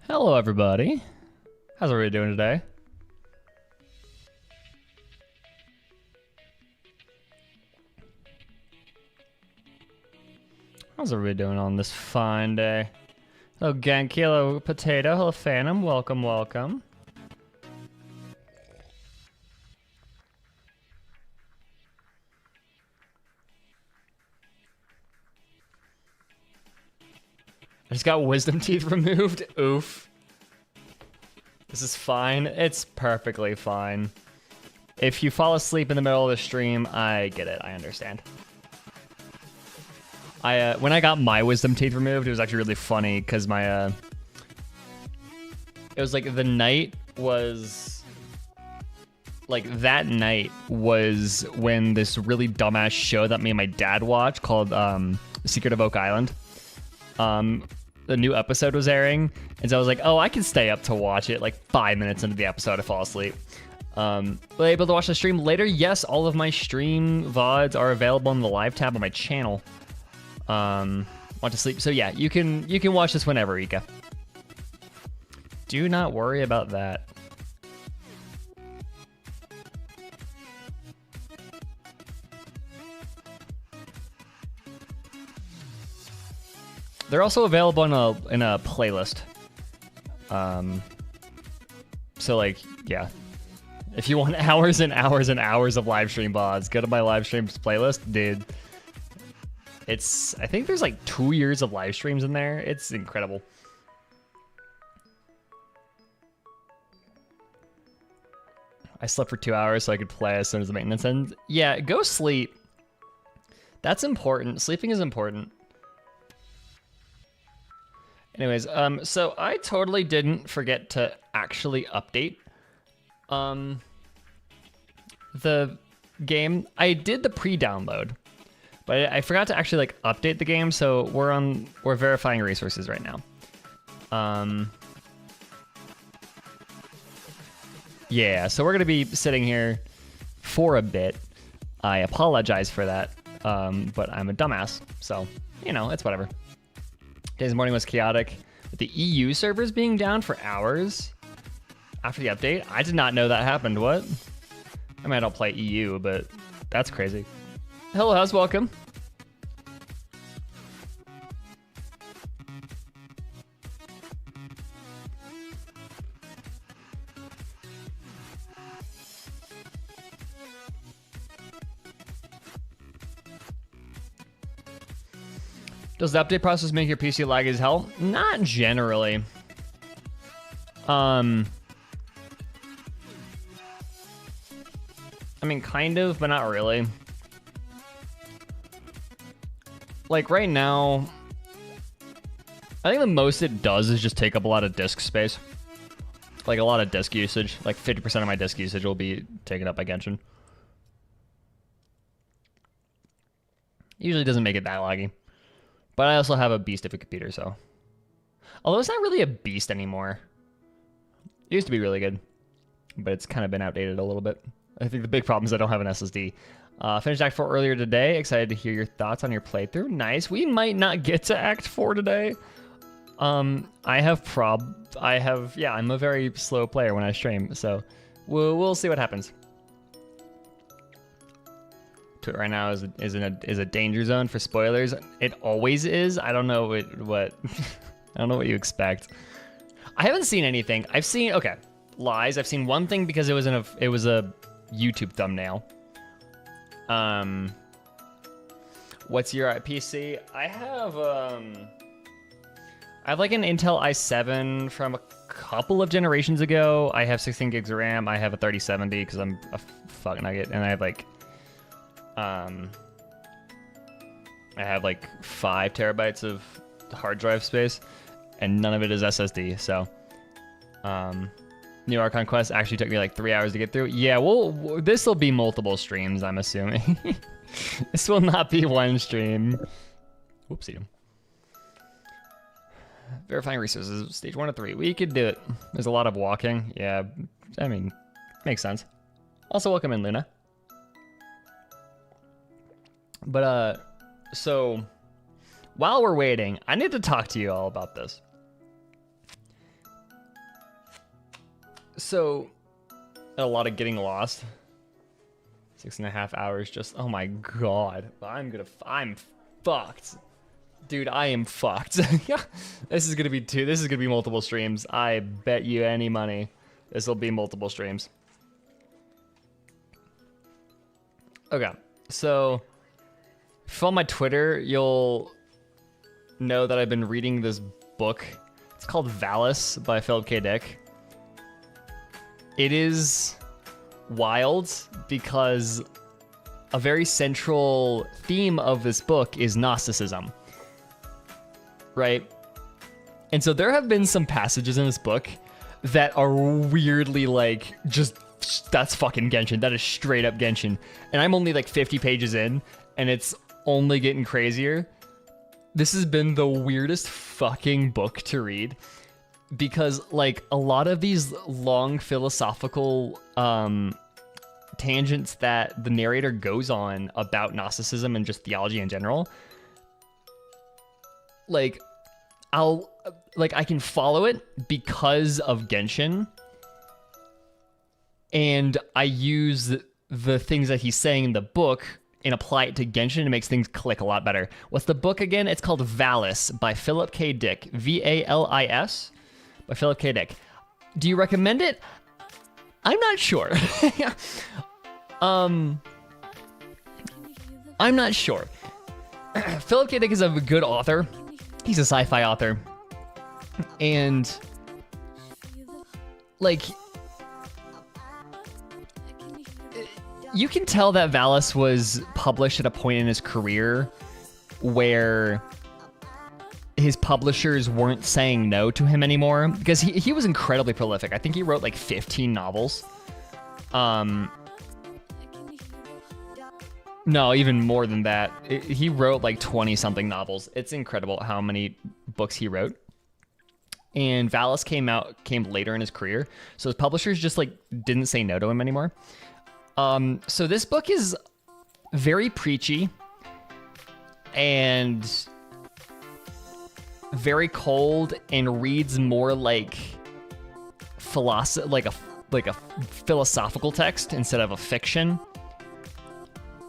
Hello, everybody. How's everybody doing today? How's everybody doing on this fine day? Hello, Genki. Hello, Potato. Hello, Phantom. Welcome, welcome. I just got wisdom teeth removed. Oof. This is fine. It's perfectly fine. If you fall asleep in the middle of the stream, I get it. I understand. When I got my wisdom teeth removed, it was actually really funny because my it was like the night was like that night was when this really dumbass show that me and my dad watched called Secret of Oak Island. The new episode was airing, and so I was like, oh, I can stay up to watch it. Like 5 minutes into the episode, I fall asleep. Was able to watch the stream later? Yes, all of my stream VODs are available in the live tab on my channel. Want to sleep? So yeah, you can watch this whenever, Ika. Do not worry about that. They're also available in a playlist. So like, yeah. If you want hours and hours and hours of live stream VODs, go to my live streams playlist, dude. I think there's like 2 years of live streams in there. It's incredible. I slept for 2 hours so I could play as soon as the maintenance ends. Yeah, go sleep. That's important. Sleeping is important. Anyways, so I totally didn't forget to actually update the game. I did the pre-download, but I forgot to actually like update the game, so we're verifying resources right now. Yeah, so we're gonna be sitting here for a bit. I apologize for that, but I'm a dumbass, so you know, it's whatever. Today's morning was chaotic, with the EU servers being down for hours after the update. I did not know that happened. What? I mean, I don't play EU, but that's crazy. Hello, house, welcome. Does the update process make your PC lag as hell? Not generally. I mean, kind of, but not really. Like right now, I think the most it does is just take up a lot of disk space. Like a lot of disk usage. Like 50% of my disk usage will be taken up by Genshin. Usually doesn't make it that laggy. But I also have a beast of a computer, so. Although it's not really a beast anymore. It used to be really good, but it's kind of been outdated a little bit. I think the big problem is I don't have an SSD. Finished Act 4 earlier today. Excited to hear your thoughts on your playthrough. Nice. We might not get to Act 4 today. I'm a very slow player when I stream, so we'll see what happens. To it right now is a danger zone for spoilers. It always is. I don't know what I don't know what you expect. I haven't seen anything. Lies. I've seen one thing because it was a YouTube thumbnail. What's your PC? I have like an Intel i7 from a couple of generations ago. I have 16 gigs of RAM. I have a 3070 because I'm a fuck nugget, and I have like I have like 5 terabytes of hard drive space, and none of it is SSD. So, New Archon Quest actually took me like 3 hours to get through. Yeah, well, this will be multiple streams, I'm assuming. This will not be one stream. Whoopsie. Verifying resources, stage 1 to 3. We could do it. There's a lot of walking. Yeah, I mean, makes sense. Also, welcome in, Luna. But, so, while we're waiting, I need to talk to you all about this. So, a lot of getting lost. 6.5 hours just, oh my god. I'm fucked. Dude, I am fucked. This is gonna be multiple streams. I bet you any money this will be multiple streams. Okay, so if you follow my Twitter, you'll know that I've been reading this book. It's called Valis by Philip K. Dick. It is wild because a very central theme of this book is Gnosticism, right? And so there have been some passages in this book that are weirdly like, just, that's fucking Genshin. That is straight up Genshin. And I'm only like 50 pages in, and it's only getting crazier. This has been the weirdest fucking book to read because like a lot of these long philosophical tangents that the narrator goes on about Gnosticism and just theology in general, like I can follow it because of Genshin, and I use the things that he's saying in the book and apply it to Genshin. It makes things click a lot better. What's the book again? It's called Valis by Philip K. Dick. Valis by Philip K. Dick. Do you recommend it? I'm not sure. I'm not sure. Philip K. Dick is a good author. He's a sci-fi author. And like, you can tell that Valis was published at a point in his career where his publishers weren't saying no to him anymore, because he was incredibly prolific. I think he wrote like 15 novels. No, even more than that. He wrote like 20 something novels. It's incredible how many books he wrote. And Valis came later in his career, so his publishers just like didn't say no to him anymore. So this book is very preachy and very cold and reads more like like a philosophical text instead of a fiction.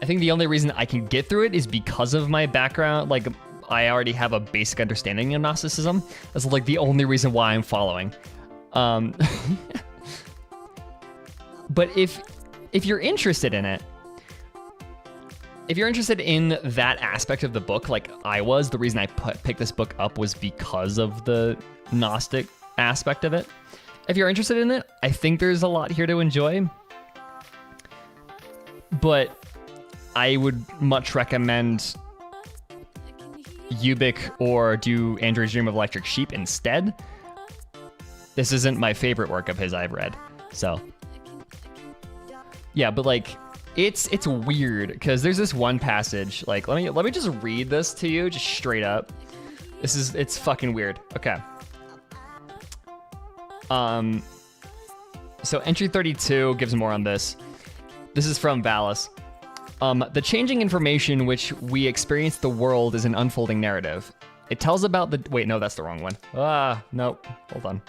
I think the only reason I can get through it is because of my background. Like, I already have a basic understanding of Gnosticism. That's like the only reason why I'm following. But if you're interested in it, if you're interested in that aspect of the book, like I was, the reason I picked this book up was because of the Gnostic aspect of it. If you're interested in it, I think there's a lot here to enjoy. But I would much recommend Ubik or do Android's Dream of Electric Sheep instead. This isn't my favorite work of his I've read, so yeah, but like it's weird because there's this one passage. Like let me just read this to you, just straight up. It's fucking weird. Okay. So entry 32 gives more on this. This is from Valis. The changing information which we experience the world is an unfolding narrative. It tells about the... Wait, no, that's the wrong one. Nope. Hold on.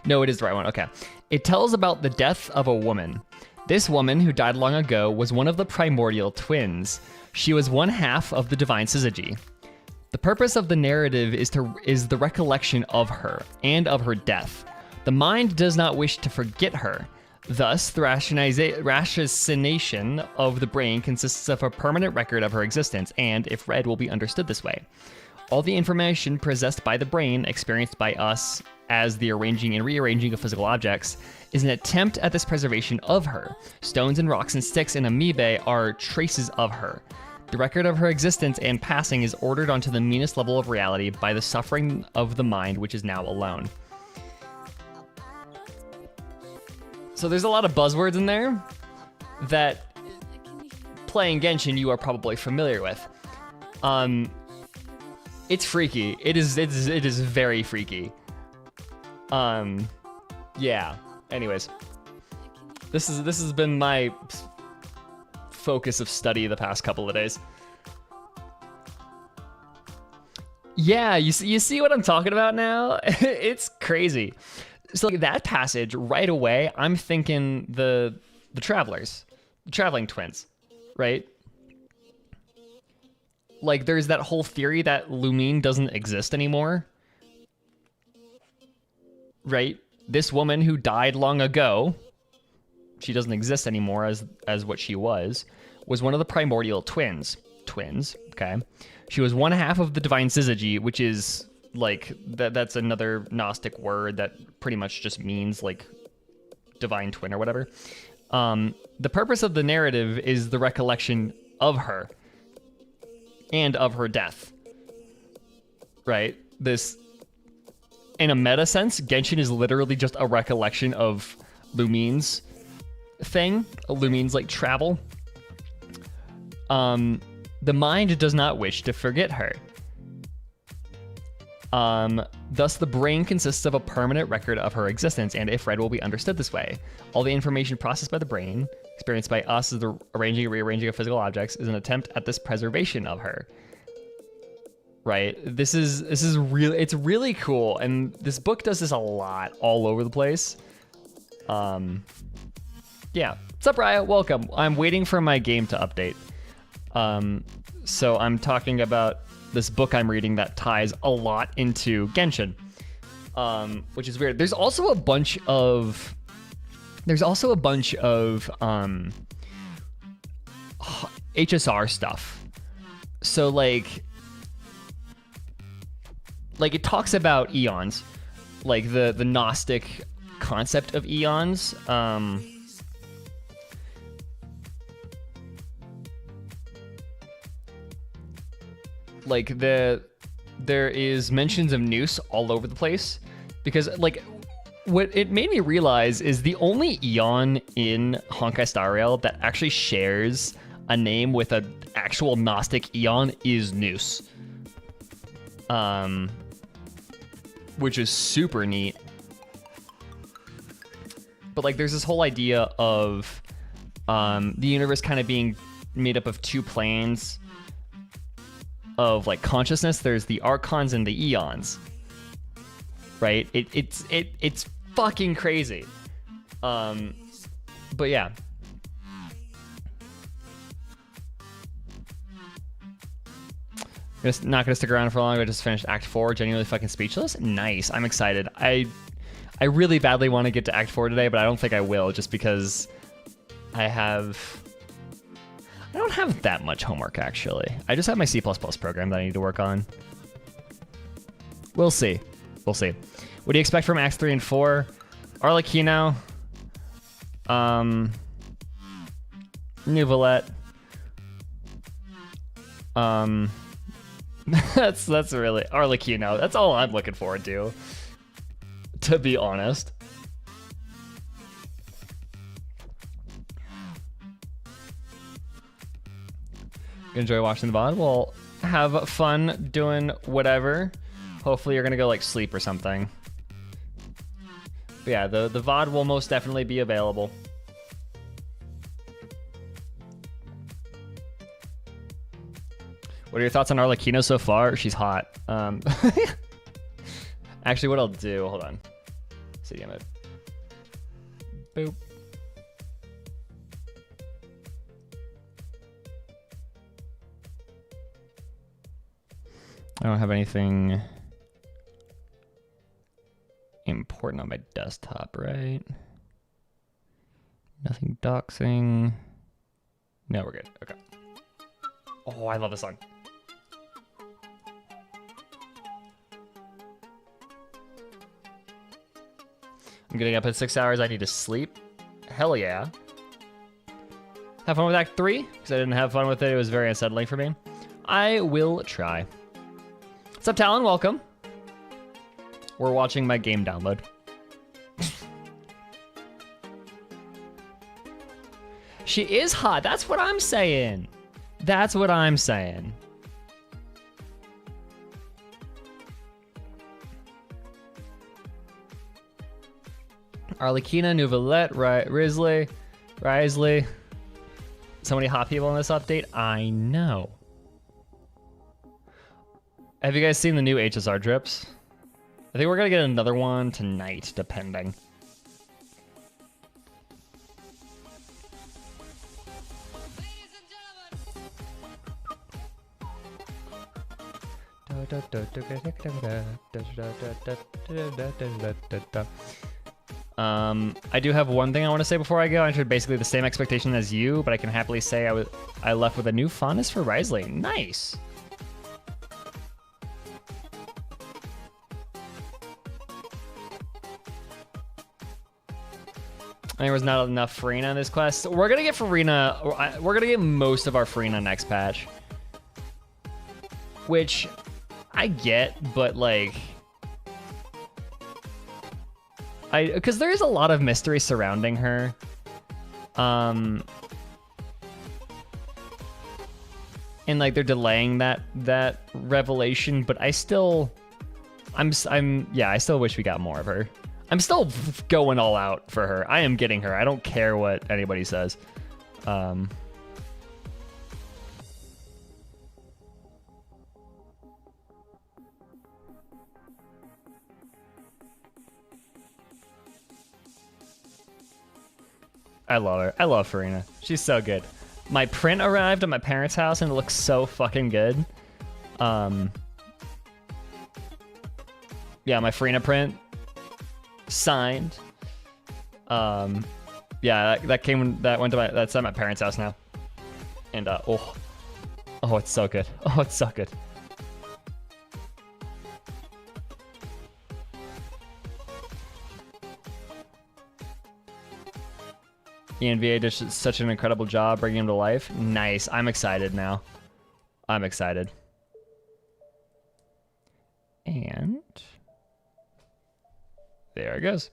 No, it is the right one. Okay. It tells about the death of a woman. This woman, who died long ago, was one of the primordial twins. She was one half of the divine syzygy. The purpose of the narrative is the recollection of her and of her death. The mind does not wish to forget her. Thus, the ratiocination of the brain consists of a permanent record of her existence, and, if read, will be understood this way. All the information possessed by the brain, experienced by us as the arranging and rearranging of physical objects, is an attempt at this preservation of her. Stones and rocks and sticks and amoebae are traces of her. The record of her existence and passing is ordered onto the meanest level of reality by the suffering of the mind, which is now alone. So there's a lot of buzzwords in there that playing Genshin you are probably familiar with. It's freaky. It is very freaky. Yeah. Anyways, this has been my focus of study the past couple of days. Yeah, you see what I'm talking about now? It's crazy. So like, that passage right away, I'm thinking the travelers, the traveling twins, right? Like there's that whole theory that Lumine doesn't exist anymore, right? This woman who died long ago, she doesn't exist anymore as what she was one of the primordial twins. Twins, okay? She was one half of the divine syzygy, which is like that's another Gnostic word that pretty much just means like divine twin or whatever. The purpose of the narrative is the recollection of her and of her death, right? This, in a meta sense, Genshin is literally just a recollection of Lumine's thing, Lumine's like travel. The mind does not wish to forget her. Thus, the brain consists of a permanent record of her existence, and if read, will be understood this way. All the information processed by the brain, experienced by us as the arranging and rearranging of physical objects, is an attempt at this preservation of her. Right? This is really, it's really cool, and this book does this a lot, all over the place. Yeah. What's up, Raya? Welcome. I'm waiting for my game to update. So I'm talking about this book I'm reading that ties a lot into Genshin, which is weird. There's also a bunch of HSR stuff. So like it talks about eons, like the Gnostic concept of eons. Like there is mentions of Noose all over the place, because like what it made me realize is the only Eon in Honkai Star Rail that actually shares a name with an actual Gnostic Eon is Noose, which is super neat. But like there's this whole idea of the universe kind of being made up of two planes of like consciousness. There's the archons and the eons, right? It's fucking crazy. But yeah. Not gonna stick around for long. I just finished Act 4. Genuinely fucking speechless. Nice. I'm excited. I really badly want to get to Act 4 today, but I don't think I will, just because I don't have that much homework, actually. I just have my C++ program that I need to work on. We'll see. We'll see. What do you expect from Acts 3 and 4? Arlecchino. Neuvillette. That's really Arlecchino. That's all I'm looking forward to be honest. Enjoy watching the VOD. Well, have fun doing whatever. Hopefully you're gonna go like sleep or something. But yeah, the VOD will most definitely be available. What are your thoughts on Arlecchino so far? She's hot. Actually, what I'll do, hold on. CD mode. Boop. I don't have anything important on my desktop, right? Nothing doxing. No, we're good. Okay. Oh, I love this song. I'm getting up in 6 hours. I need to sleep. Hell yeah. Have fun with Act 3, because I didn't have fun with it. It was very unsettling for me. I will try. What's up, Talon? Welcome. We're watching my game download. She is hot. That's what I'm saying. That's what I'm saying. Arlecchino, Neuvillette, RIZZLY. So many hot people in this update. I know. Have you guys seen the new HSR drips? I think we're gonna get another one tonight, depending. I do have one thing I want to say before I go. I entered basically the same expectation as you, but I can happily say I left with a new fondness for RIZZLY. Nice. There was not enough Farina in this quest. We're gonna get Farina. We're gonna get most of our Farina next patch, which I get, but like, because there is a lot of mystery surrounding her. And like they're delaying that revelation, but I still, I still wish we got more of her. I'm still going all out for her. I am getting her. I don't care what anybody says. I love her. I love Farina. She's so good. My print arrived at my parents' house and it looks so fucking good. Yeah, my Farina print. Signed. Yeah, that's at my parents' house now. And oh, it's so good. Oh, it's so good. ENVA did such an incredible job bringing him to life. Nice. I'm excited now. I'm excited. And there it goes.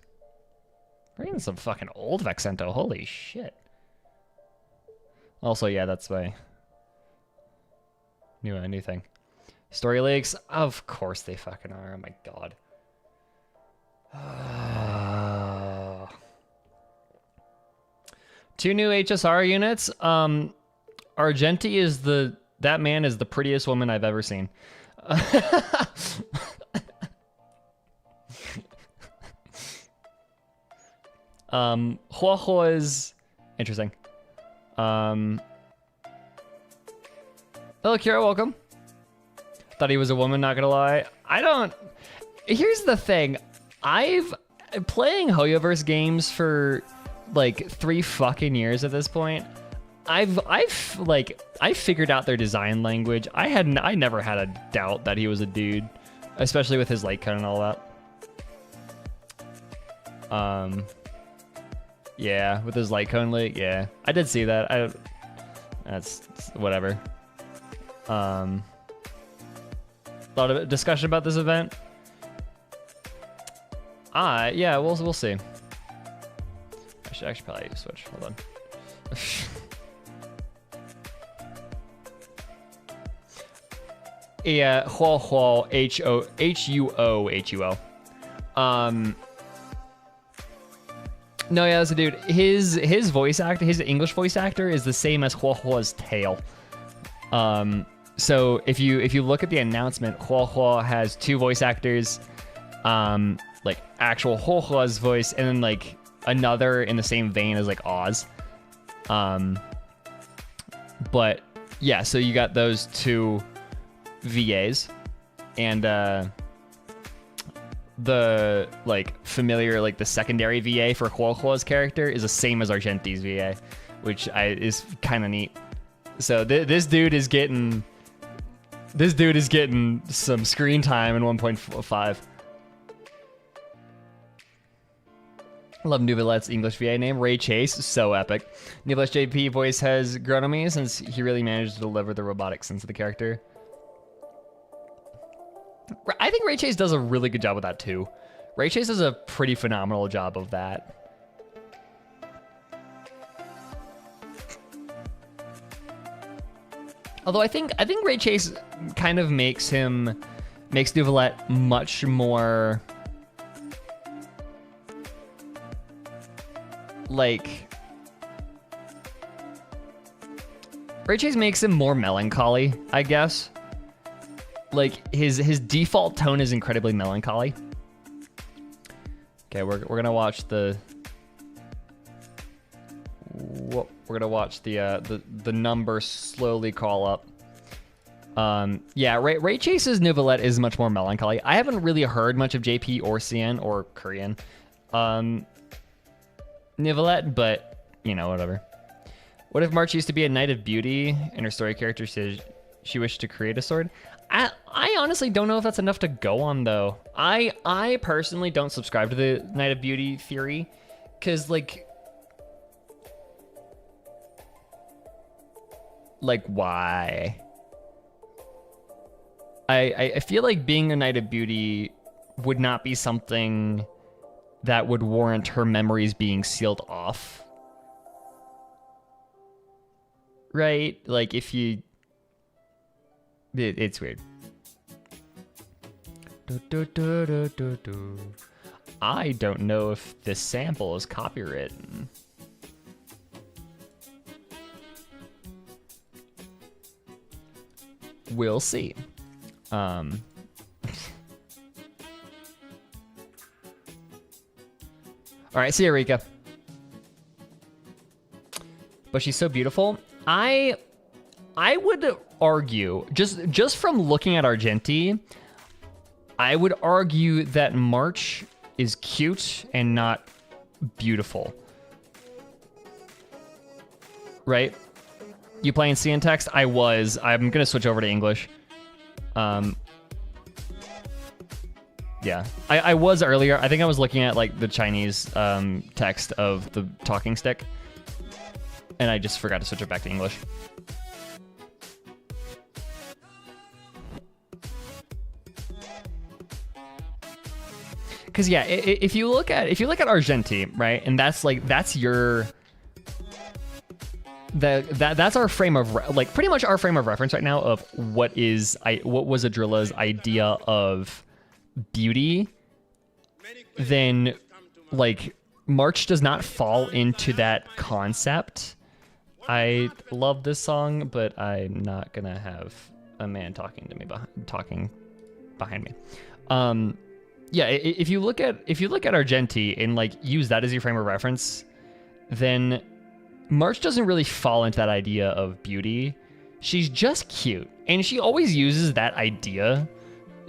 We're getting some fucking old Vexento. Holy shit. Also, yeah, that's my new thing. Story leaks? Of course they fucking are. Oh my god. Two new HSR units. Argenti is that man is the prettiest woman I've ever seen. Huo is interesting. Hello, Kira, welcome. Thought he was a woman, not gonna lie. Here's the thing. I've playing Hoyoverse games for like 3 fucking years at this point. I've figured out their design language. I never had a doubt that he was a dude, especially with his light cone and all that. Yeah, with his light cone leak, yeah. I did see that. That's whatever. A lot of discussion about this event. Yeah, we'll see. I should actually probably switch. Hold on. Yeah, Huo, Huo. No, yeah, that's a dude. His voice actor, his English voice actor, is the same as Huo's tail. So if you look at the announcement, Huo has 2 voice actors, like actual Huo's voice, and then like another in the same vein as like Oz. But yeah, so you got those 2 VAs, and the like familiar, like the secondary VA for Huo's character is the same as Argenti's VA, which is kind of neat. So this dude is getting some screen time in 1.5. Love Nuvalet's English VA name, Ray Chase, so epic. Nuvalet's JP voice has grown on me since he really managed to deliver the robotic sense of the character. I think Ray Chase does a really good job with that too. Ray Chase does a pretty phenomenal job of that. Although I think Ray Chase kind of makes Nuvalet much more like, Ray Chase makes him more melancholy, I guess. like his default tone is incredibly melancholy. Okay, we're gonna watch the number slowly crawl up. Yeah, Ray Chase's Nouvellette is much more melancholy. I haven't really heard much of JP or CN or Korean Nouvellette, but you know, whatever. What if March used to be a Knight of Beauty and her story character says she wished to create a sword? I honestly don't know if that's enough to go on, though. I personally don't subscribe to the Knight of Beauty theory, because like why? I feel like being a Knight of Beauty would not be something that would warrant her memories being sealed off. Right? Like, if you... It's weird. I don't know if this sample is copywritten. We'll see. All right, see you, Rika. But she's so beautiful. I would argue, just from looking at Argenti, I would argue that March is cute and not beautiful. Right? You playing CN text? I was. I'm gonna switch over to English. Yeah, I was earlier. I think I was looking at like the Chinese text of the talking stick, and I just forgot to switch it back to English. Because yeah, if you look at Argenti, right, and that's your that's our frame of like pretty much our frame of reference right now of what was Adrilla's idea of beauty, then like March does not fall into that concept. I love this song, but I'm not gonna have a man talking behind me. Yeah, if you look at Argenti and like use that as your frame of reference, then March doesn't really fall into that idea of beauty. She's just cute, and she always uses that idea.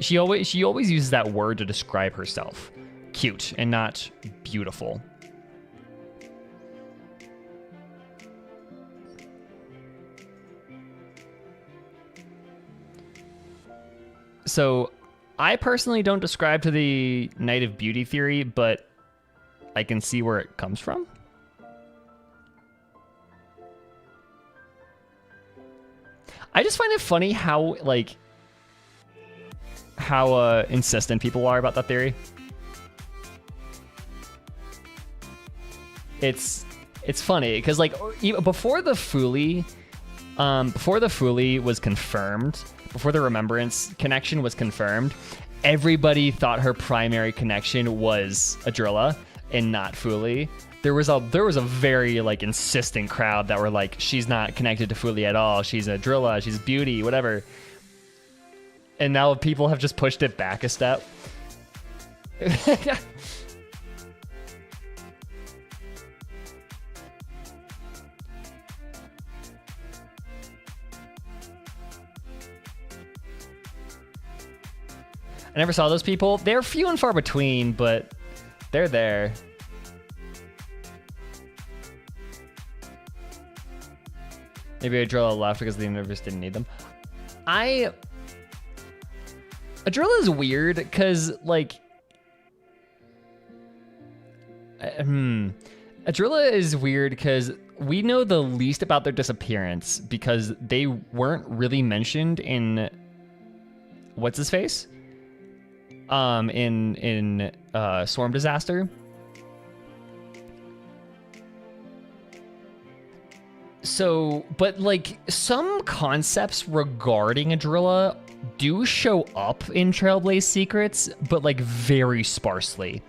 She always uses that word to describe herself, cute and not beautiful. So I personally don't describe to the Knight of Beauty theory, but I can see where it comes from. I just find it funny how insistent people are about that theory. It's funny because like before the Foolie was confirmed, before the Remembrance connection was confirmed, everybody thought her primary connection was Adrilla and not Foolie. There was a very like insistent crowd that were like, she's not connected to Foolie at all. She's Adrilla. She's beauty, whatever. And now people have just pushed it back a step. I never saw those people. They're few and far between, but they're there. Maybe Adrilla left because the universe didn't need them. Adrilla is weird because, like... Adrilla is weird because we know the least about their disappearance because they weren't really mentioned in... What's his face? In Swarm Disaster. So, but like some concepts regarding Adrilla do show up in Trailblaze Secrets, but like very sparsely.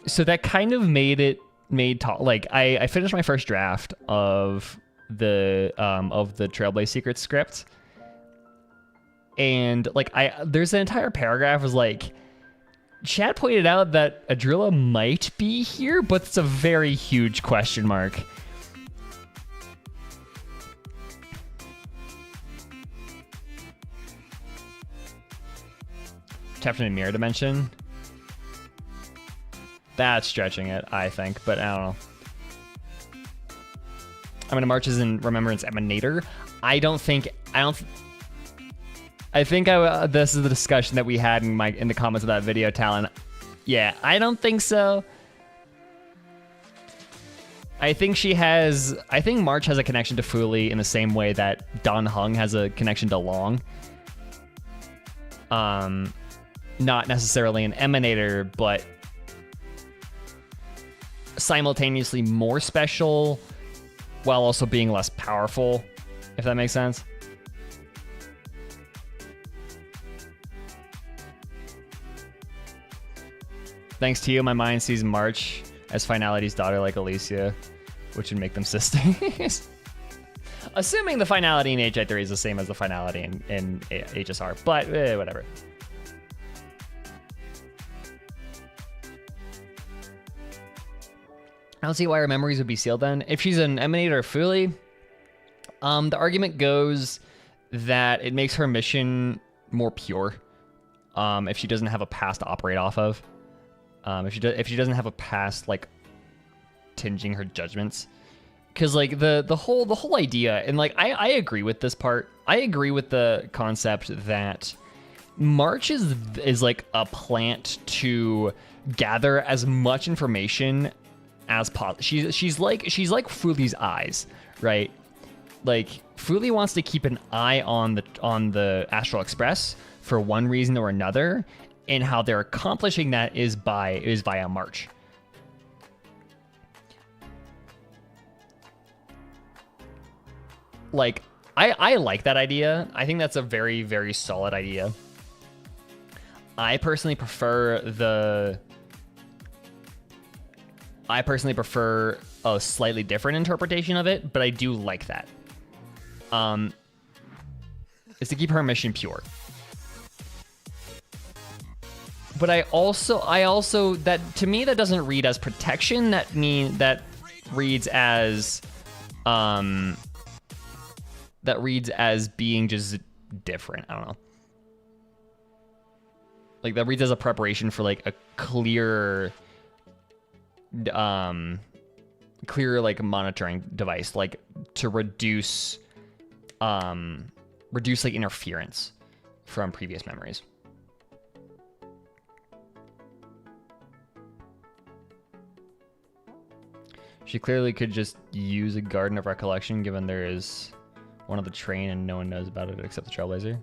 So that kind of like I finished my first draft of the Trailblaze Secrets script, And like there's an entire paragraph was like, Chad pointed out that Adrilla might be here, but it's a very huge question mark. Tapped in a mirror dimension. That's stretching it, I think, but I don't know. I'm gonna march as in Remembrance Emanator. I think this is the discussion that we had in the comments of that video, Talon. Yeah, I don't think so. I think March has a connection to Fuli in the same way that Don Hung has a connection to Long. Not necessarily an emanator, but simultaneously more special while also being less powerful, if that makes sense. Thanks to you, my mind sees March as Finality's daughter like Alicia, which would make them sisters. Assuming the Finality in HI3 is the same as the Finality in HSR, but whatever. I don't see why her memories would be sealed then. If she's an Emanator Fuli, the argument goes that it makes her mission more pure if she doesn't have a past to operate off of. If she doesn't have a past like tinging her judgments, because like the whole idea, and like I agree with this part. I agree with the concept that March is like a plant to gather as much information as possible. She's like Fuli's eyes, right? Like Fuli wants to keep an eye on the Astral Express for one reason or another, and how they're accomplishing that is via March. Like I like that idea. I think that's a very, very solid idea. I personally prefer a slightly different interpretation of it, but I do like that. Is to keep her mission pure. But I also that to me that doesn't read as protection. That reads as being just different. I don't know. Like that reads as a preparation for like a clear like monitoring device, like to reduce like interference from previous memories. She clearly could just use a Garden of Recollection, given there is one on the train and no one knows about it except the Trailblazer.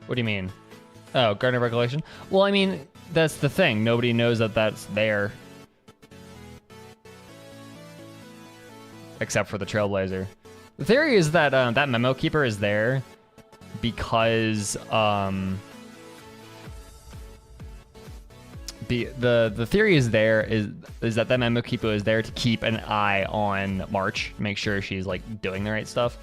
What do you mean? Oh, Garden of Recollection? Well, I mean, that's the thing. Nobody knows that that's there. Except for the Trailblazer. The theory is that that Memo Keeper is there because... the theory is that Memo Keeper is there to keep an eye on March, make sure she's like doing the right stuff.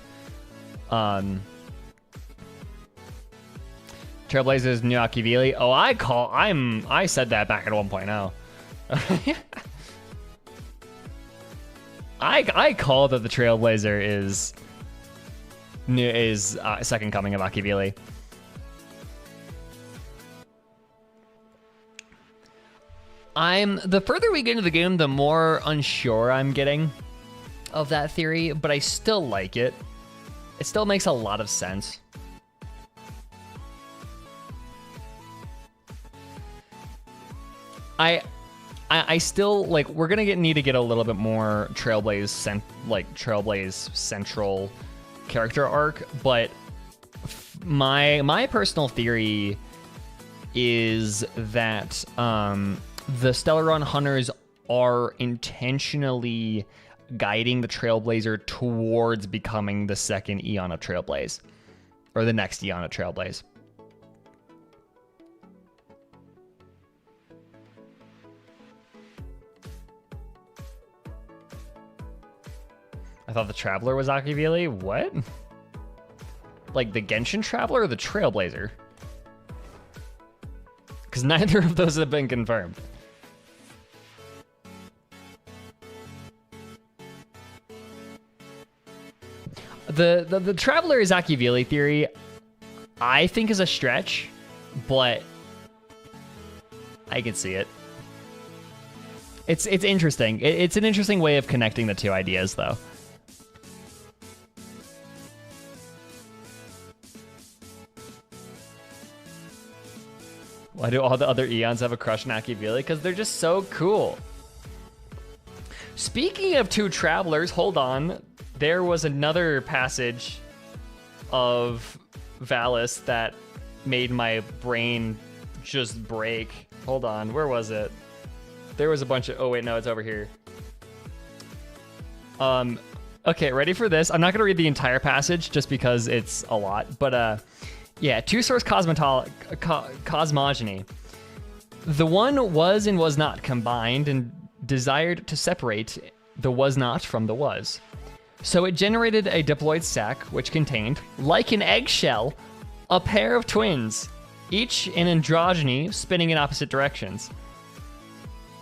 Trailblazers New Akivili. Oh, I said that back at 1.0. I call that the Trailblazer is second coming of Akivili. The further we get into the game, the more unsure I'm getting of that theory, but I still like it. It still makes a lot of sense. I still like. We're gonna need to get a little bit more Trailblaze central character arc, but my personal theory is that the Stellaron Hunters are intentionally guiding the Trailblazer towards becoming the second Eon of Trailblaze, or the next Eon of Trailblaze. I thought the Traveler was Akivili. What? Like the Genshin Traveler or the Trailblazer? Because neither of those have been confirmed. The Traveler is Akivili theory, I think is a stretch, but I can see it. It's interesting. It's an interesting way of connecting the two ideas, though. Why do all the other Eons have a crush on Akivili? Because they're just so cool. Speaking of two travelers, hold on. There was another passage of Valis that made my brain just break. Hold on, where was it? There was a bunch of, oh wait, no, it's over here. Okay, ready for this? I'm not gonna read the entire passage just because it's a lot, but yeah, two-source cosmogony. The one was and was not combined and desired to separate the was not from the was. So it generated a diploid sac which contained, like an eggshell, a pair of twins, each in androgyny spinning in opposite directions.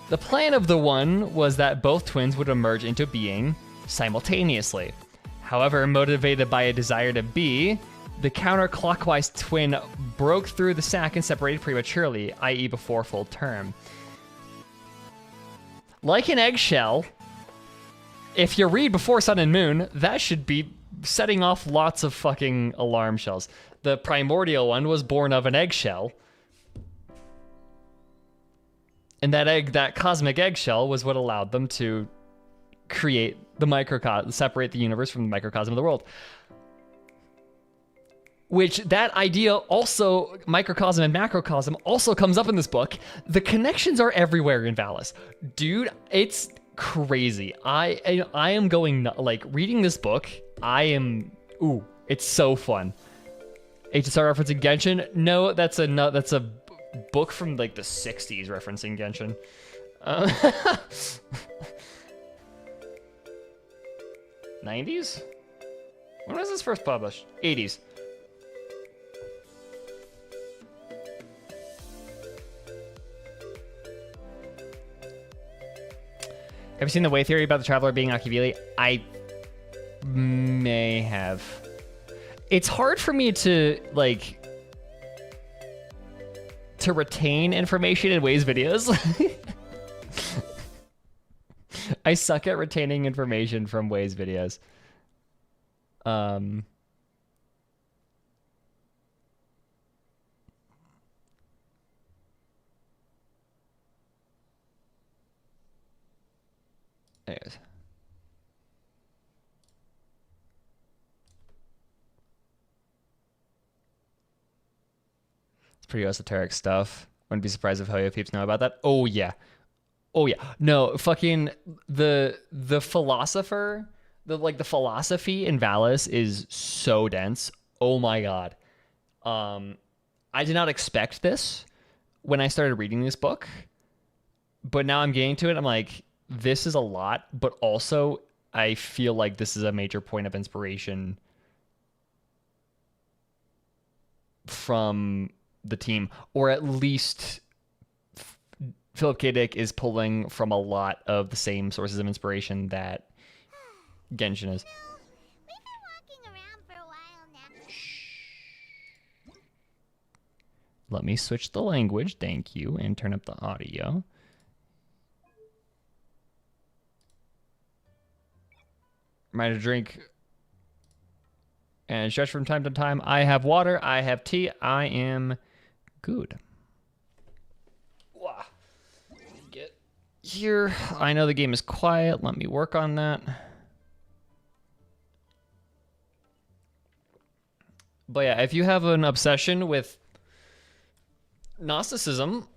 The plan of the one was that both twins would emerge into being simultaneously. However, motivated by a desire to be, the counterclockwise twin broke through the sac and separated prematurely, i.e. before full term. Like an eggshell, if you read Before Sun and Moon, that should be setting off lots of fucking alarm shells. The primordial one was born of an eggshell. And that cosmic eggshell was what allowed them to create the microcosm, separate the universe from the microcosm of the world. Which that idea also, microcosm and macrocosm, also comes up in this book. The connections are everywhere in Valis. Dude, it's crazy. I am going, like, reading this book, ooh, it's so fun. HSR referencing Genshin? No, that's a book from like the 60s referencing Genshin. 90s? When was this first published? 80s. Have you seen the Way theory about the Traveler being Akivili? I may have. It's hard for me to, like, to retain information in Way's videos. I suck at retaining information from Way's videos. Anyways. It's pretty esoteric stuff. Wouldn't be surprised if Hoyo peeps know about that. Oh yeah. Oh yeah. No, fucking the philosopher, the philosophy in Valis is so dense. Oh my god. I did not expect this when I started reading this book. But now I'm getting to it, I'm like, this is a lot, but also I feel like this is a major point of inspiration from the team, or at least Philip K. Dick is pulling from a lot of the same sources of inspiration that Genshin is. We've been walking around for a while now. Shh. Let me switch the language, thank you, and turn up the audio. Reminder to drink and stretch from time to time. I have water, I have tea, I am good. Wow. Get here. I know the game is quiet. Let me work on that. But yeah, if you have an obsession with Gnosticism,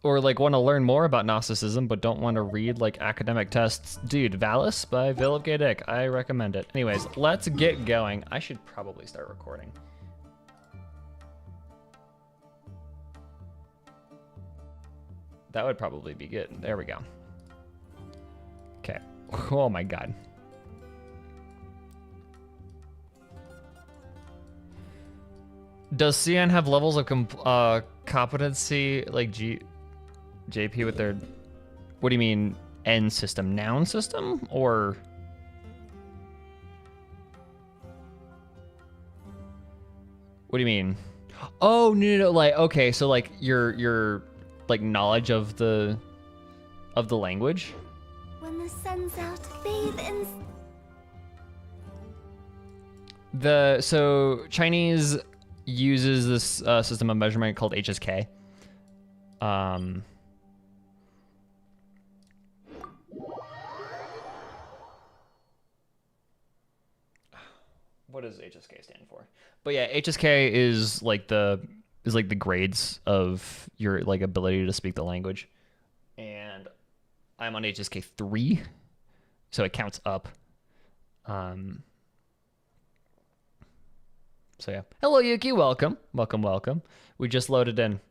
or like want to learn more about Gnosticism but don't want to read like academic texts, dude, Valis by Philip K. Dick, I recommend it. Anyways, let's get going. I should probably start recording. That would probably be good. There we go. Okay. Oh my god. Does CN have levels of competency like JP with their? What do you mean N system? Noun system or? What do you mean? Oh no, like okay, so like your like knowledge of the language. When the sun's out, bathe in. So Chinese uses this system of measurement called HSK. What does HSK stand for? But yeah, HSK is like the grades of your like ability to speak the language. And I'm on HSK 3, so it counts up. So yeah. Hello Yuki, welcome. Welcome. We just loaded in.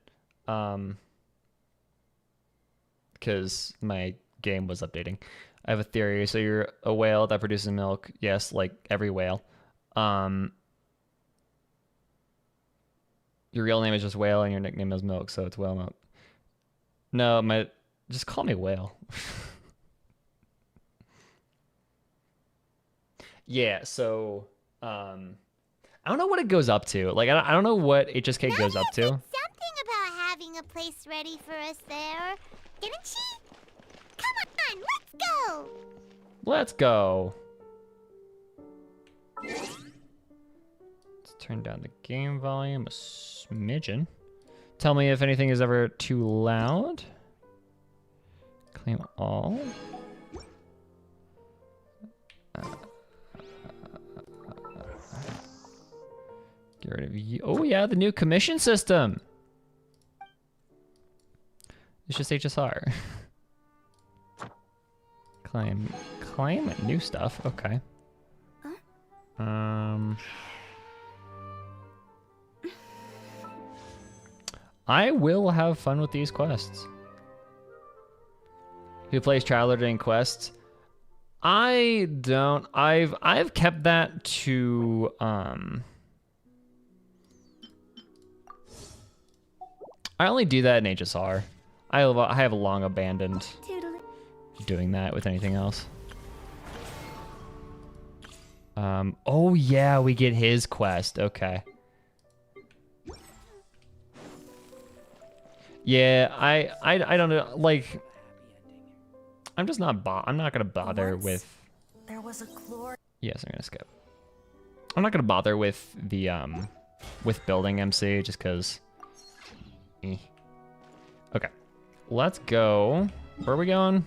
Because my game was updating. I have a theory. So you're a whale that produces milk. Yes, like every whale. Your real name is just Whale and your nickname is Milk, so it's Whale Milk. No, just call me Whale. Yeah, so I don't know what it goes up to. Like I don't know what HSK goes up to. Something about having a place ready for us there, didn't she? Come on, let's go. Let's go. Let's turn down the game volume a smidgen. Tell me if anything is ever too loud. Claim all. Get rid of you. Oh yeah, the new commission system. It's just HSR. Claim new stuff. Okay. I will have fun with these quests. Who plays Traveler during quests? I don't. I've kept that to I only do that in HSR. I have long abandoned doing that with anything else. Oh yeah, we get his quest. Okay. Yeah, I don't know. Like, I'm just not. I'm not gonna bother with. There was a Yes, I'm gonna skip. I'm not gonna bother with the with building MC just because. Okay, let's go. Where are we going?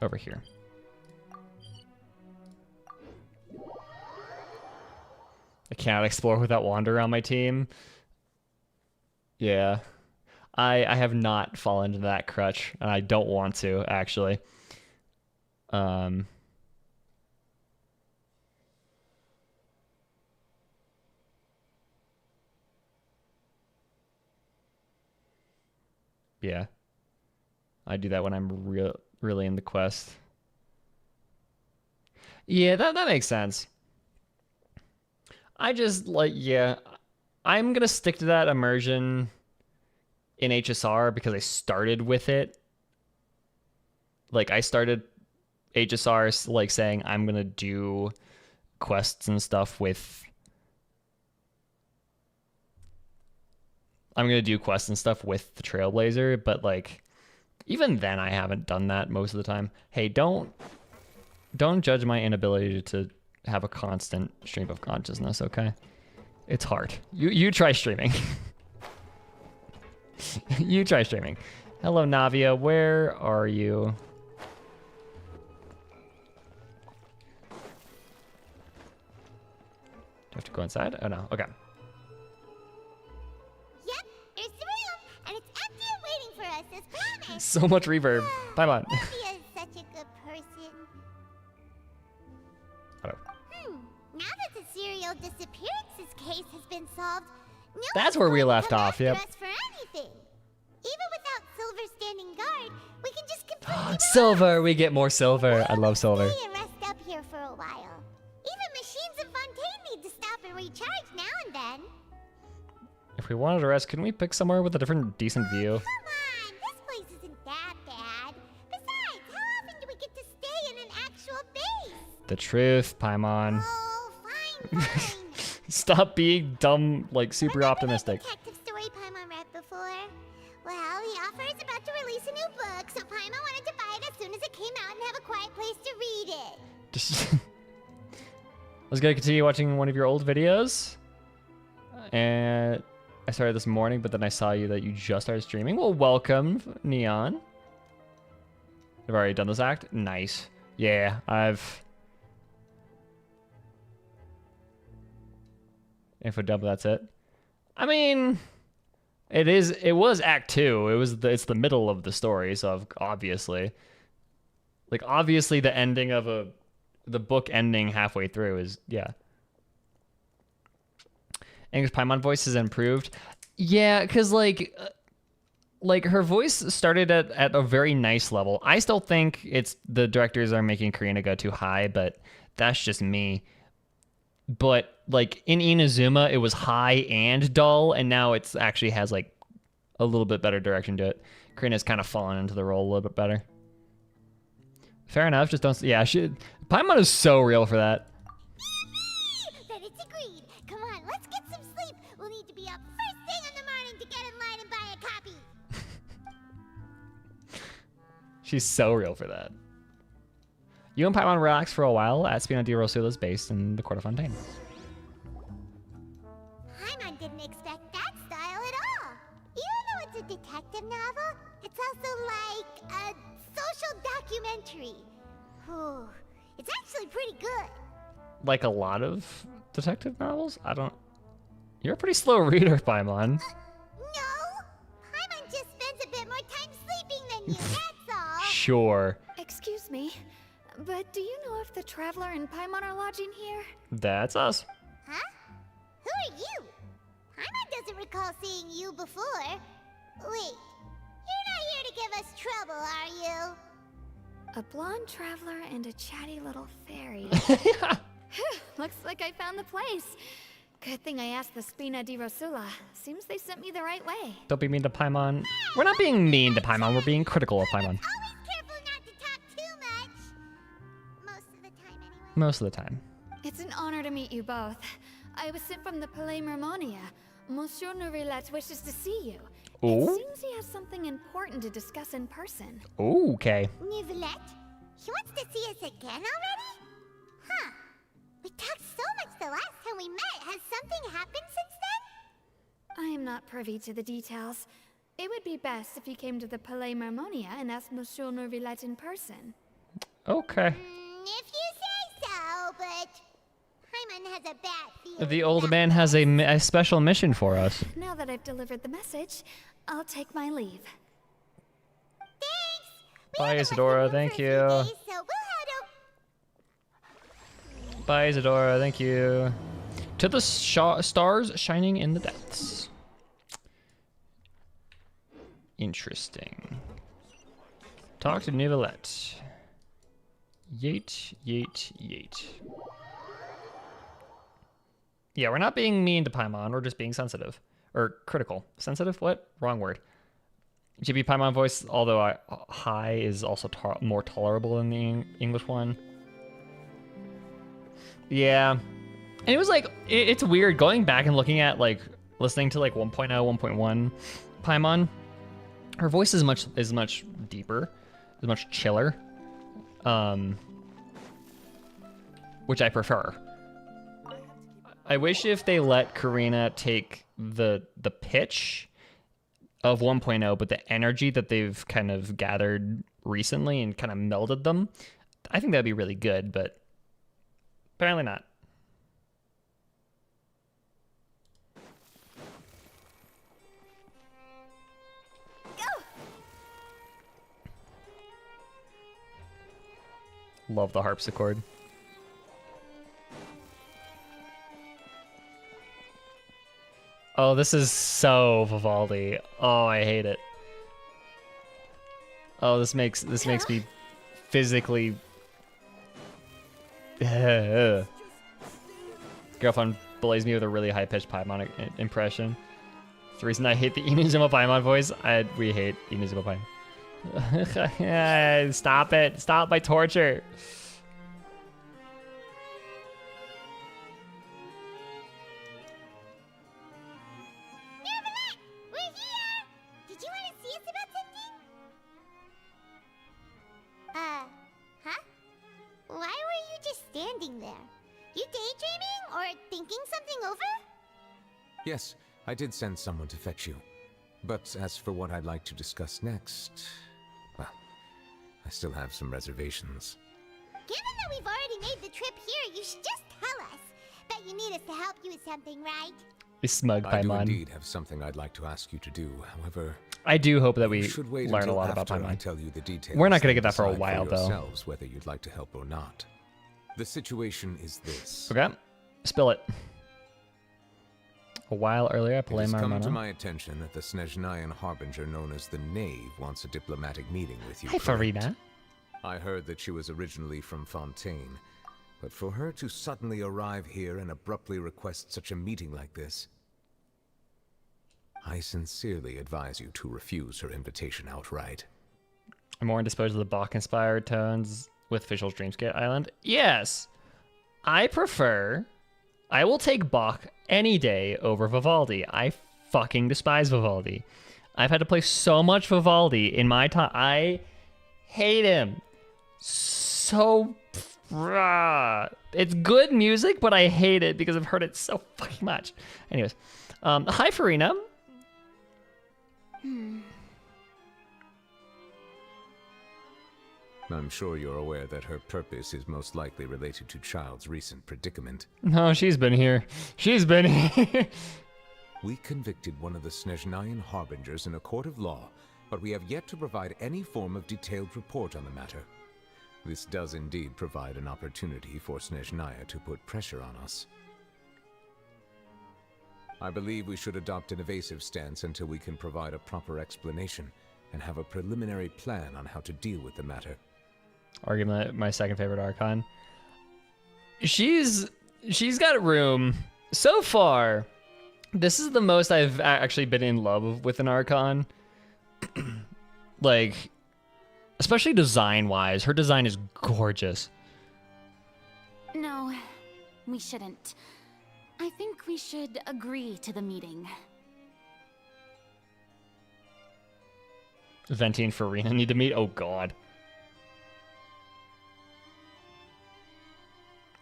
Over here. I cannot explore without Wander on my team. Yeah. I have not fallen into that crutch, and I don't want to, actually. Yeah. I do that when I'm really in the quest. Yeah, that makes sense. I just, like, yeah. I'm going to stick to that immersion in HSR because I started with it. Like, I started HSR, like, saying I'm going to do quests and stuff with... I'm going to do quests and stuff with the Trailblazer, but, like, even then I haven't done that most of the time. Hey, don't judge my inability to have a constant stream of consciousness, okay? It's hard. You try streaming. You try streaming. Hello, Navia. Where are you? Do I have to go inside? Oh, no. Okay. Yep, there's the room, and it's empty and waiting for us as promised. So much reverb. Bye, bye. Navia is such a good person. Hello. Now that the serial disappearances case has been solved, no That's one's where we going to left come off, after yep. us for anything. Even without Silver standing guard, we can just completely Silver. We get more silver. I love silver. stay and rest up here for a while. Even machines in Fontaine need to stop and can recharge now and then. If we wanted to rest, couldn't we pick somewhere with a different decent view? Come on, this place isn't that bad. Besides, how often do we get to stay in an actual base? The truth, Paimon. Oh, fine. Stop being dumb, like super Remember optimistic. that detective story Paimon read before? Well, the author is about to release a new book, so Paimon wanted to buy it as soon as it came out and have a quiet place to read it. I was gonna continue watching one of your old videos, and I started this morning, but then I saw that you just started streaming. Well, welcome, Neon. I've already done this act. Nice. Yeah, Info dump, that's it. I mean, it was Act 2. It's the middle of the story, so obviously. Like, obviously the ending of the book ending halfway through is, yeah. English Paimon voice has improved. Yeah, because, like her voice started at a very nice level. I still think it's the directors are making Karina go too high, but that's just me. But, like, in Inazuma, it was high and dull, and now it's actually has, like, a little bit better direction to it. Karina's kind of fallen into the role a little bit better. Fair enough, just don't... Yeah, Paimon is so real for that. Then it's agreed. Come on, let's get some sleep. We'll need to be up first thing in the morning to get in line and buy a copy. She's so real for that. You and Paimon relax for a while at Spina di Rosula's base in the Court of Fontaine. Paimon didn't expect that style at all. Even though it's a detective novel, it's also like a social documentary. Whew. It's actually pretty good. Like a lot of detective novels? You're a pretty slow reader, Paimon. No. Paimon just spends a bit more time sleeping than you, that's all. Sure. Excuse me, but do you know if the Traveler and Paimon are lodging here? That's us. Huh? Who are you? Paimon doesn't recall seeing you before. Wait, you're not here to give us trouble, are you? A blonde traveler and a chatty little fairy. Looks like I found the place. Good thing I asked the Spina di Rosula. Seems they sent me the right way. Don't be mean to Paimon. We're not being mean to Paimon, we're being critical of Paimon. Always careful not to talk too much. Most of the time, anyway. Most of the time. It's an honor to meet you both. I was sent from the Palais Mermonia. Monsieur Nourilette wishes to see you. Ooh. It seems he has something important to discuss in person. Ooh, okay. Neuvillette? He wants to see us again already? Huh. We talked so much the last time we met. Has something happened since then? I am not privy to the details. It would be best if you came to the Palais Mermonia and asked Monsieur Nourilette in person. Okay. If you say so, but Paimon has a bad feeling. The old man has a special mission for us. Now that I've delivered the message, I'll take my leave. Thanks. Bye, Isadora. Thank you. So we'll head Bye, Isadora. Thank you. To the stars shining in the depths. Interesting. Talk to Neuvillette. Yeet, yeet, yeet. Yeah, we're not being mean to Paimon. We're just being sensitive. Or critical. Sensitive? What? Wrong word. GB Paimon voice, although high, is also more tolerable than the English one. Yeah. And it was like, it's weird going back and looking at, like, listening to, like, 1.0, 1.1 Paimon. Her voice is much deeper, is much chiller. Which I prefer. I wish if they let Karina take the pitch of 1.0, but the energy that they've kind of gathered recently and kind of melded them, I think that'd be really good, but apparently not. Love the harpsichord. Oh, this is so Vivaldi. Oh, I hate it. Oh, this makes me physically. Girlfriend bullies me with a really high-pitched Paimon impression. It's the reason I hate the Inazuma Paimon voice. We hate Inazuma Paimon. Stop it. Stop my torture. We're here! Did you want to see us about something? Huh? Why were you just standing there? You daydreaming or thinking something over? Yes, I did send someone to fetch you. But as for what I'd like to discuss next, well, I still have some reservations. Given that we've already made the trip here, you should just tell us. Bet you need us to help you with something, right? A smug I do Paimon. indeed have something I'd like to ask you to do. However, I do hope that we we should wait learn a until lot about after I Paimon. tell you the details. We're not gonna and get that for a decide while, though. yourselves whether you'd like to help or not. The situation is this. Okay, spill it. A while earlier, I It play has come to Marmana. my attention that the Snezhnayan Harbinger known as the Knave wants a diplomatic meeting with you. Hi, correct? Farina. I heard that she was originally from Fontaine, but for her to suddenly arrive here and abruptly request such a meeting like this, I sincerely advise you to refuse her invitation outright. I'm more indisposed of the Bach-inspired tones with Fischl's Dreamscape Island. Yes, I will take Bach any day over Vivaldi. I fucking despise Vivaldi. I've had to play so much Vivaldi in my time. I hate him so. It's good music, but I hate it because I've heard it so fucking much. Anyways, hi Farina. I'm sure you're aware that her purpose is most likely related to Child's recent predicament. No, she's been here. She's been here. We convicted one of the Snezhnayan Harbingers in a court of law, but we have yet to provide any form of detailed report on the matter. This does indeed provide an opportunity for Snezhnaya to put pressure on us. I believe we should adopt an evasive stance until we can provide a proper explanation and have a preliminary plan on how to deal with the matter. Argument, my second favorite Archon. She's got room. So far, this is the most I've actually been in love with an Archon. Like, especially design-wise. Her design is gorgeous. No, we shouldn't. I think we should agree to the meeting. Venti and Farina need to meet. Oh, God.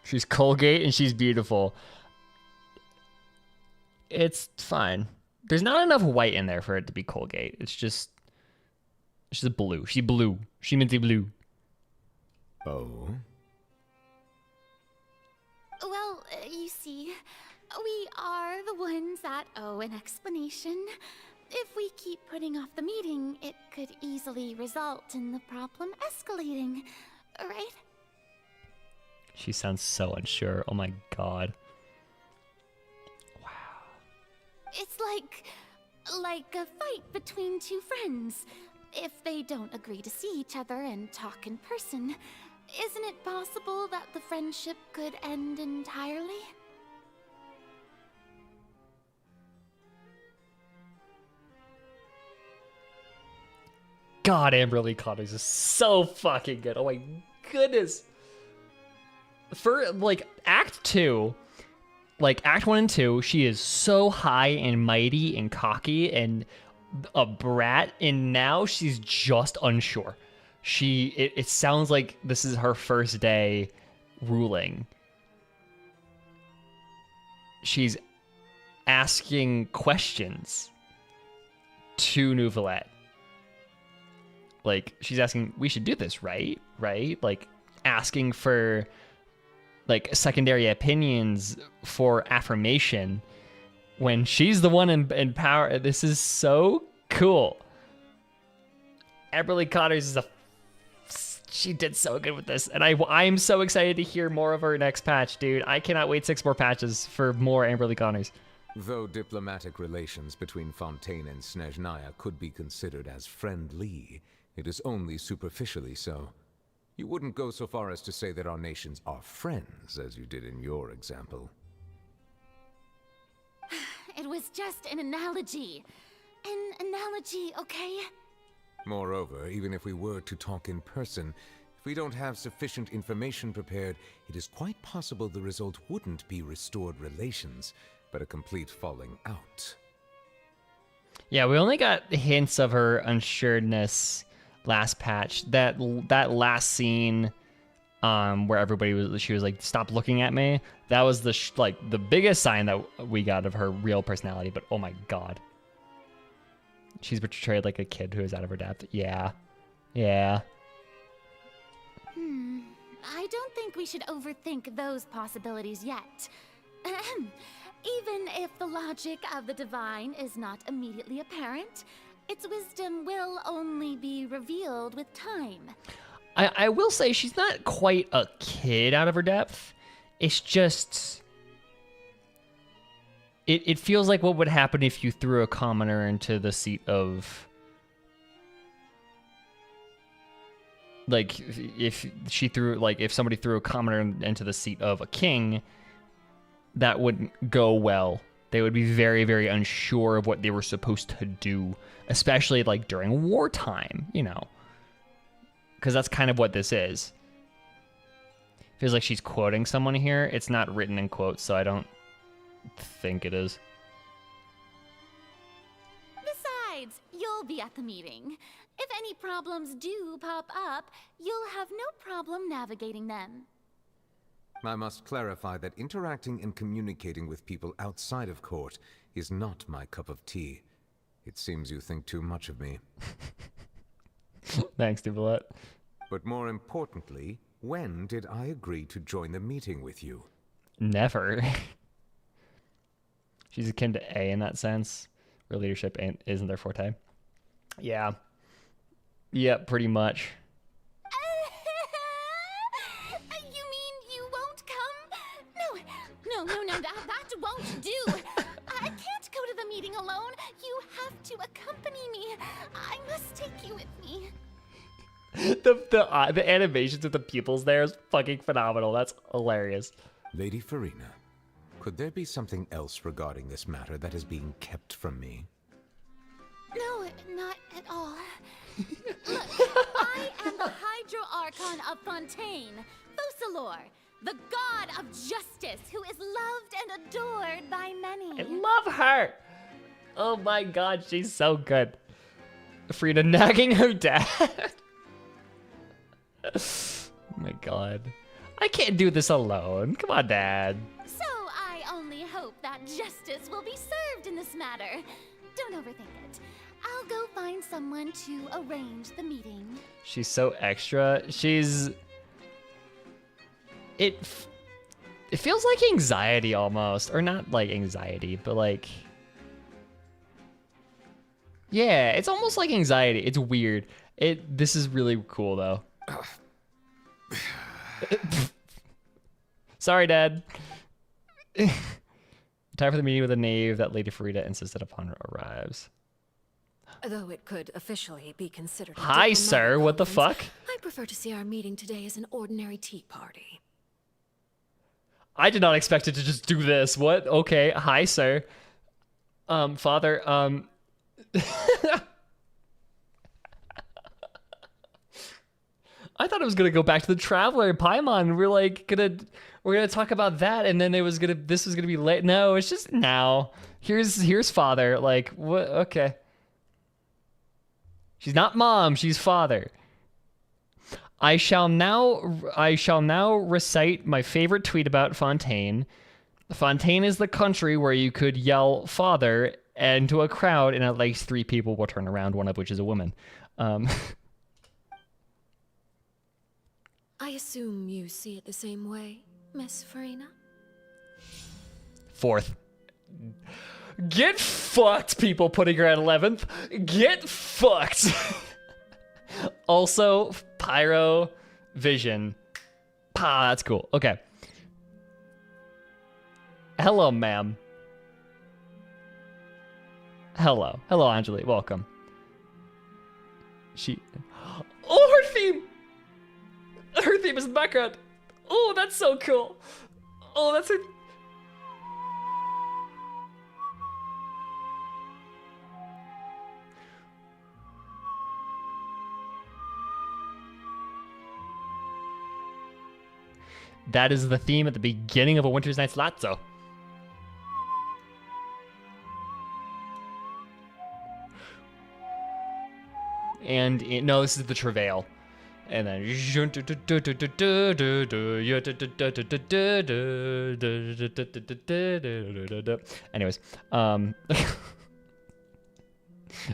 She's Colgate and she's beautiful. It's fine. There's not enough white in there for it to be Colgate. It's just blue. She blue. She minty blue. Oh? Well, you see, we are the ones that owe an explanation. If we keep putting off the meeting, it could easily result in the problem escalating, right? She sounds so unsure. Oh my God. Wow. It's like a fight between two friends. If they don't agree to see each other and talk in person, isn't it possible that the friendship could end entirely? God, Amberly Connors is so fucking good. Oh my goodness. For like Act 2, like Act 1 and 2, she is so high and mighty and cocky and a brat, and now she's just unsure. It sounds like this is her first day ruling. She's asking questions to Neuvillette. Like, she's asking, we should do this, right? Right? Like, asking for, like, secondary opinions for affirmation when she's the one in power. This is so cool. Amberly Connors is she did so good with this. And I'm so excited to hear more of her next patch, dude. I cannot wait 6 more patches for more Amberly Connors. Though diplomatic relations between Fontaine and Snezhnaya could be considered as friendly, it is only superficially so. You wouldn't go so far as to say that our nations are friends, as you did in your example. was just an analogy. An analogy, okay? Moreover, even if we were to talk in person, if we don't have sufficient information prepared, it is quite possible the result wouldn't be restored relations, but a complete falling out. Yeah, we only got hints of her unsureness last patch. That last scene, where she was like, "Stop looking at me." That was the biggest sign that we got of her real personality. But oh my god, she's portrayed like a kid who is out of her depth. Yeah. I don't think we should overthink those possibilities yet. Ahem. Even if the logic of the divine is not immediately apparent, its wisdom will only be revealed with time. I will say she's not quite a kid out of her depth. It's just... It feels like what would happen if you threw a commoner into the seat of... Like, if somebody threw a commoner into the seat of a king, that wouldn't go well. They would be very, very unsure of what they were supposed to do, especially like during wartime, you know, because that's kind of what this is. Feels like she's quoting someone here. It's not written in quotes, so I don't think it is. Besides, you'll be at the meeting. If any problems do pop up, you'll have no problem navigating them. I must clarify that interacting and communicating with people outside of court is not my cup of tea. It seems you think too much of me. Thanks, Duvalette. But more importantly, when did I agree to join the meeting with you? Never. She's akin to A in that sense, where leadership isn't their forte. Yeah. Yeah, pretty much. That won't do. I can't go to the meeting alone. You have to accompany me. I must take you with me. The animations with the pupils there is fucking phenomenal. That's hilarious. Lady Farina, could there be something else regarding this matter that is being kept from me? No, not at all. Look, I am the Hydro-Archon of Fontaine, Focalor, the god of justice, who is loved and adored by many. I love her. Oh my god, she's so good. Frida nagging her dad. Oh my god. I can't do this alone. Come on, Dad. So I only hope that justice will be served in this matter. Don't overthink it. I'll go find someone to arrange the meeting. She's so extra. It feels like anxiety almost, or not like anxiety, but like, yeah, it's almost like anxiety. It's weird. This is really cool though. Sorry, Dad. Time for the meeting with the knave that Lady Farida insisted upon arrives. Though it could officially be considered. Hi, sir. What the fuck? I prefer to see our meeting today as an ordinary tea party. I did not expect it to just do this. What? Okay. Hi, sir. Father, I thought it was gonna go back to the Traveler in Paimon. We're gonna talk about that, and then this was gonna be late. No, it's just now. Here's Father. Like, what? Okay. She's not Mom. She's Father. I shall now recite my favorite tweet about Fontaine. Fontaine is the country where you could yell "Father" into a crowd, and at least 3 people will turn around, one of which is a woman. I assume you see it the same way, Miss Farina? 4th. Get fucked, people putting her at 11th. Get fucked. Also, Pyro Vision. That's cool. Okay. Hello, ma'am. Hello, Angeli. Welcome. Oh, her theme! Her theme is in the background. Oh, that's so cool. Oh, that's her. That is the theme at the beginning of A Winter's Night's Lazzo. And no, this is the Travail. And then anyways,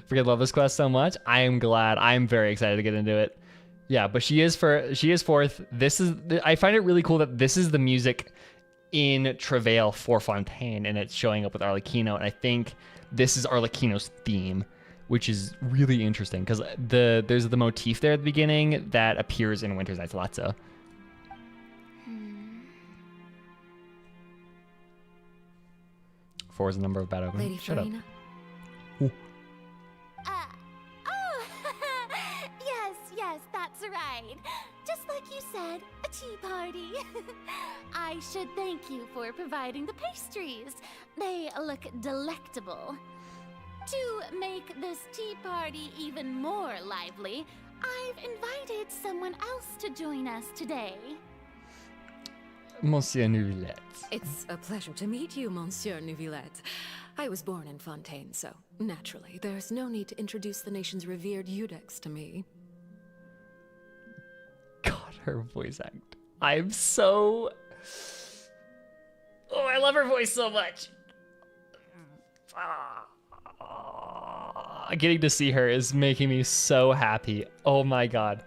freaking love this quest so much. I am glad. I'm very excited to get into it. Yeah, but she is fourth. I find it really cool that this is the music in Travail for Fontaine, and it's showing up with Arlecchino, and I think this is Arlecchino's theme, which is really interesting because there's the motif there at the beginning that appears in Winter's Night's Lazzo. Four is the number of bad opening. Lady Shut up. Farina. Oh, yes, that's right. Just like you said, a tea party. I should thank you for providing the pastries. They look delectable. To make this tea party even more lively, I've invited someone else to join us today. Monsieur Neuvillette. It's a pleasure to meet you, Monsieur Neuvillette. I was born in Fontaine, so naturally, there's no need to introduce the nation's revered Eudex to me. God, her voice act. I'm so... Oh, I love her voice so much. Getting to see her is making me so happy. Oh my God.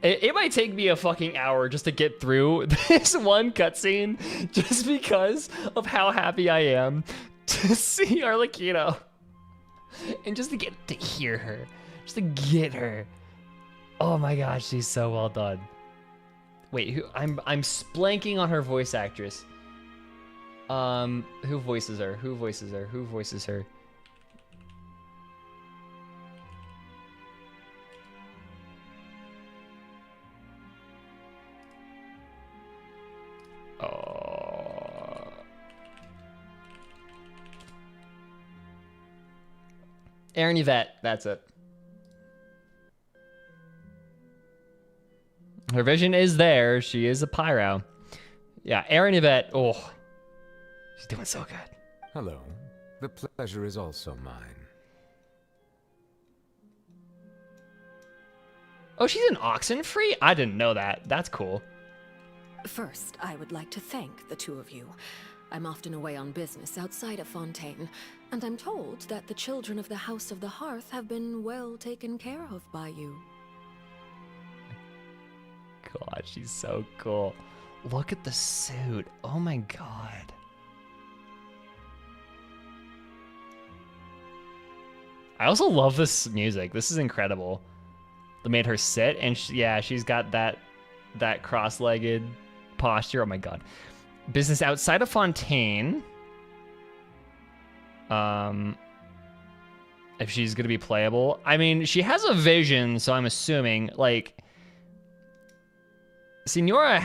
It might take me a fucking hour just to get through this one cutscene just because of how happy I am to see Arlecchino. And just to get to hear her. Just to get her. Oh my gosh, she's so well done. Wait, I'm splanking on her voice actress. Who voices her? Who voices her? Who voices her? Oh. Erin Yvette, that's it. Her vision is there. She is a pyro. Yeah, Erin Yvette. Oh, she's doing so good. Hello. The pleasure is also mine. Oh, she's an Oxenfree? I didn't know that. That's cool. First, I would like to thank the two of you. I'm often away on business outside of Fontaine, and I'm told that the children of the House of the Hearth have been well taken care of by you. God, she's so cool. Look at the suit. Oh my God. I also love this music. This is incredible. They made her sit, and she's got that cross-legged posture. Oh my God. Business outside of Fontaine. If she's gonna be playable, I mean, she has a vision, so I'm assuming like Signora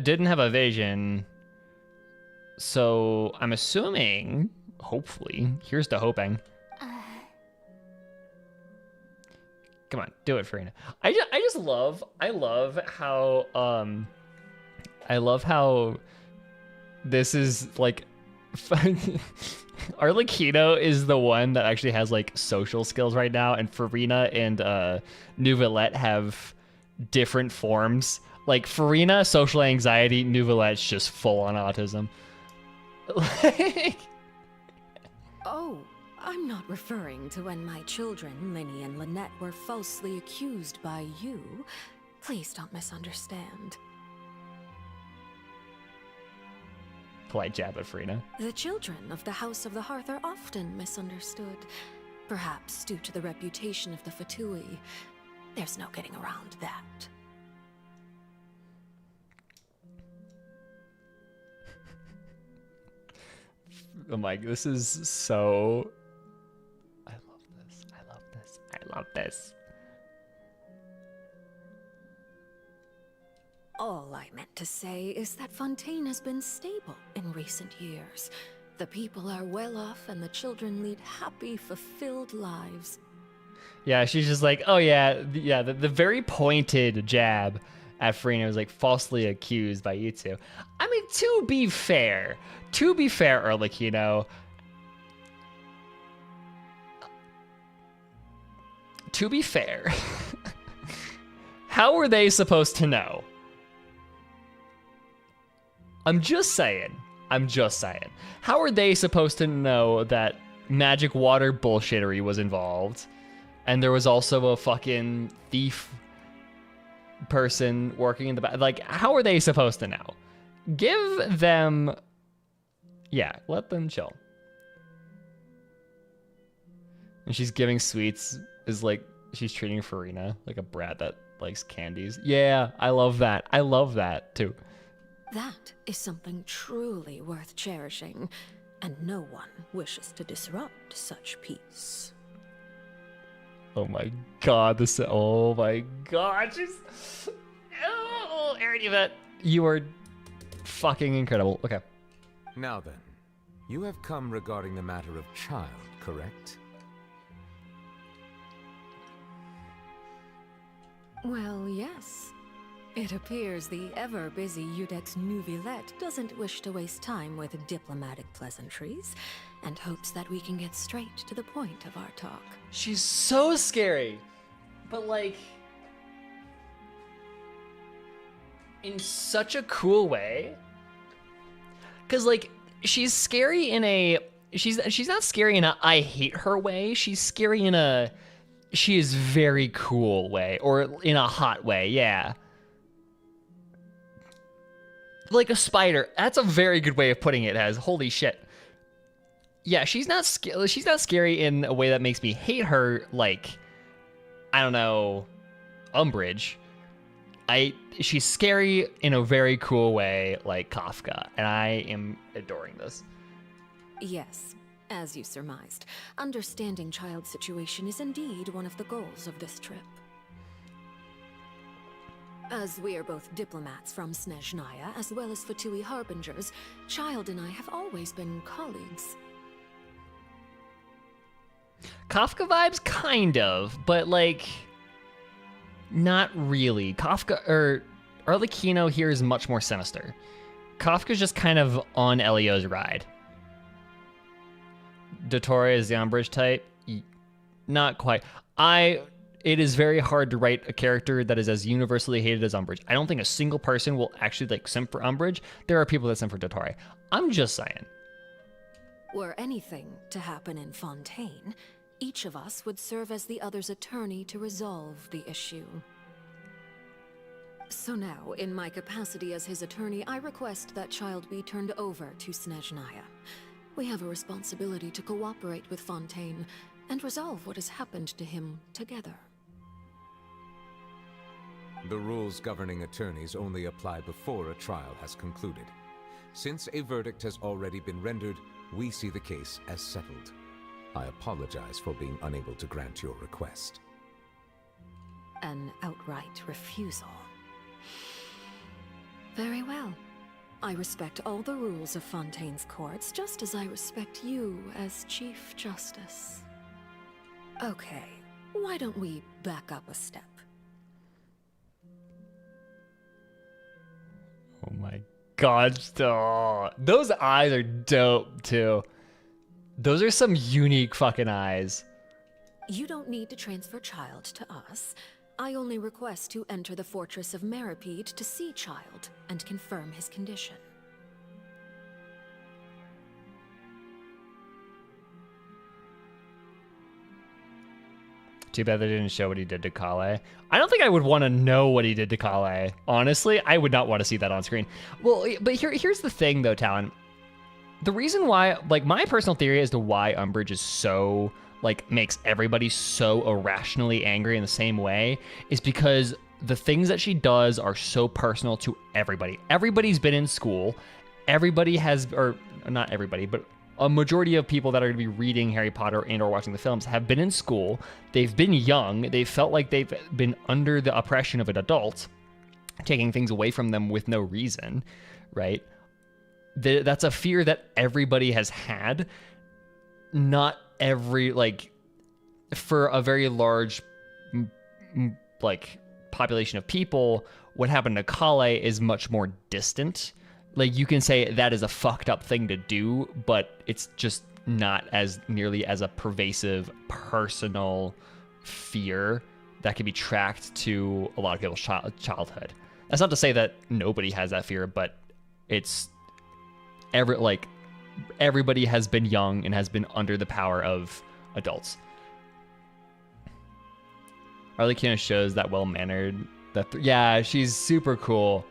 didn't have a vision, so I'm assuming, hopefully, here's to hoping. Come on, do it, Farina. I love how this is like Arlecchino is the one that actually has like social skills right now, and Farina and Neuvillette have different forms. Like Farina, social anxiety, Neuvillette's just full on autism. Oh, I'm not referring to when my children, Linny and Lynette, were falsely accused by you. Please don't misunderstand. Polite jab at Farina. The children of the House of the Hearth are often misunderstood, perhaps due to the reputation of the Fatui. There's no getting around that. Oh my, this is so... I love this. I love this. I love this. All I meant to say is that Fontaine has been stable in recent years. The people are well off and the children lead happy, fulfilled lives. Yeah, she's just like, oh yeah, the very pointed jab at Farina was like falsely accused by you two. I mean, to be fair, Arlecchino, to be fair, how were they supposed to know? I'm just saying. How are they supposed to know that magic water bullshittery was involved? And there was also a fucking thief person working in the back. Like, how are they supposed to know? Give them... Yeah, let them chill. And she's giving sweets is like, she's treating Farina like a brat that likes candies. Yeah, I love that. I love that, too. That is something truly worth cherishing, and no one wishes to disrupt such peace. Oh my god, oh my god, oh, Aaron Yvette, you are fucking incredible. Okay. Now then, you have come regarding the matter of child, correct? Well, yes. It appears the ever-busy Iudex Neuvillette doesn't wish to waste time with diplomatic pleasantries, and hopes that we can get straight to the point of our talk. She's so scary, but like, in such a cool way. Cause like, she's scary in a, she's not scary in a I hate her way, she's scary in a, she is very cool way, or in a hot way, yeah. Like a spider. That's a very good way of putting it, as holy shit. Yeah, she's not scary in a way that makes me hate her, like, I don't know, Umbridge. She's scary in a very cool way, like Kafka, and I am adoring this. Yes, as you surmised, understanding child's situation is indeed one of the goals of this trip. As we are both diplomats from Snezhnaya, as well as Fatui Harbingers, Child and I have always been colleagues. Kafka vibes, kind of, but like, not really. Kafka, or Arlecchino here is much more sinister. Kafka's just kind of on Elio's ride. Dottore is the Umbridge type? Not quite. It is very hard to write a character that is as universally hated as Umbridge. I don't think a single person will actually like simp for Umbridge. There are people that simp for Dottore. I'm just saying. Were anything to happen in Fontaine, each of us would serve as the other's attorney to resolve the issue. So now, in my capacity as his attorney, I request that Child be turned over to Snezhnaya. We have a responsibility to cooperate with Fontaine and resolve what has happened to him together. The rules governing attorneys only apply before a trial has concluded. Since a verdict has already been rendered, we see the case as settled. I apologize for being unable to grant your request. An outright refusal. Very well. I respect all the rules of Fontaine's courts, just as I respect you as Chief Justice. Okay, why don't we back up a step? Oh my god, those eyes are dope too. Those are some unique fucking eyes. You don't need to transfer Child to us. I only request to enter the fortress of Meripede to see Child and confirm his condition. Too bad they didn't show what he did to Kale. I don't think I would want to know what he did to Kale. Honestly, I would not want to see that on screen. Well, but here's the thing though, Talon. The reason why, like, my personal theory as to why Umbridge is so, like, makes everybody so irrationally angry in the same way is because the things that she does are so personal to everybody. Everybody's been in school. Everybody has, or not everybody, but a majority of people that are going to be reading Harry Potter and or watching the films have been in school. They've been young. They felt like they've been under the oppression of an adult, taking things away from them with no reason, right? That's a fear that everybody has had. Not every, like, for a very large, like, population of people, what happened to Kale is much more distant. Like, you can say that is a fucked up thing to do, but it's just not as nearly as a pervasive personal fear that can be tracked to a lot of people's childhood. That's not to say that nobody has that fear, but it's everybody has been young and has been under the power of adults. Arlecchino shows that well-mannered. Yeah, she's super cool.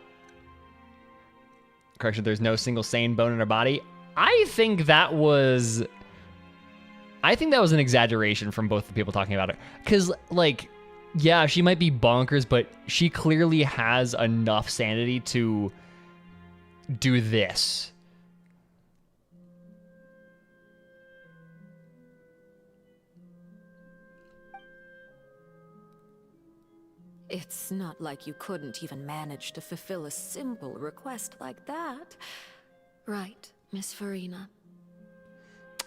Correction, there's no single sane bone in her body. I think that was an exaggeration from both the people talking about it. Because, like, yeah, she might be bonkers, but she clearly has enough sanity to do this. It's not like you couldn't even manage to fulfill a simple request like that. Right, Miss Farina?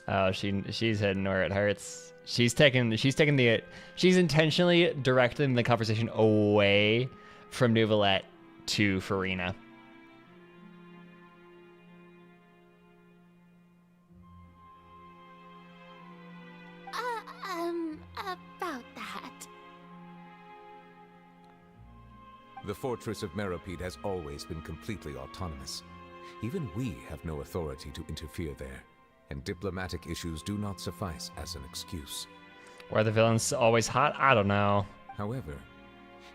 Oh, she's hitting where it hurts. She's intentionally directing the conversation away from Neuvillette to Farina. About that. The Fortress of Meropide has always been completely autonomous. Even we have no authority to interfere there, and diplomatic issues do not suffice as an excuse. Were the villains always hot? I don't know. However,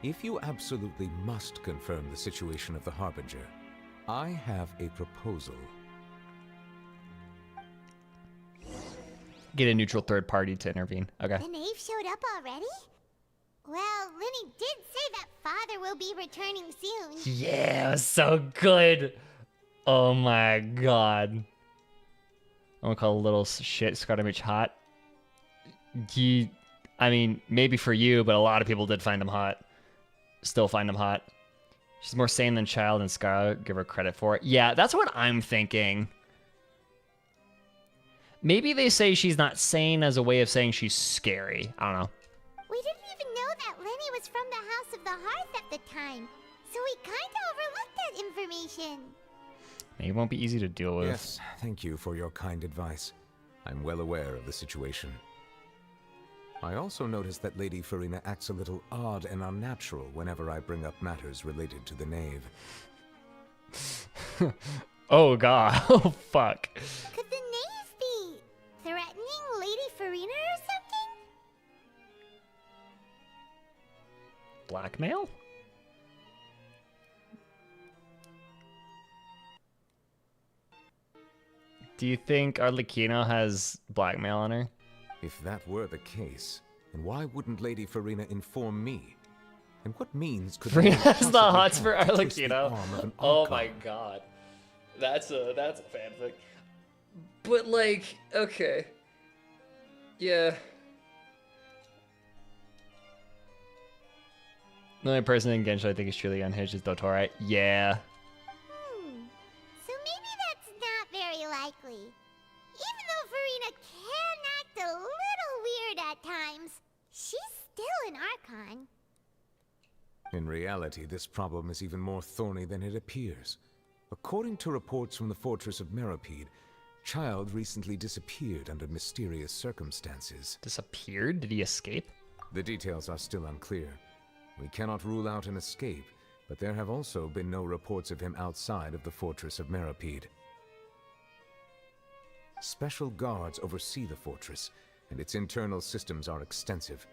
if you absolutely must confirm the situation of the Harbinger, I have a proposal. Get a neutral third party to intervene. Okay. The knave showed up already? Well, Lenny did say that father will be returning soon. Yeah, it was so good. Oh my god. I'm gonna call a little shit Skardomich hot. I mean, maybe for you, but a lot of people did find him hot. Still find him hot. She's more sane than Child, and Scar, give her credit for it. Yeah, that's what I'm thinking. Maybe they say she's not sane as a way of saying she's scary. I don't know. We didn't even know that Lenny was from the House of the Hearth at the time, so we kinda overlooked that information. It won't be easy to deal with. Yes, thank you for your kind advice. I'm well aware of the situation. I also noticed that Lady Farina acts a little odd and unnatural whenever I bring up matters related to the knave. Oh god. Oh fuck. Could the knave be threatening Lady Farina or something? Blackmail? Do you think Arlecchino has blackmail on her? If that were the case, then why wouldn't Lady Farina inform me? And what means could Farina has possibly the hots for have to twist the Arlecchino. arm of an Oh archon? my god. That's a fanfic. But like, okay. Yeah. The only person in Genshin I think is truly unhinged is Dottore. Yeah. So maybe that's not very likely. Even though Farina can act a little weird at times, she's still an Archon. In reality, this problem is even more thorny than it appears. According to reports from the Fortress of Meropide, Child recently disappeared under mysterious circumstances. Disappeared? Did he escape? The details are still unclear. We cannot rule out an escape, but there have also been no reports of him outside of the Fortress of Meropide. Special guards oversee the fortress, and its internal systems are extensive.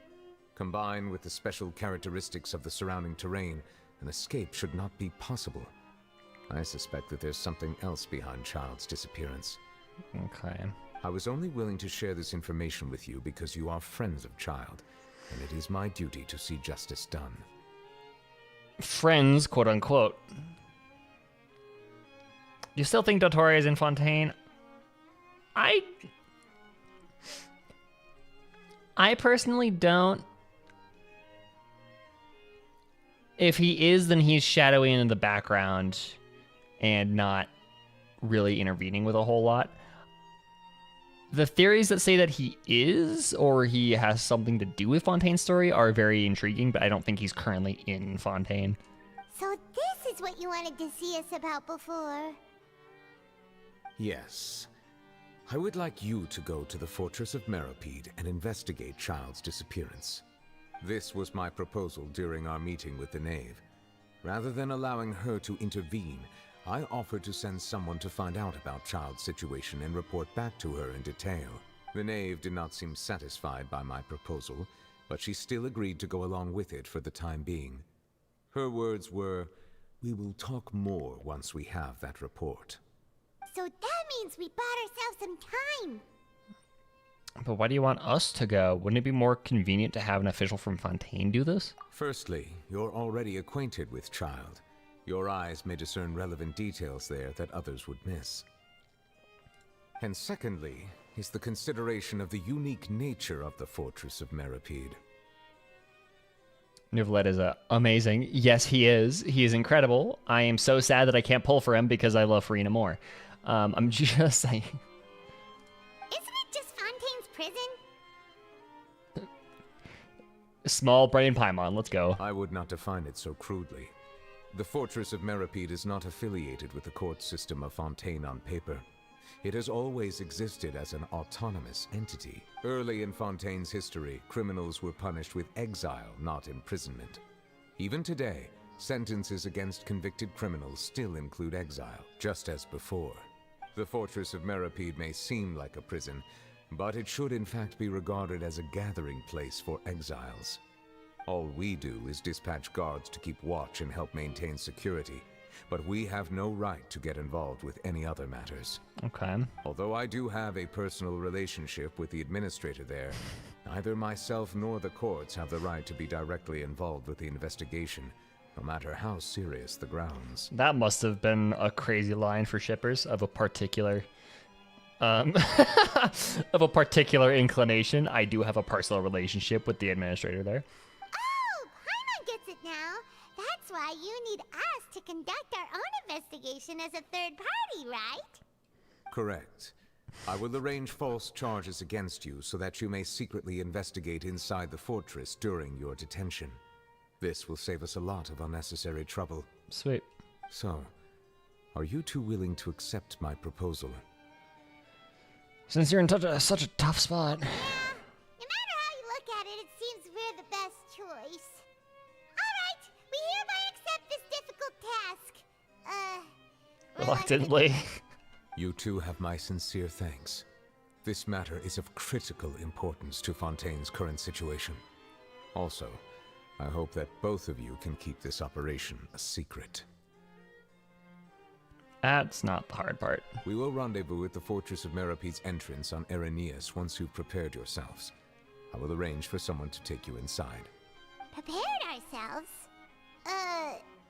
Combined with the special characteristics of the surrounding terrain, an escape should not be possible. I suspect that there's something else behind Child's disappearance. Okay. I was only willing to share this information with you because you are friends of Child, and it is my duty to see justice done. Friends, quote unquote. You still think Dottore is in Fontaine? I personally don't. If he is, then he's shadowy in the background and not really intervening with a whole lot. The theories that say that he is, or he has something to do with Fontaine's story, are very intriguing, but I don't think he's currently in Fontaine. So this is what you wanted to see us about before. Yes. I would like you to go to the Fortress of Meropide and investigate Child's disappearance. This was my proposal during our meeting with the Knave. Rather than allowing her to intervene, I offered to send someone to find out about Child's situation and report back to her in detail. The Knave did not seem satisfied by my proposal, but she still agreed to go along with it for the time being. Her words were, "We will talk more once we have that report." So that means we bought ourselves some time. But why do you want us to go? Wouldn't it be more convenient to have an official from Fontaine do this? Firstly, you're already acquainted with Child. Your eyes may discern relevant details there that others would miss. And secondly, is the consideration of the unique nature of the Fortress of Meropide. Neuvillette is amazing. Yes, he is. He is incredible. I am so sad that I can't pull for him because I love Farina more. I'm just saying. Isn't it just Fontaine's prison? Small brain Paimon, let's go. I would not define it so crudely. The Fortress of Meropide is not affiliated with the court system of Fontaine on paper. It has always existed as an autonomous entity. Early in Fontaine's history, criminals were punished with exile, not imprisonment. Even today, sentences against convicted criminals still include exile, just as before. The Fortress of Meropide may seem like a prison, but it should in fact be regarded as a gathering place for exiles. All we do is dispatch guards to keep watch and help maintain security, but we have no right to get involved with any other matters. Okay. Although I do have a personal relationship with the administrator there, neither myself nor the courts have the right to be directly involved with the investigation, no matter how serious the grounds. That must have been a crazy line for shippers of a particular of a particular inclination. I do have a personal relationship with the administrator there. Oh, Paimon gets it now. That's why you need us to conduct our own investigation as a third party, right? Correct. I will arrange false charges against you so that you may secretly investigate inside the fortress during your detention. This will save us a lot of unnecessary trouble. Sweet. So, are you two willing to accept my proposal? Since you're in such a tough spot. Yeah, no matter how you look at it, it seems we're the best choice. Alright, we hereby accept this difficult task. Reluctantly. You two have my sincere thanks. This matter is of critical importance to Fontaine's current situation. Also, I hope that both of you can keep this operation a secret. That's not the hard part. We will rendezvous at the Fortress of Meropide's entrance on Irenaeus once you've prepared yourselves. I will arrange for someone to take you inside. Prepared ourselves?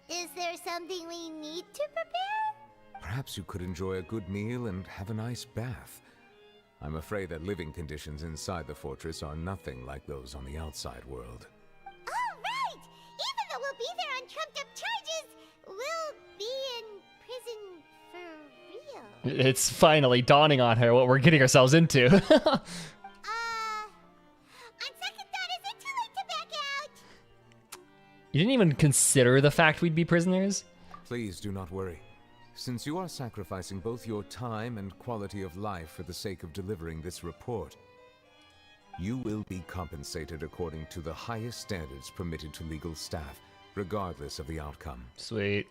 Is there something we need to prepare? Perhaps you could enjoy a good meal and have a nice bath. I'm afraid that living conditions inside the fortress are nothing like those on the outside world. Oh, right! Even though we'll be there on trumped-up charges, we'll be in prison for real. It's finally dawning on her what we're getting ourselves into. On second thought, is it too late to back out? You didn't even consider the fact we'd be prisoners? Please do not worry. Since you are sacrificing both your time and quality of life for the sake of delivering this report, you will be compensated according to the highest standards permitted to legal staff, regardless of the outcome. Sweet.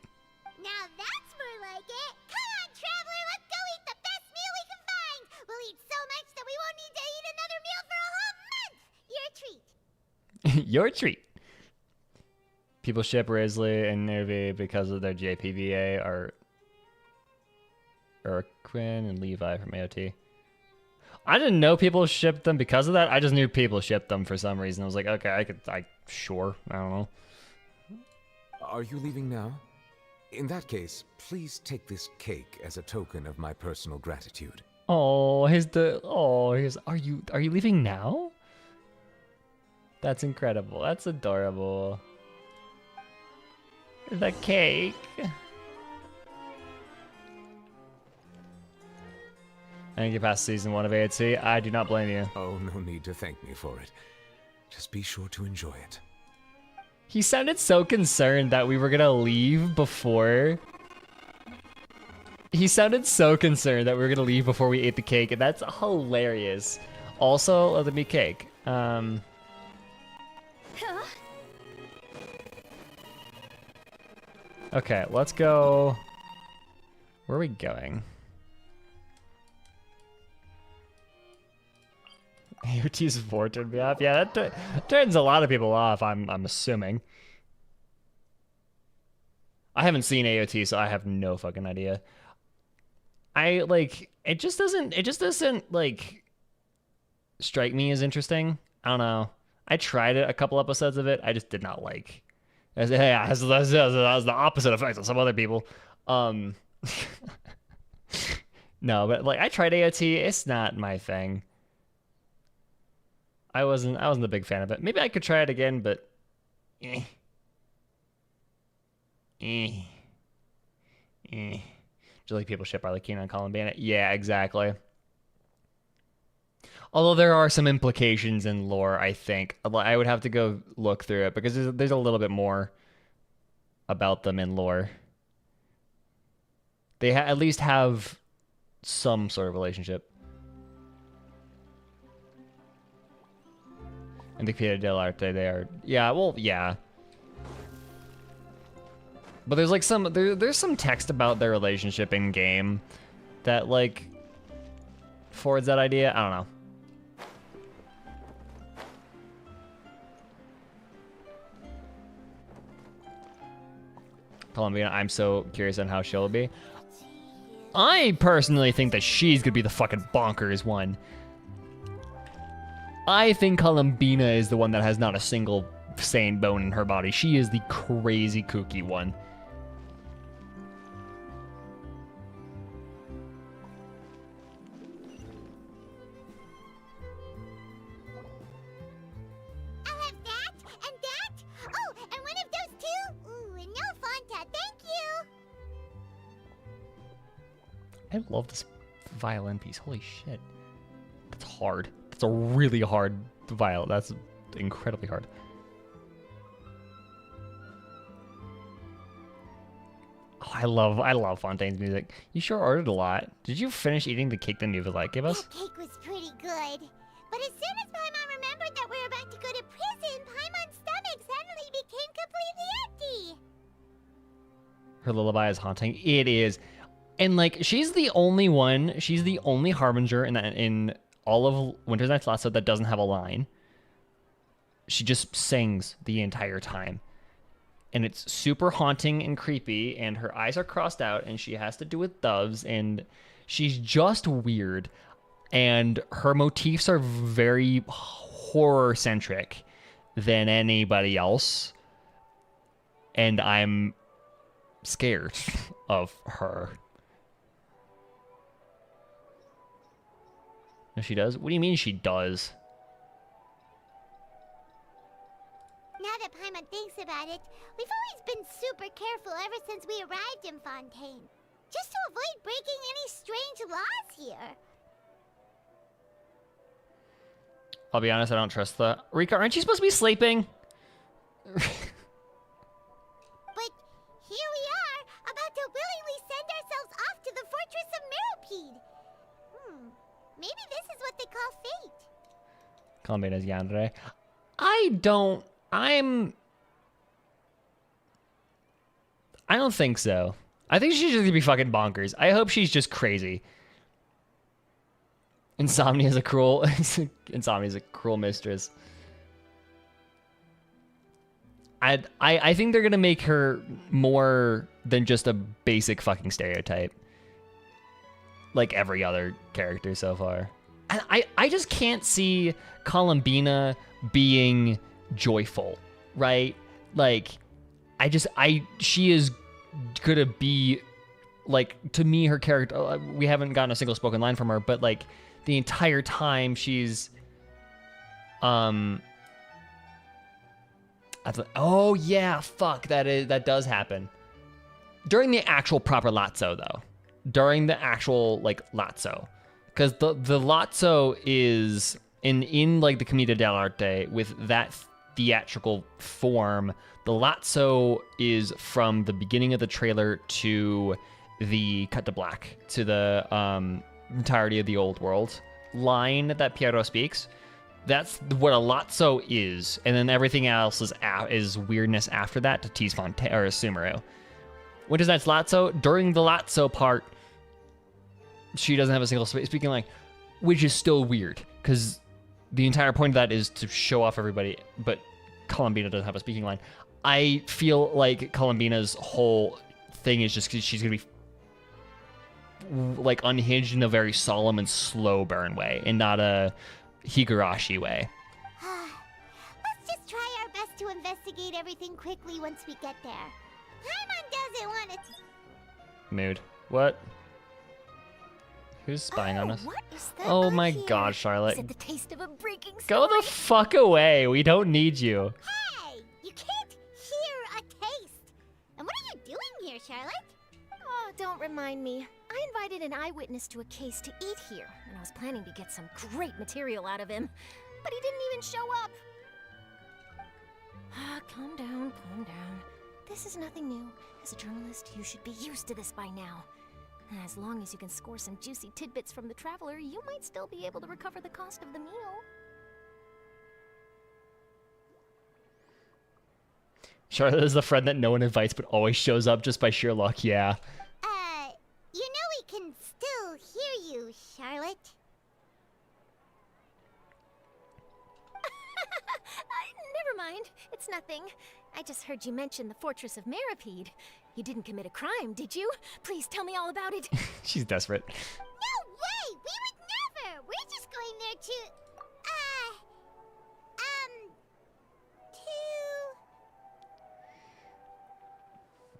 Now that's more like it. Come on, traveler, let's go eat the best meal we can find. We'll eat so much that we won't need to eat another meal for a whole month. Your treat. Your treat. People ship RIZZLY and NEUV because of their JPVA are Quinn and Levi from AOT. I didn't know people shipped them because of that. I just knew people shipped them for some reason. I was like, okay, sure. I don't know. Are you leaving now? In that case, please take this cake as a token of my personal gratitude. Oh, are you leaving now? That's incredible. That's adorable. The cake. I didn't get past season 1 of AOT. I do not blame you. Oh, no need to thank me for it. Just be sure to enjoy it. He sounded so concerned that we were gonna leave before. He sounded so concerned that we were gonna leave before we ate the cake, and that's hilarious. Also, let me cake. Okay, let's go. Where are we going? AOT's 4 turned me off. Yeah, that turns a lot of people off, I'm assuming. I haven't seen AOT, so I have no fucking idea. It just doesn't like strike me as interesting. I don't know. I tried a couple episodes of it. I just did not like. Yeah, that's the opposite effect of some other people. No, but like I tried AOT. It's not my thing. I wasn't a big fan of it. Maybe I could try it again, but Do you like people ship Arlecchino and Columbina? Yeah, exactly. Although there are some implications in lore, I think. I would have to go look through it because there's a little bit more about them in lore. They at least have some sort of relationship. In the Pieta dell'Arte, they are... Yeah, well, yeah. But there's like there's some text about their relationship in game that like forwards that idea. I don't know. Columbia, I'm so curious on how she'll be. I personally think that she's gonna be the fucking bonkers one. I think Columbina is the one that has not a single sane bone in her body. She is the crazy kooky one. I'll have that and that. Oh, and one of those two. Ooh, and no Fanta, thank you. I love this violin piece. Holy shit. That's hard. That's a really hard violin. That's incredibly hard. Oh, I love Fontaine's music. You sure ordered a lot. Did you finish eating the cake the NEUV gave us? That cake was pretty good. But as soon as Paimon remembered that we were about to go to prison, Paimon's stomach suddenly became completely empty. Her lullaby is haunting. It is. And like she's the only harbinger in all of Winter's Night's Lasso that doesn't have a line. She just sings the entire time. And it's super haunting and creepy, and her eyes are crossed out, and she has to do with doves, and she's just weird. And her motifs are very horror-centric than anybody else. And I'm scared of her. No, she does? What do you mean she does? Now that Paimon thinks about it, we've always been super careful ever since we arrived in Fontaine. Just to avoid breaking any strange laws here. I'll be honest, I don't trust the... Rika, aren't you supposed to be sleeping? But here we are, about to willingly send ourselves off to the fortress of Meropide. Maybe this is what they call fate. Columbiana's yandere. I don't think so. I think she's just gonna be fucking bonkers. I hope she's just crazy. Insomnia's a cruel mistress. I think they're gonna make her more than just a basic fucking stereotype. Like every other character so far. And I just can't see Columbina being joyful, right? Like, she is gonna be, like, to me, her character, we haven't gotten a single spoken line from her, but, like, the entire time she's, oh yeah, fuck, that does happen. During the actual proper Lazzo, though. During the actual, like, Lazzo. Because the Lazzo is, in like, the Commedia dell'arte, with that theatrical form. The Lotso is from the beginning of the trailer to the cut to black, to the entirety of the old world line that Piero speaks. That's what a Lotso is, and then everything else is weirdness after that to tease Fontaine or Sumeru. When does that's Lotso? During the Lotso part, she doesn't have a single speaking line, which is still weird because the entire point of that is to show off everybody. But Columbina doesn't have a speaking line. I feel like Columbina's whole thing is just 'cause she's gonna be like unhinged in a very solemn and slow burn way, and not a Higurashi way. Let's just try our best to investigate everything quickly once we get there. Paimon doesn't want it. Mood. What? Who's spying on us? What is that Oh on my here? god, Is Charlotte. it the taste of a breaking Go story? the fuck away. We don't need you. Hey, you can't hear a taste. And what are you doing here, Charlotte? Oh, don't remind me. I invited an eyewitness to a case to eat here, and I was planning to get some great material out of him. But he didn't even show up. Calm down, calm down. This is nothing new. As a journalist, you should be used to this by now. And as long as you can score some juicy tidbits from the traveler, you might still be able to recover the cost of the meal. Charlotte is the friend that no one invites but always shows up just by sheer luck, yeah. You know we can still hear you, Charlotte. Never mind. It's nothing. I just heard you mention the Fortress of Meripede. You didn't commit a crime, did you? Please tell me all about it. She's desperate. No way! We would never! We're just going there to...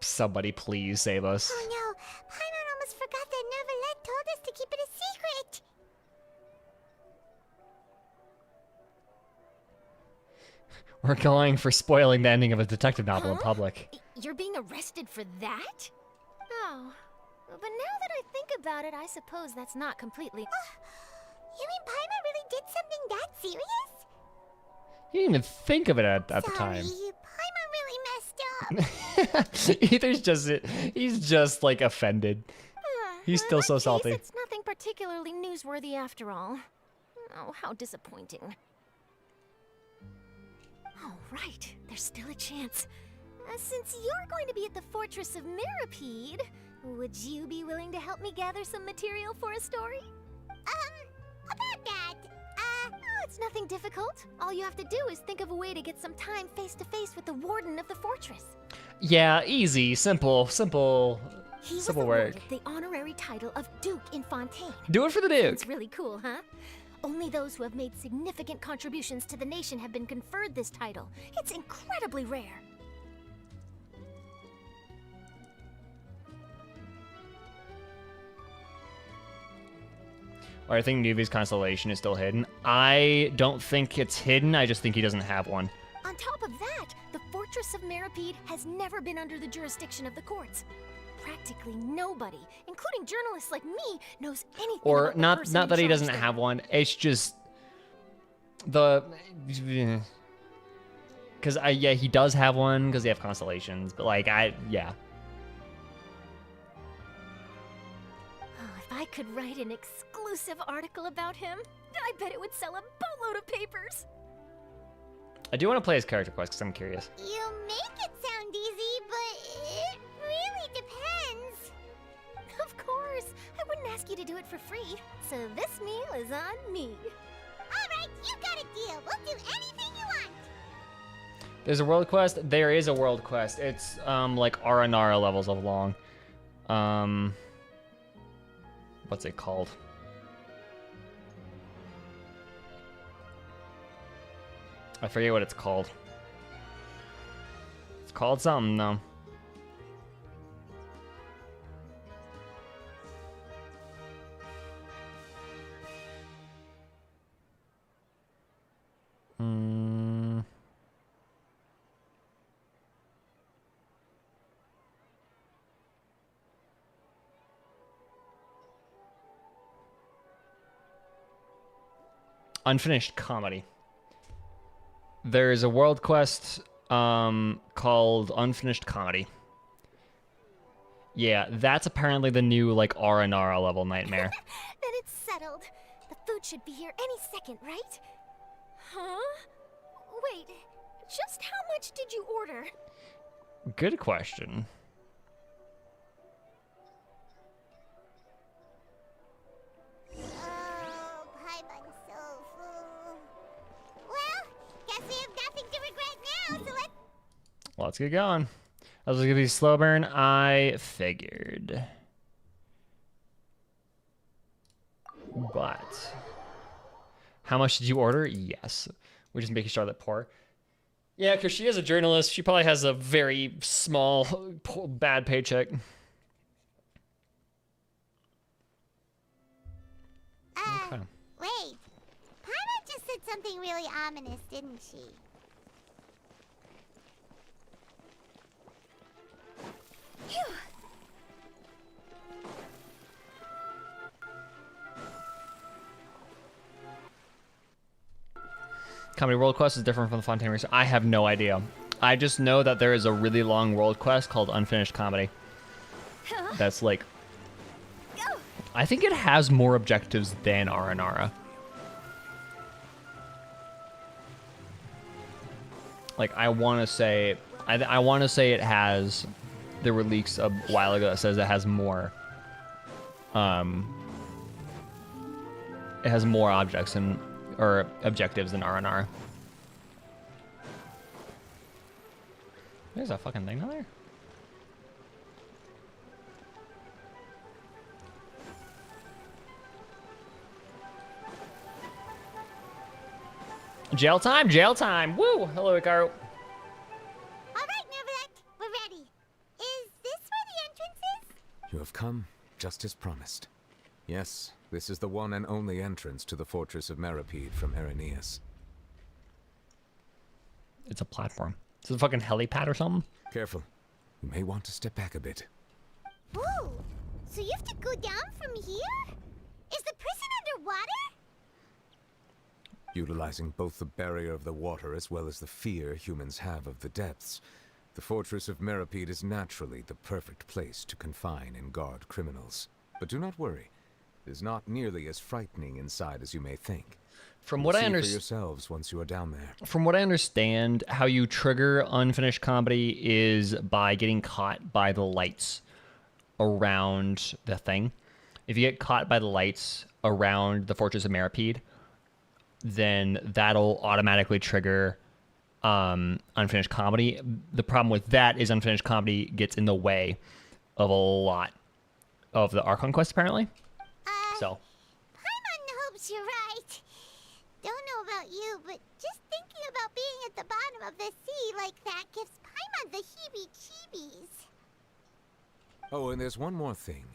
Somebody please save us. Oh no! Paimon almost forgot that Neverlet told us to keep it a secret! We're going for spoiling the ending of a detective novel in public. You're being arrested for that? Oh. But now that I think about it, I suppose that's not completely... You mean Paimon really did something that serious? He didn't even think of it at the Sorry, time. Paimon really messed up. He's just like offended. He's still so salty. It's nothing particularly newsworthy after all. Oh, how disappointing. Oh, right. There's still a chance. Since you're going to be at the Fortress of Meripede, would you be willing to help me gather some material for a story? About that, Oh, it's nothing difficult. All you have to do is think of a way to get some time face-to-face with the warden of the fortress. Yeah, easy, simple He was Simple awarded work. the honorary title of Duke in Fontaine. Do it for the Duke. It's really cool, huh? Only those who have made significant contributions to the nation have been conferred this title. It's incredibly rare. I think NEUV's constellation is still hidden. I don't think it's hidden. I just think he doesn't have one. On top of that, the Fortress of Meripede has never been under the jurisdiction of the courts. Practically nobody, including journalists like me, knows anything Or about the not person not in that he charge doesn't there. have one. It's just the because yeah, he does have one because they have constellations. But like yeah. Oh, if I could write an exclusive article about him, I bet it would sell a boatload of papers. I do want to play his character quest because I'm curious. you make it sound easy, but it really depends. Of course, I wouldn't ask you to do it for free. So this meal is on me. Alright, you got a deal. We'll do anything you want. There's a world quest. There is a world quest. It's like Aranara levels of long. What's it called? I forget what it's called. It's called something though. Unfinished comedy. There's a world quest called Unfinished Comedy. Yeah, that's apparently the new like R&R level nightmare. Then it's settled. The food should be here any second, right? Huh? Wait, just how much did you order? Good question. Oh, Paimon's so full. Well, guess we have nothing to regret now, so let's... Let's get going. I was gonna be slow burn. I figured, but how much did you order? Yes, we're just making Charlotte poor. Yeah, because she is a journalist. She probably has a very small, bad paycheck. Okay. Wait. Paimon just said something really ominous, didn't she? Phew. Comedy World Quest is different from the Fontaine Racer. I have no idea. I just know that there is a really long world quest called Unfinished Comedy. That's like, I think it has more objectives than Aranara. Like I want to say, I want to say it has. There were leaks a while ago that says it has more. It has more objects and or objectives than R&R. There's a fucking thing down there. Jail time, jail time. Woo! Hello, Ikaru. All right, Nervalek, we're ready. Is this where the entrance is? You have come just as promised. Yes, this is the one and only entrance to the fortress of Meripede from Erinius. It's a platform. Is it a fucking helipad or something? Careful. You may want to step back a bit. Whoa! So you have to go down from here? Is the prison underwater? Utilizing both the barrier of the water as well as the fear humans have of the depths, the fortress of Meripede is naturally the perfect place to confine and guard criminals. But do not worry. It is not nearly as frightening inside as you may think. From what I See for understand, yourselves once you are down there. from what I understand, how you trigger Unfinished Comedy is by getting caught by the lights around the thing. If you get caught by the lights around the Fortress of Meripede, then that'll automatically trigger Unfinished Comedy. The problem with that is Unfinished Comedy gets in the way of a lot of the Archon quest, apparently. So. Paimon hopes you're right. Don't know about you, but just thinking about being at the bottom of the sea like that gives Paimon the heebie-jeebies. Oh, and there's one more thing.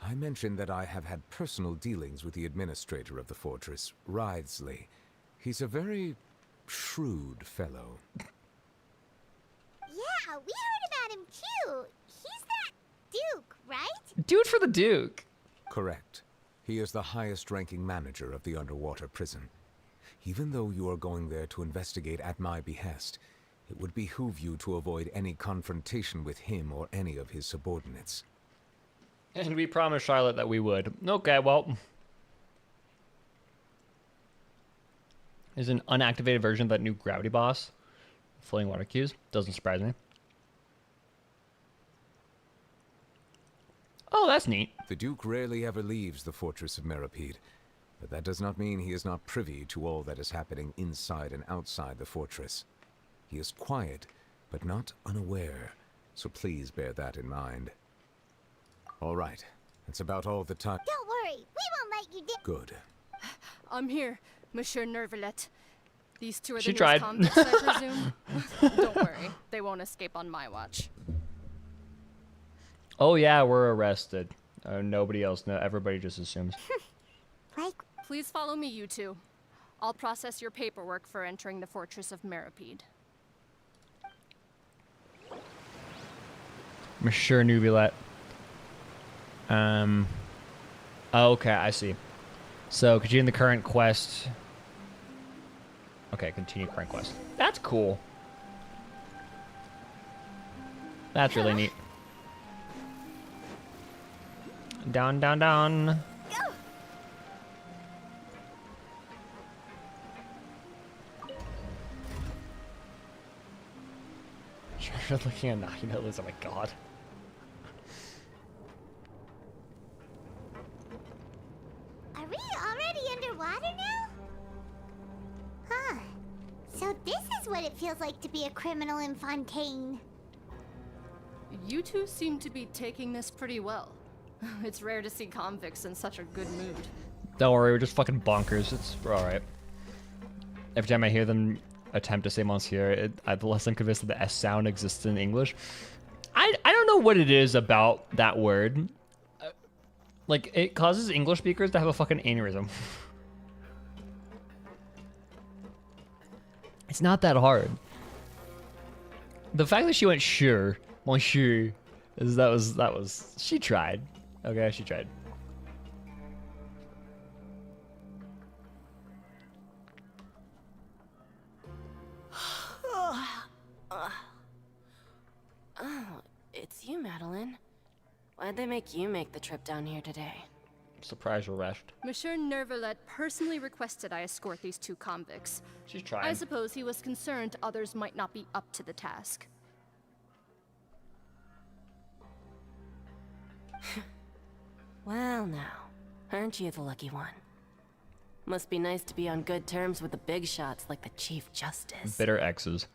I mentioned that I have had personal dealings with the administrator of the fortress, RIZZLY. He's a very shrewd fellow. Yeah, we heard about him too. He's that Duke, right? Do it for the Duke. Correct. He is the highest-ranking manager of the underwater prison. Even though you are going there to investigate at my behest, it would behoove you to avoid any confrontation with him or any of his subordinates. And we promised Charlotte that we would. Okay, well. There's an unactivated version of that new gravity boss. Floating water cues. Doesn't surprise me. Oh, that's neat. The Duke rarely ever leaves the fortress of Meripede, but that does not mean he is not privy to all that is happening inside and outside the fortress. He is quiet, but not unaware, so please bear that in mind. All right, that's about all the time. Don't worry, we won't let you do. Good. I'm here, Monsieur Nervalette. These two are She the tried. newest convicts, I presume. Don't worry, they won't escape on my watch. Oh yeah, we're arrested. Nobody else knows. Everybody just assumes. Like, Please follow me, you two. I'll process your paperwork for entering the Fortress of Meripede. Monsieur Nubulette. Okay, I see. So, continuing the current quest. Okay, continue current quest. That's cool. That's really neat. Down, down, down. You're looking at Nahina's, oh my god. Are we already underwater now? Huh. So this is what it feels like to be a criminal in Fontaine. You two seem to be taking this pretty well. It's rare to see convicts in such a good mood. Don't worry, we're just fucking bonkers. We're alright. Every time I hear them attempt to say Monsieur, I'm less than convinced that the S sound exists in English. I don't know what it is about that word. Like, it causes English speakers to have a fucking aneurysm. It's not that hard. The fact that she went sure, Monsieur, that was she tried. Okay, she tried. Oh, it's you, Madeline. Why'd they make you make the trip down here today? Surprise arrest. Monsieur Nervalet personally requested I escort these two convicts. She's trying. I suppose he was concerned others might not be up to the task. Well now, aren't you the lucky one? Must be nice to be on good terms with the big shots like the Chief Justice. Bitter exes.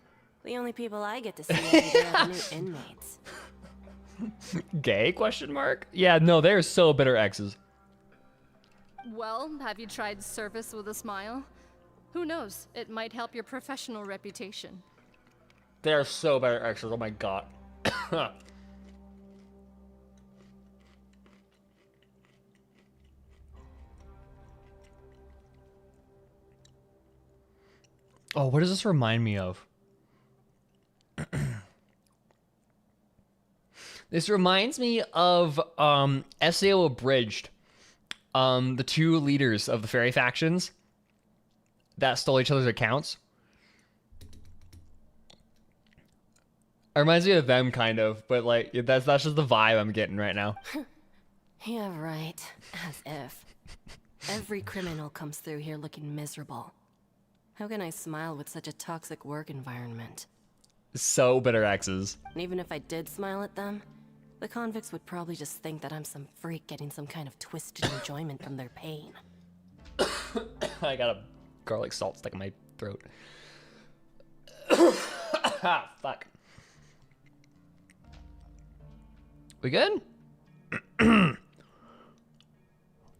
The only people I get to see every day are the new inmates. Gay? Question mark? Yeah, no, they're so bitter exes. Well, have you tried service with a smile? Who knows? It might help your professional reputation. They are so bitter exes. Oh my god. Oh, what does this remind me of? This reminds me of SAO Abridged. The two leaders of the fairy factions that stole each other's accounts. It reminds me of them, kind of, but like that's just the vibe I'm getting right now. Yeah, right. As if. Every criminal comes through here looking miserable. How can I smile with such a toxic work environment? So bitter exes. And even if I did smile at them, the convicts would probably just think that I'm some freak getting some kind of twisted enjoyment from their pain. I got a garlic salt stuck in my throat. Fuck. We good?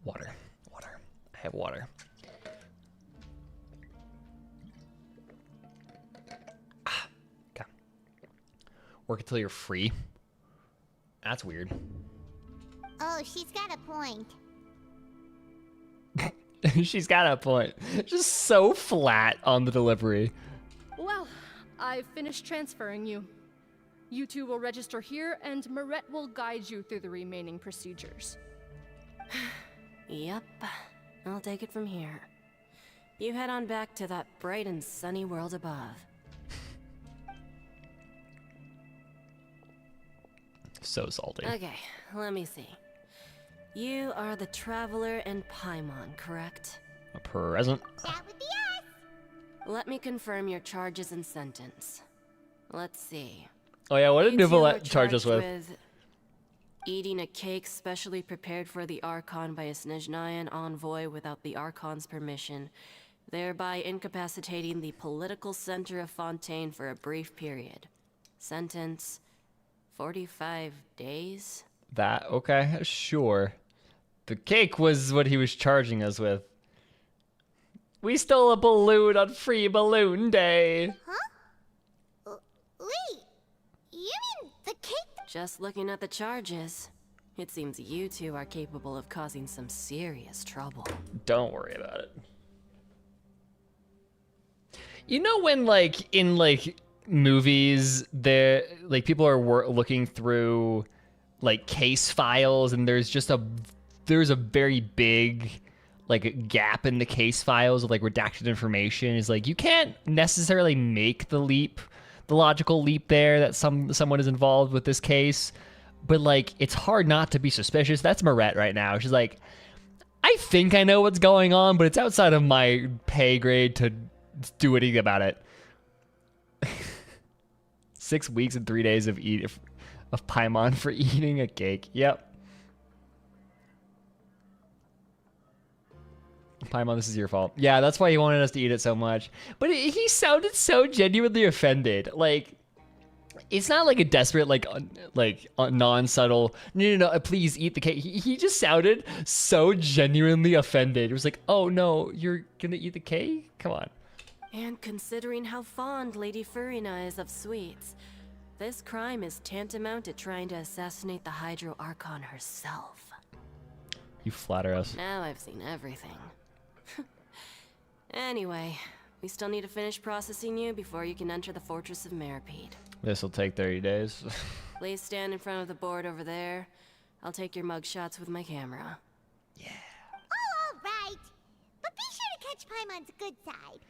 Water. Water. I have water. Okay. Work until you're free. That's weird. Oh, she's got a point. She's got a point. Just so flat on the delivery. Well, I've finished transferring you. You two will register here, and Marette will guide you through the remaining procedures. Yep. I'll take it from here. You head on back to that bright and sunny world above. So salty. Okay, let me see. You are the Traveler and Paimon, correct? A present. That would be us. Let me confirm your charges and sentence. Let's see. Oh yeah, what did You two are Nouvelette charge us charged with? Eating a cake specially prepared for the Archon by a Snezhnayan envoy without the Archon's permission, thereby incapacitating the political center of Fontaine for a brief period. Sentence: 45 days? That, okay, sure. The cake was what he was charging us with. We stole a balloon on Free Balloon Day. Huh? Wait, you mean the cake? Just looking at the charges, it seems you two are capable of causing some serious trouble. Don't worry about it. You know when, like, in, like, movies, there, like, people are looking through, like, case files, and there's just there's a very big, like a gap in the case files of like redacted information is like you can't necessarily make the logical leap there that someone is involved with this case, but like it's hard not to be suspicious. That's Marette right now. She's like, I think I know what's going on, but it's outside of my pay grade to do anything about it. 6 weeks and 3 days of Paimon for eating a cake. Yep. Paimon, this is your fault. Yeah, that's why he wanted us to eat it so much. But he sounded so genuinely offended. Like, it's not like a desperate, like non-subtle, no, please eat the cake. He just sounded so genuinely offended. It was like, oh no, you're gonna eat the cake? Come on. And considering how fond Lady Furina is of sweets, this crime is tantamount to trying to assassinate the Hydro Archon herself. You flatter us. Now I've seen everything. Anyway, we still need to finish processing you before you can enter the Fortress of Meripede. This will take 30 days. Please stand in front of the board over there. I'll take your mug shots with my camera. Oh, all right. But be sure to catch Paimon's good side.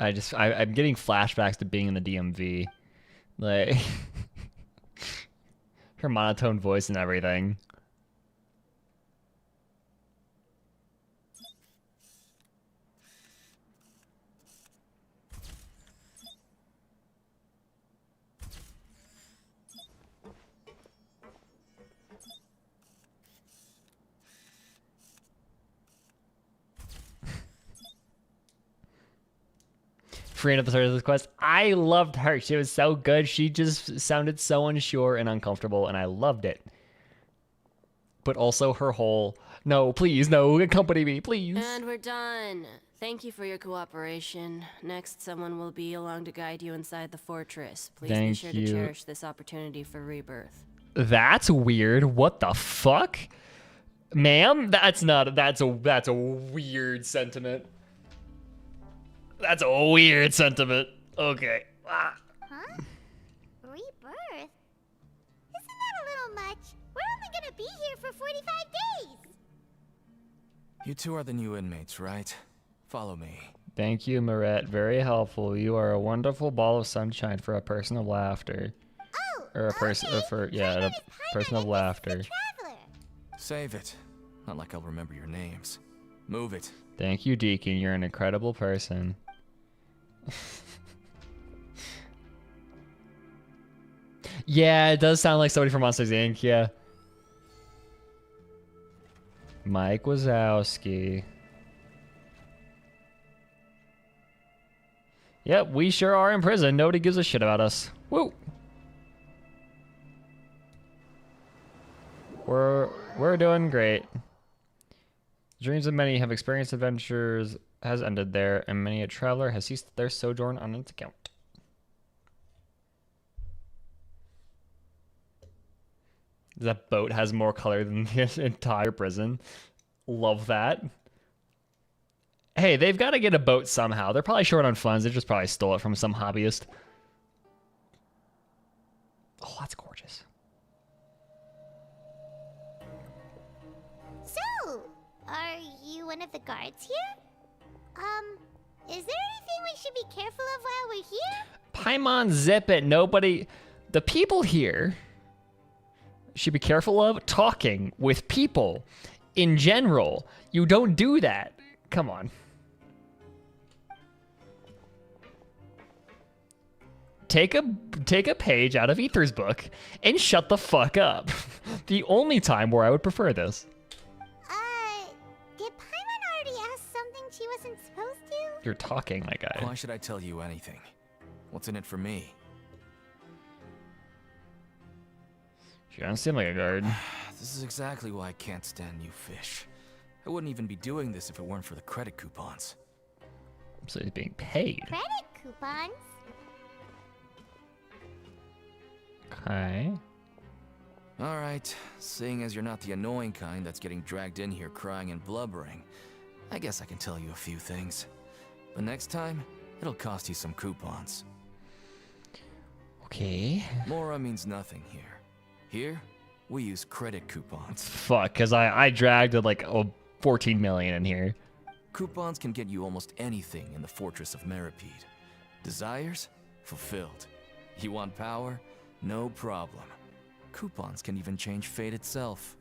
I'm getting flashbacks to being in the DMV. Like, her monotone voice and everything. Free at the start of this quest. I loved her. She was so good. She just sounded so unsure and uncomfortable, and I loved it. But also her whole, no, please, no, accompany me, please. And we're done. Thank you for your cooperation. Next, someone will be along to guide you inside the fortress. Please be sure to cherish this opportunity for rebirth. That's weird. What the fuck? Ma'am? That's a weird sentiment. That's a weird sentiment. Okay. Huh? Rebirth? Isn't that a little much? We're only gonna be here for 45 days. You two are the new inmates, right? Follow me. Thank you, Marette. Very helpful. You are a wonderful ball of sunshine for a person of laughter. Oh, Or a person a person of laughter. Traveler. Save it. Not like I'll remember your names. Move it. Thank you, Deacon. You're an incredible person. Yeah, it does sound like somebody from Monsters Inc. Yeah. Mike Wazowski. Yep, we sure are in prison. Nobody gives a shit about us. Woo! We're doing great. Dreams of many have experienced adventures has ended there, and many a traveler has ceased their sojourn on its account. That boat has more color than the entire prison. Love that. Hey, they've got to get a boat somehow. They're probably short on funds. They just probably stole it from some hobbyist. Oh, that's gorgeous. So, are you one of the guards here? Is there anything we should be careful of while we're here? Paimon, zip it. Nobody... The people here should be careful of talking with people in general. You don't do that. Come on. Take a page out of Ether's book and shut the fuck up. The only time where I would prefer this. Did Paimon already ask something she wasn't supposed to? You're talking, my guy. Why should I tell you anything? What's in it for me? She doesn't seem like a guard. This is exactly why I can't stand you fish. I wouldn't even be doing this if it weren't for the credit coupons. So he's being paid. Credit coupons? Okay. Alright, seeing as you're not the annoying kind that's getting dragged in here crying and blubbering, I guess I can tell you a few things. But next time, it'll cost you some coupons. Okay. Mora means nothing here. Here, we use credit coupons. Fuck, because I dragged like 14 million in here. Coupons can get you almost anything in the Fortress of Meripede. Desires? Fulfilled. You want power? No problem. Coupons can even change fate itself.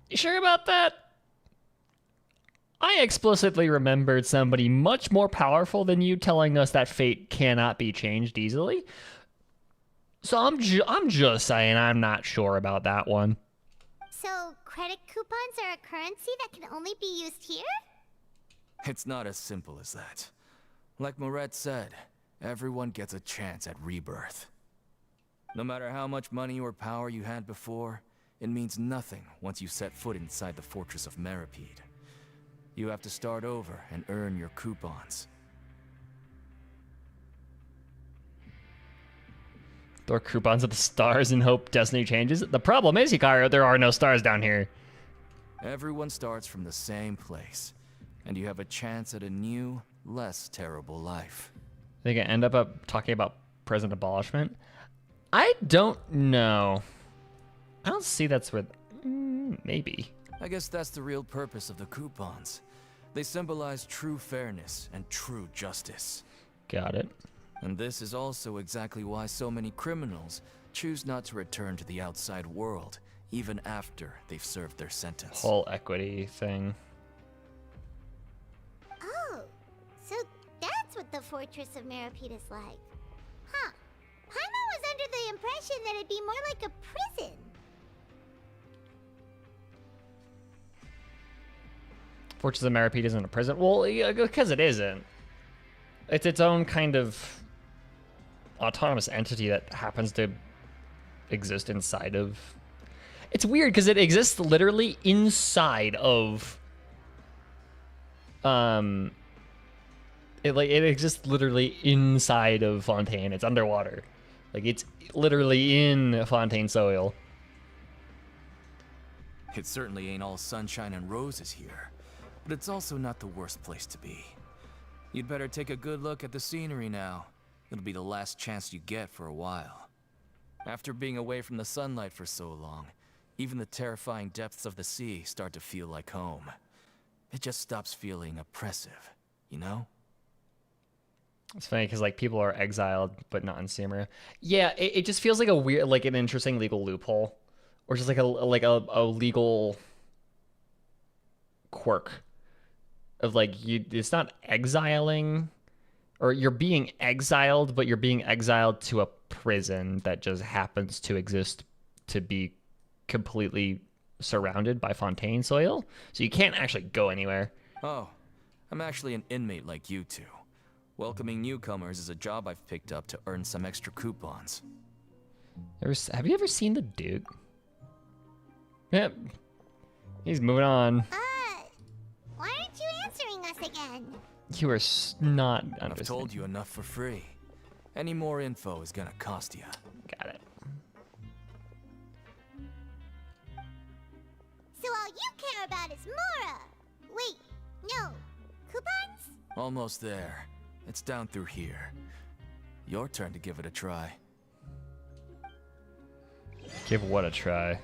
You sure about that? I explicitly remembered somebody much more powerful than you telling us that fate cannot be changed easily. So I'm just saying I'm not sure about that one. So, credit coupons are a currency that can only be used here? It's not as simple as that. Like Moret said, everyone gets a chance at rebirth. No matter how much money or power you had before, it means nothing once you set foot inside the Fortress of Meripede. You have to start over and earn your coupons. Throw coupons at the stars and hope destiny changes. The problem is, Hikaru, there are no stars down here. Everyone starts from the same place, and you have a chance at a new, less terrible life. They can end up talking about present abolishment. I don't know. I don't see that's where... maybe. I guess that's the real purpose of the coupons. They symbolize true fairness and true justice. Got it. And this is also exactly why so many criminals choose not to return to the outside world, even after they've served their sentence. Whole equity thing. Oh, so that's what the Fortress of Meripede is like. Huh. Paimon was under the impression that it'd be more like a prison. Fortress of Meripede isn't a prison. Well, because it isn't. It's its own kind of autonomous entity that happens to exist inside of... It's weird because it exists literally inside of... It exists literally inside of Fontaine. It's underwater. Like, it's literally in Fontaine soil. It certainly ain't all sunshine and roses here, but it's also not the worst place to be. You'd better take a good look at the scenery now. It'll be the last chance you get for a while. After being away from the sunlight for so long, even the terrifying depths of the sea start to feel like home. It just stops feeling oppressive, you know? It's funny because like people are exiled, but not in Simra. Yeah, it just feels like a weird, like an interesting legal loophole, or just like a legal quirk of like it's not exiling, or you're being exiled, but you're being exiled to a prison that just happens to exist to be completely surrounded by Fontaine soil, so you can't actually go anywhere. Oh, I'm actually an inmate like you two. Welcoming newcomers is a job I've picked up to earn some extra coupons. Have you ever seen the Duke? Yep. He's moving on. Why aren't you answering us again? You are not understanding. I've told you enough for free. Any more info is gonna cost you. Got it. So all you care about is Mora! Wait, no. Coupons? Almost there. It's down through here. Your turn to give it a try. Give what a try?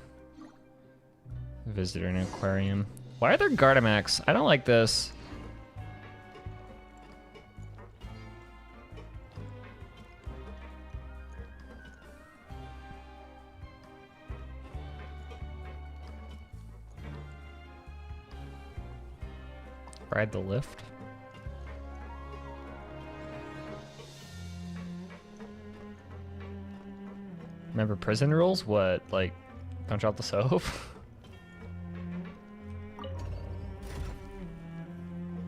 Visitor in an aquarium. Why are there Gardamax? I don't like this. Ride the lift. Remember prison rules? What, like, don't drop the soap?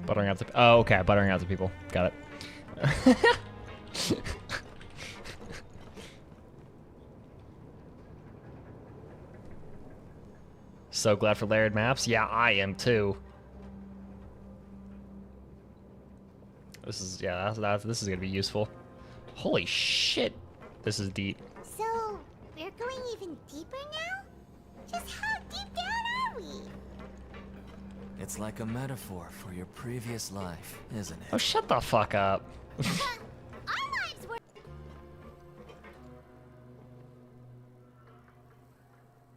Buttering out the... Oh, okay, buttering out the people. Got it. So glad for layered maps. Yeah, I am too. This is, yeah, this is gonna be useful. Holy shit. This is deep. So, we're going even deeper now? Just how deep down are we? It's like a metaphor for your previous life, isn't it? Oh, shut the fuck up. Our lives were...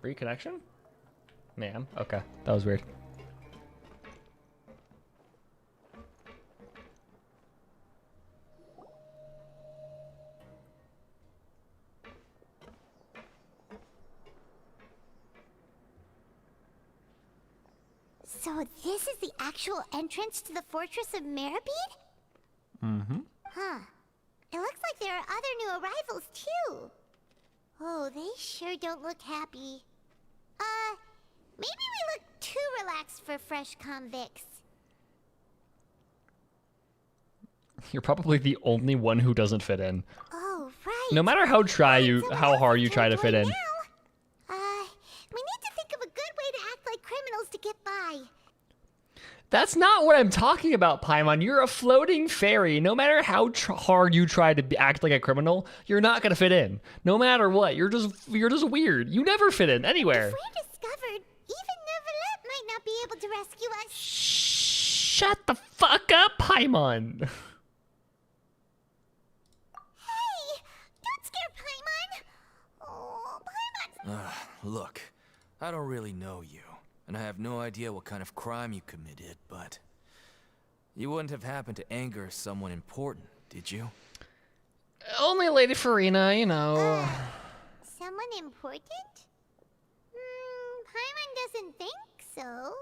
Reconnection? Ma'am. Okay, that was weird. So this is the actual entrance to the Fortress of Meribed? Mm-hmm. Huh. It looks like there are other new arrivals, too. Oh, they sure don't look happy. Maybe we look too relaxed for fresh convicts. You're probably the only one who doesn't fit in. Oh, right. No matter how hard you try to fit in. We need to think of a good way to act like criminals to get by. That's not what I'm talking about, Paimon. You're a floating fairy. No matter how hard you try to act like a criminal, you're not gonna fit in. No matter what, you're just weird. You never fit in anywhere. If we're discovered, even Neuvillette might not be able to rescue us. Shut the fuck up, Paimon. Hey, don't scare Paimon. Oh, Paimon. Look, I don't really know you, and I have no idea what kind of crime you committed, but you wouldn't have happened to anger someone important, did you? Only Lady Farina, you know. Someone important? Paimon doesn't think so.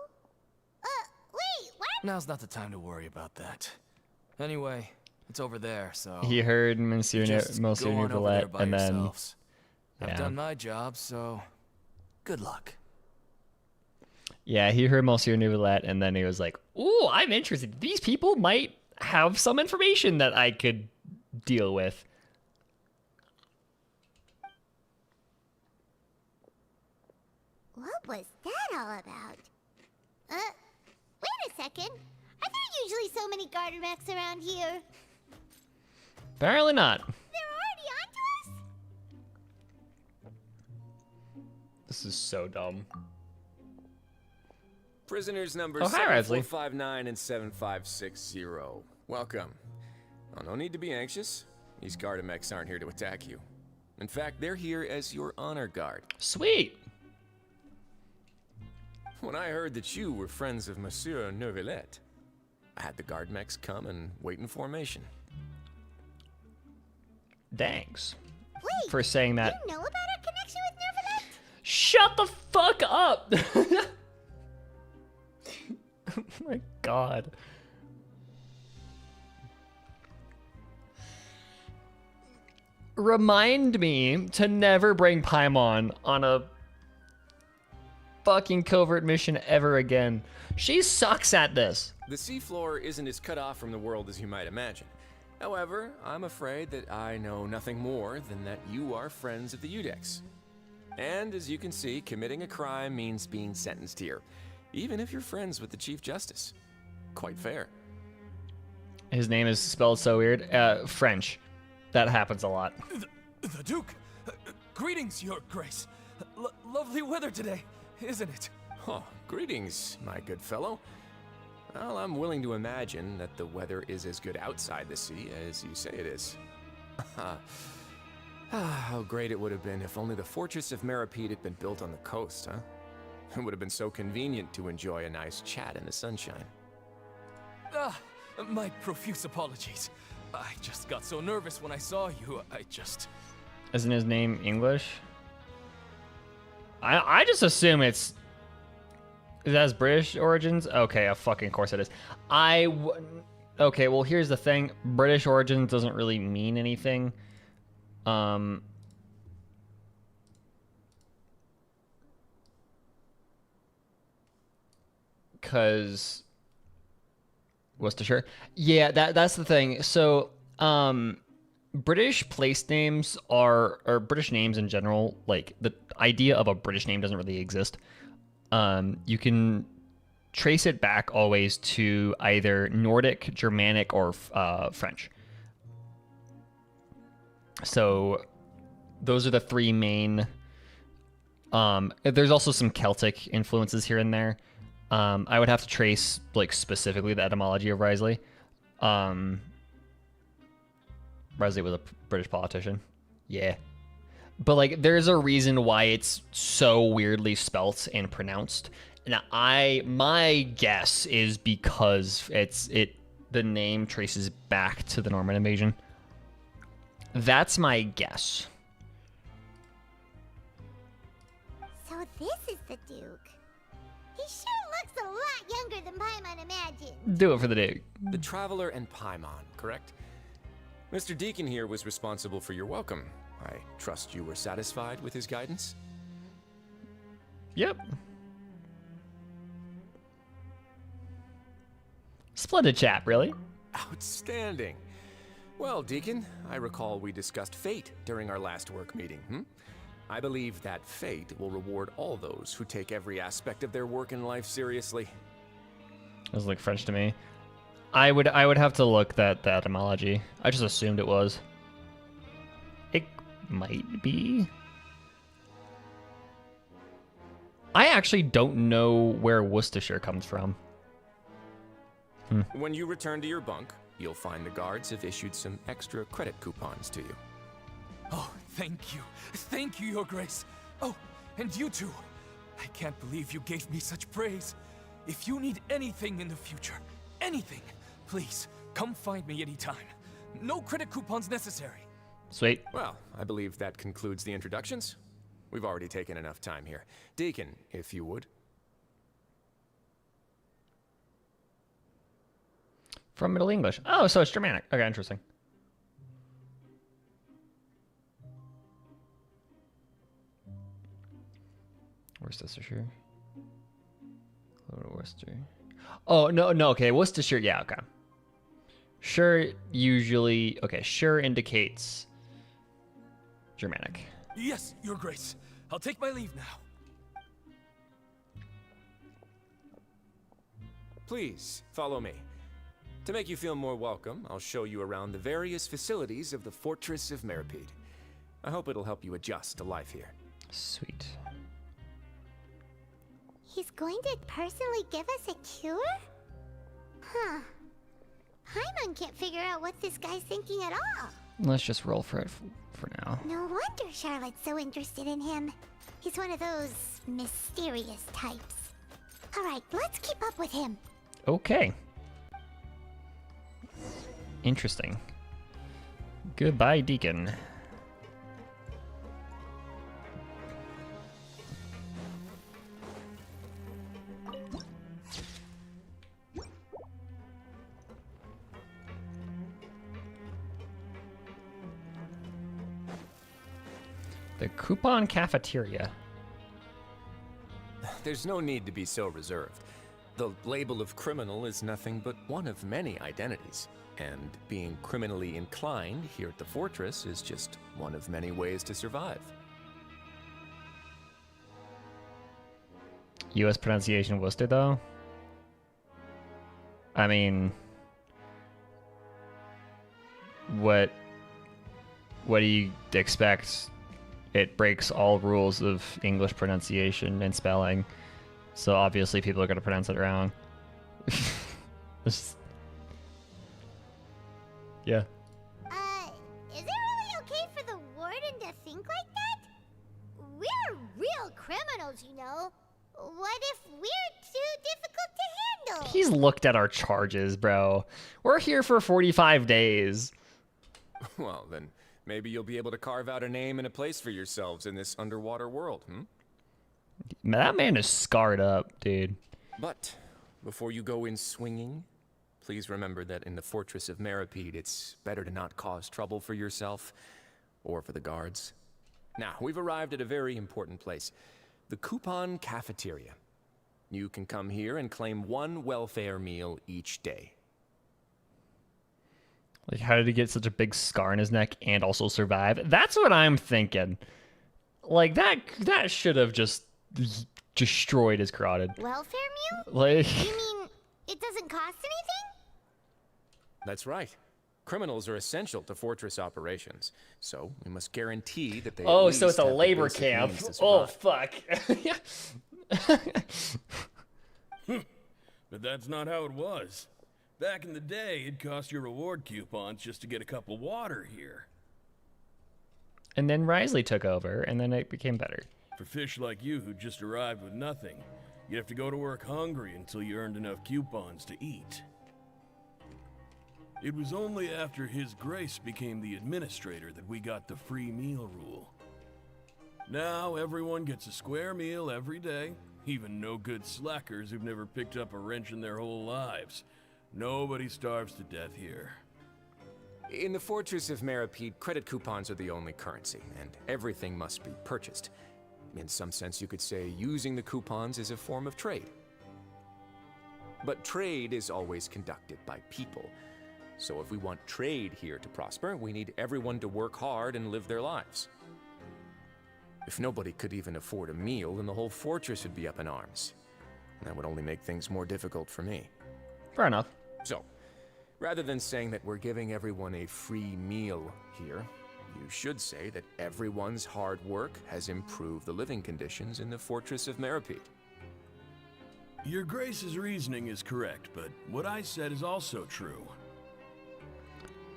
Wait, what? Now's not the time to worry about that. Anyway, it's over there, so... He heard Monsieur just go on over there Neuvillette, by and then... yourselves. I've Yeah. done my job, so good luck. Yeah, he heard Monsieur Neuvillette, and then he was like, ooh, I'm interested. These people might have some information that I could deal with. What was that all about? Wait a second. Are there usually so many Gardermechs around here? Apparently not. They're already onto us? This is so dumb. Prisoners numbers Oh, hi, RIZZLY. 7459 and 7560. Welcome. Oh, no need to be anxious. These Gardermechs aren't here to attack you. In fact, they're here as your honor guard. Sweet. When I heard that you were friends of Monsieur Neuvillette, I had the Gardermechs come and wait in formation. Thanks Wait, for saying that. you know about our connection with Neuvillette? Shut the fuck up! Oh my god. Remind me to never bring Paimon on a fucking covert mission ever again. She sucks at this. The seafloor isn't as cut off from the world as you might imagine. However, I'm afraid that I know nothing more than that you are friends of the Udex. And as you can see, committing a crime means being sentenced here, even if you're friends with the Chief Justice. Quite fair. His name is spelled so weird. French. That happens a lot. The Duke! Greetings, Your Grace. Lovely weather today, isn't it? Oh, greetings, my good fellow. Well, I'm willing to imagine that the weather is as good outside the sea as you say it is. How great it would have been if only the Fortress of Meribed had been built on the coast, huh? It would have been so convenient to enjoy a nice chat in the sunshine. My profuse apologies. I just got so nervous when I saw you, Isn't his name English? I just assume it has British origins. Okay, of fucking course it is. Okay, well here's the thing. British origins doesn't really mean anything. Cause Worcestershire. Yeah, that's the thing. So, British place names or British names in general, like the idea of a British name doesn't really exist. You can trace it back always to either Nordic, Germanic, or French. So those are the three main. There's also some Celtic influences here and there. I would have to trace like specifically the etymology of RIZZLY. RIZZLY was a British politician. Yeah. But like, there's a reason why it's so weirdly spelt and pronounced. And my guess is because the name traces back to the Norman invasion. That's my guess. So this is the Duke. He sure looks a lot younger than Paimon imagined. Do it for the Duke. The Traveler and Paimon, correct? Mr. Deacon here was responsible for your welcome. I trust you were satisfied with his guidance? Yep. Splendid chap, really. Outstanding. Well, Deacon, I recall we discussed fate during our last work meeting, I believe that fate will reward all those who take every aspect of their work in life seriously. It was like French to me. I would have to look at the etymology. I just assumed it was. It might be. I actually don't know where Worcestershire comes from. When you return to your bunk, you'll find the guards have issued some extra credit coupons to you. Oh, thank you. Thank you, Your Grace. Oh, and you too. I can't believe you gave me such praise. If you need anything in the future, anything, please, come find me anytime. No credit coupons necessary. Sweet. Well, I believe that concludes the introductions. We've already taken enough time here. Deacon, if you would. From Middle English. Oh, so it's Germanic. Okay, interesting. Worcestershire. Worcester. Oh, no, okay. Worcestershire, yeah, okay. Sure usually... Okay, sure indicates Germanic. Yes, Your Grace. I'll take my leave now. Please, follow me. To make you feel more welcome, I'll show you around the various facilities of the Fortress of Meripede. I hope it'll help you adjust to life here. Sweet. He's going to personally give us a cure? Huh. Paimon can't figure out what this guy's thinking at all. Let's just roll for it for now. No wonder Charlotte's so interested in him. He's one of those mysterious types. Alright, let's keep up with him. Okay. Interesting. Goodbye, Deacon. The Coupon Cafeteria. There's no need to be so reserved. The label of criminal is nothing but one of many identities. And being criminally inclined here at the Fortress is just one of many ways to survive. U.S. pronunciation Worcester, though? I mean... What do you expect? It breaks all rules of English pronunciation and spelling. So obviously people are going to pronounce it wrong. Yeah. Is it really okay for the warden to think like that? We're real criminals, you know. What if we're too difficult to handle? He's looked at our charges, bro. We're here for 45 days. Well, then maybe you'll be able to carve out a name and a place for yourselves in this underwater world, That man is scarred up, dude. But before you go in swinging, please remember that in the Fortress of Meripede, it's better to not cause trouble for yourself or for the guards. Now, we've arrived at a very important place, the Coupon Cafeteria. You can come here and claim one welfare meal each day. Like, how did he get such a big scar in his neck and also survive? That's what I'm thinking. Like, that should have just destroyed his carotid. Welfare meal? Like... You mean it doesn't cost anything? That's right. Criminals are essential to Fortress operations, so we must guarantee that they at least so it's a have the labor basic camp. means to Oh, survive. fuck. But that's not how it was. Back in the day, it cost your reward coupons just to get a cup of water here. And then RIZZLY took over, and then it became better. For fish like you who just arrived with nothing, you'd have to go to work hungry until you earned enough coupons to eat. It was only after His Grace became the administrator that we got the free meal rule. Now everyone gets a square meal every day, even no-good slackers who've never picked up a wrench in their whole lives. Nobody starves to death here. In the Fortress of Meripede, credit coupons are the only currency, and everything must be purchased. In some sense, you could say using the coupons is a form of trade. But trade is always conducted by people. So if we want trade here to prosper, we need everyone to work hard and live their lives. If nobody could even afford a meal, then the whole fortress would be up in arms. That would only make things more difficult for me. Fair enough. So, rather than saying that we're giving everyone a free meal here, you should say that everyone's hard work has improved the living conditions in the Fortress of Meripede. Your Grace's reasoning is correct, but what I said is also true.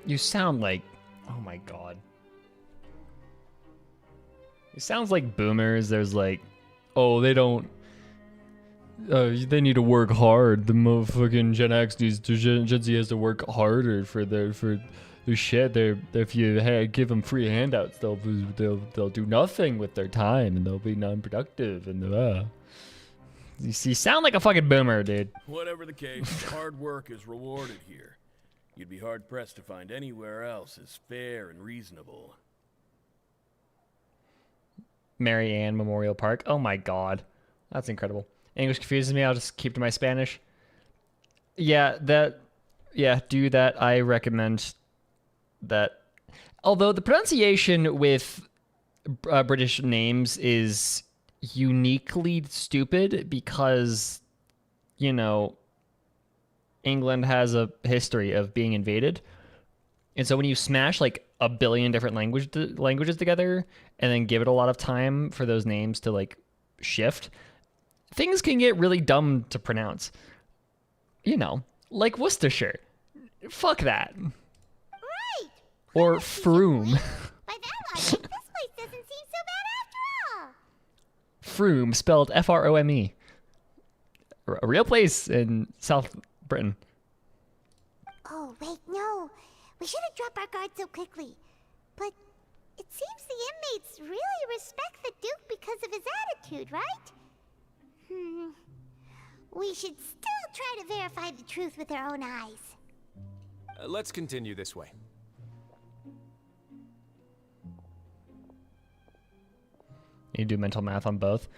You sound like... Oh my god. It sounds like boomers. There's like... Oh, they don't... they need to work hard. The motherfucking Gen X needs to... Gen Z has to work harder for their shit. If you give them free handouts, they'll do nothing with their time, and they'll be non-productive, and You sound like a fucking boomer, dude. Whatever the case, hard work is rewarded here. You'd be hard-pressed to find anywhere else as fair and reasonable. Mary Ann Memorial Park. Oh my god. That's incredible. English confuses me. I'll just keep to my Spanish. Yeah, do that. I recommend that. Although the pronunciation with British names is uniquely stupid because, you know, England has a history of being invaded. And so when you smash like a billion different languages together and then give it a lot of time for those names to like shift, things can get really dumb to pronounce. You know, like Worcestershire. Fuck that. Right. Or Froome. By that logic, this place doesn't seem so bad after all. Froome, spelled Frome. A real place in South Britain. Oh, wait, no. We shouldn't drop our guard so quickly. But it seems the inmates really respect the Duke because of his attitude, right? We should still try to verify the truth with our own eyes. Let's continue this way. You do mental math on both.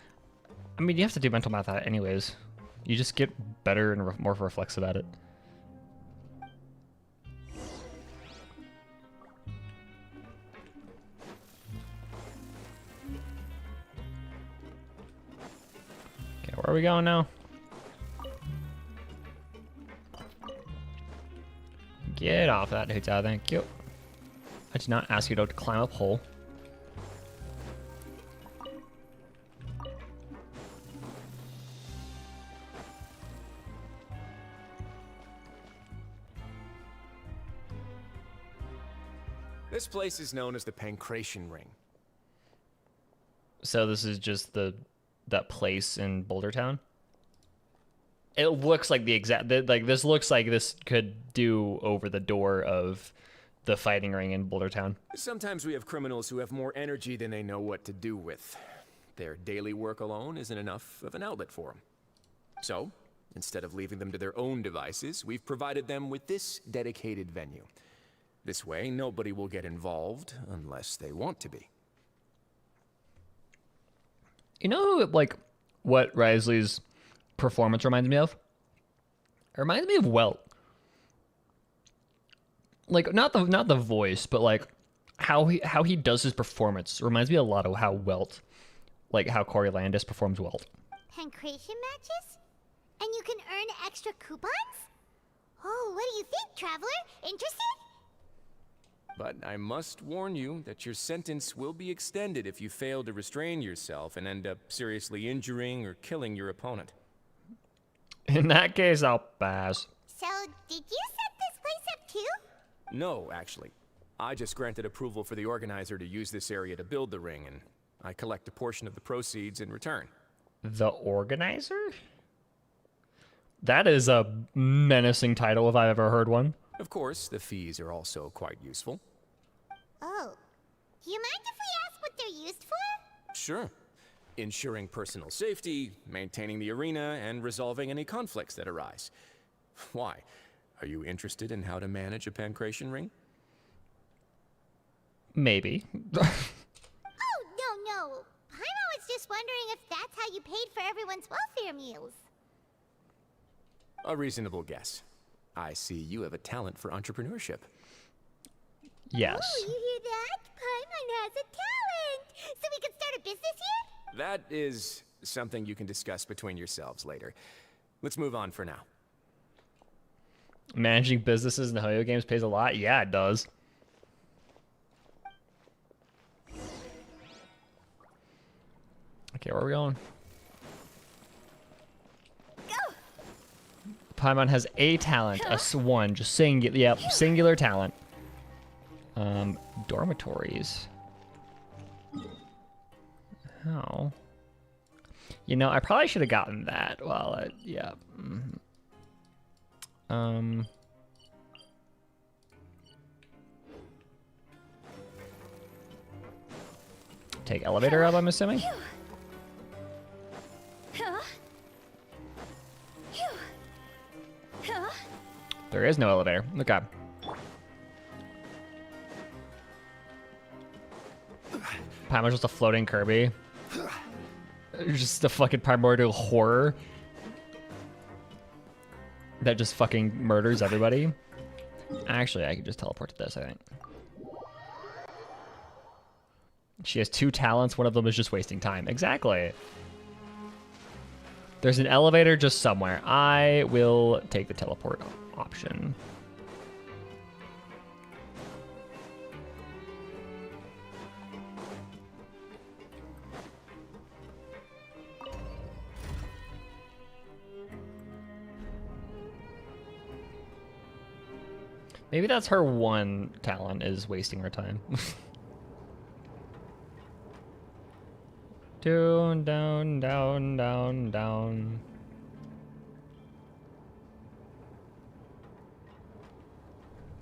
I mean, you have to do mental math anyways. You just get better and more reflexive at it. Okay, where are we going now? Get off that hotel, thank you. I did not ask you to climb a pole. This place is known as the Pancration Ring. So this is just that place in Boulder Town? It looks like the exact... Like, this looks like this could do over the door of the fighting ring in Boulder Town. Sometimes we have criminals who have more energy than they know what to do with. Their daily work alone isn't enough of an outlet for them. So, instead of leaving them to their own devices, we've provided them with this dedicated venue. This way, nobody will get involved unless they want to be. You know, like, what RIZZLY's performance reminds me of? It reminds me of Welt. Like, not the voice, but like how he does his performance reminds me a lot of how Welt, like how Corey Landis performs Welt. Pancration matches? And you can earn extra coupons? Oh, what do you think, traveler? Interested? But I must warn you that your sentence will be extended if you fail to restrain yourself and end up seriously injuring or killing your opponent. In that case, I'll pass. So, did you set this place up too? No, actually. I just granted approval for the organizer to use this area to build the ring, and I collect a portion of the proceeds in return. The organizer? That is a menacing title if I've ever heard one. Of course, the fees are also quite useful. Oh. Do you mind if we ask what they're used for? Sure. Ensuring personal safety, maintaining the arena, and resolving any conflicts that arise. Why? Are you interested in how to manage a pancration ring? Maybe. Oh, no. Paimon was just wondering if that's how you paid for everyone's welfare meals. A reasonable guess. I see you have a talent for entrepreneurship. Yes. Oh, you hear that? Paimon has a talent! So we can start a business here? That is something you can discuss between yourselves later. Let's move on for now. Managing businesses in Hoyo games pays a lot? Yeah, it does. Okay, where are we going? Go! Paimon has a talent, one, just singular talent. Dormitories. How? You know, I probably should have gotten that. Well, yeah. Take elevator up, I'm assuming. There is no elevator. Okay. Paimon's just a floating Kirby. Just a fucking primordial horror that just fucking murders everybody. Actually, I could just teleport to this, I think. She has 2 talents. One of them is just wasting time. Exactly. There's an elevator just somewhere. I will take the teleport option. Maybe that's her one talent, is wasting her time. Down, down, down, down, down.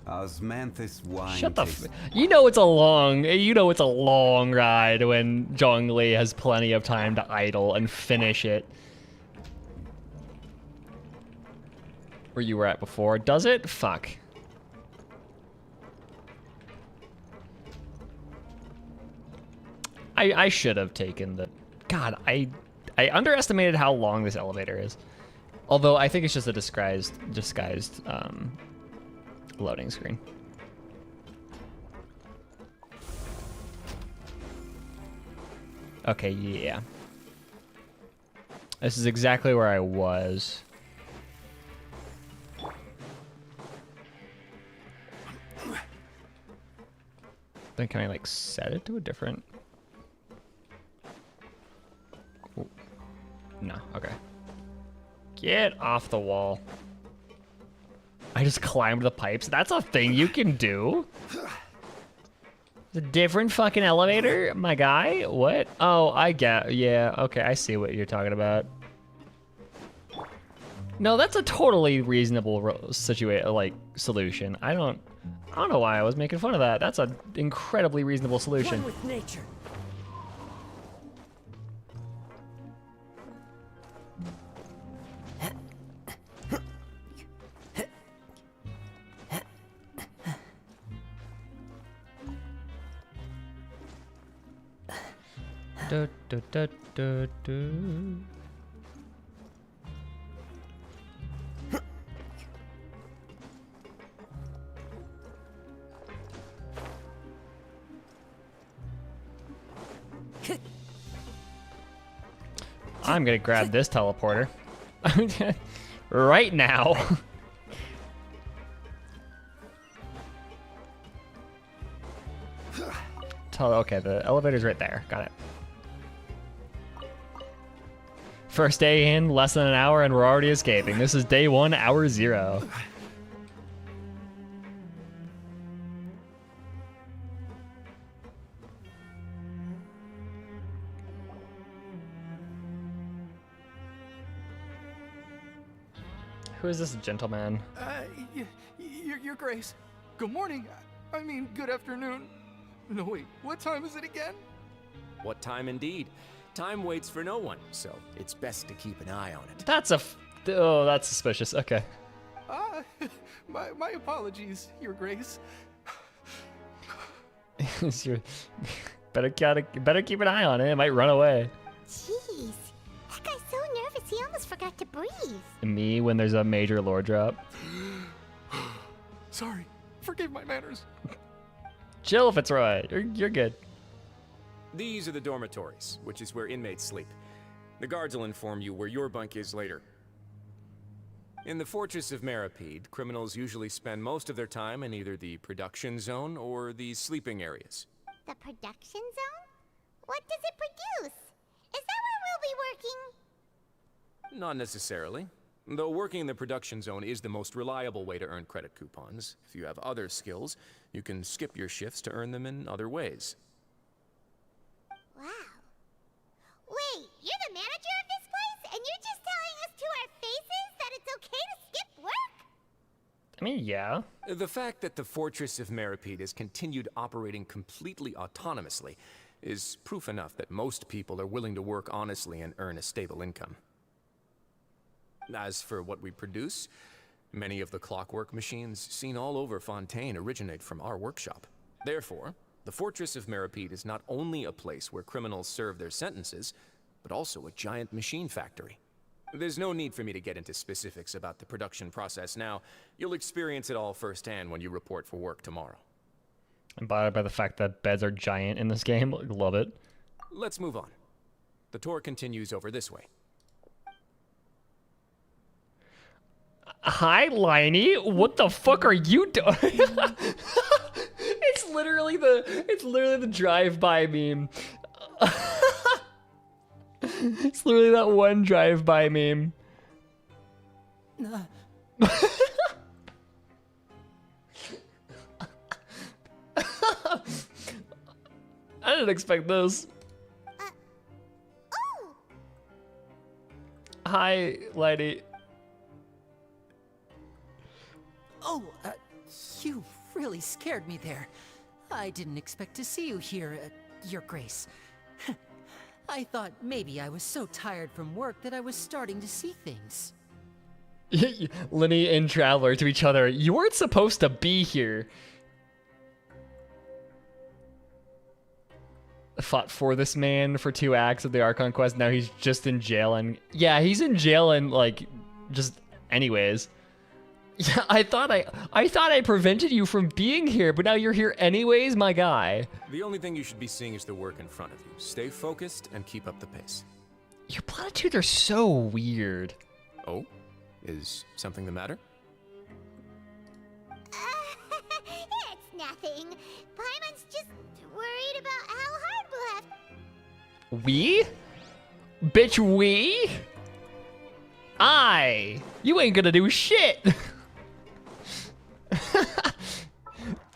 Osmanthus wine. Shut the f- You know it's a long ride when Zhongli has plenty of time to idle and finish it. Where you were at before. Does it? Fuck. I should have taken the... God, I underestimated how long this elevator is. Although I think it's just a disguised loading screen. Okay, yeah. This is exactly where I was. Then can I like set it to a different... Ooh. No, okay. Get off the wall. I just climbed the pipes. That's a thing you can do. It's a different fucking elevator, my guy. What? Oh, I get. Yeah, okay, I see what you're talking about. No, that's a totally reasonable solution. I don't know why I was making fun of that. That's an incredibly reasonable solution. One with nature. Du, du, du, du, du. I'm gonna grab this teleporter. Right now. Okay, the elevator's right there. Got it. First day in, less than an hour, and we're already escaping. This is day 1, hour 0. Who is this gentleman? Your Grace. Good morning. I mean, good afternoon. No, wait, what time is it again? What time indeed? Time waits for no one, so it's best to keep an eye on it. Oh, that's suspicious. Okay. My apologies, Your Grace. Better keep an eye on it. It might run away. Jeez, that guy's so nervous he almost forgot to breathe. Me when there's a major lore drop. Sorry, forgive my manners. Chill if it's right. You're good. These are the dormitories, which is where inmates sleep. The guards will inform you where your bunk is later. In the Fortress of Meripede, criminals usually spend most of their time in either the production zone or the sleeping areas. The production zone? What does it produce? Is that where we'll be working? Not necessarily. Though working in the production zone is the most reliable way to earn credit coupons. If you have other skills, you can skip your shifts to earn them in other ways. Wow. Wait, you're the manager of this place? And you're just telling us to our faces that it's okay to skip work? I mean, yeah. The fact that the Fortress of Meripede has continued operating completely autonomously is proof enough that most people are willing to work honestly and earn a stable income. As for what we produce, many of the clockwork machines seen all over Fontaine originate from our workshop. Therefore, the Fortress of Meripede is not only a place where criminals serve their sentences, but also a giant machine factory. There's no need for me to get into specifics about the production process now. You'll experience it all firsthand when you report for work tomorrow. I'm bothered by the fact that beds are giant in this game. Love it. Let's move on. The tour continues over this way. Hi, Liney. What the fuck are you doing? It's literally the drive-by meme. It's literally that one drive-by meme. I didn't expect this. Oh! Hi, Liney. Oh, you really scared me there. I didn't expect to see you here, Your Grace. I thought maybe I was so tired from work that I was starting to see things. Linny and Traveler to each other. You weren't supposed to be here. Fought for this man for 2 acts of the Archon quest. Now he's just in jail, and yeah, he's in jail and like just anyways. Yeah, I thought I prevented you from being here, but now you're here anyways, my guy. The only thing you should be seeing is the work in front of you. Stay focused and keep up the pace. Your platitudes are so weird. Oh? Is something the matter? It's nothing. Paimon's just worried about how hard we'll have. We? Bitch, we? You ain't gonna do shit.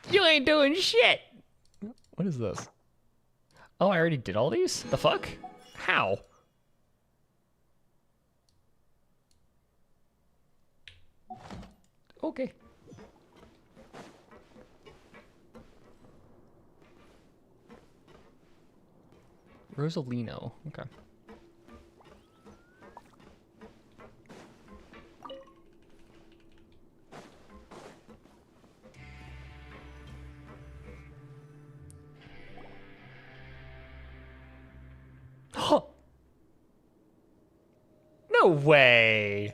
You ain't doing shit. What is this? Oh, I already did all these? The fuck? How? Okay. Rosalino. Okay. No way.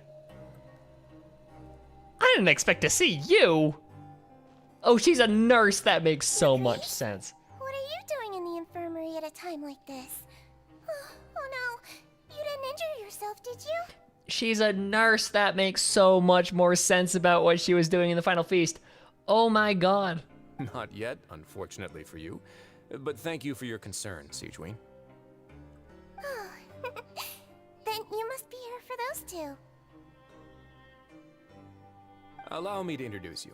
I didn't expect to see you. Oh, she's a nurse. That makes so much sense. What are you doing in the infirmary at a time like this? Oh no, you didn't injure yourself, did you? She's a nurse. That makes so much more sense about what she was doing in the final feast. Oh my god. Not yet, unfortunately for you. But thank you for your concern, Sigewin. Then you must be here for those two. Allow me to introduce you.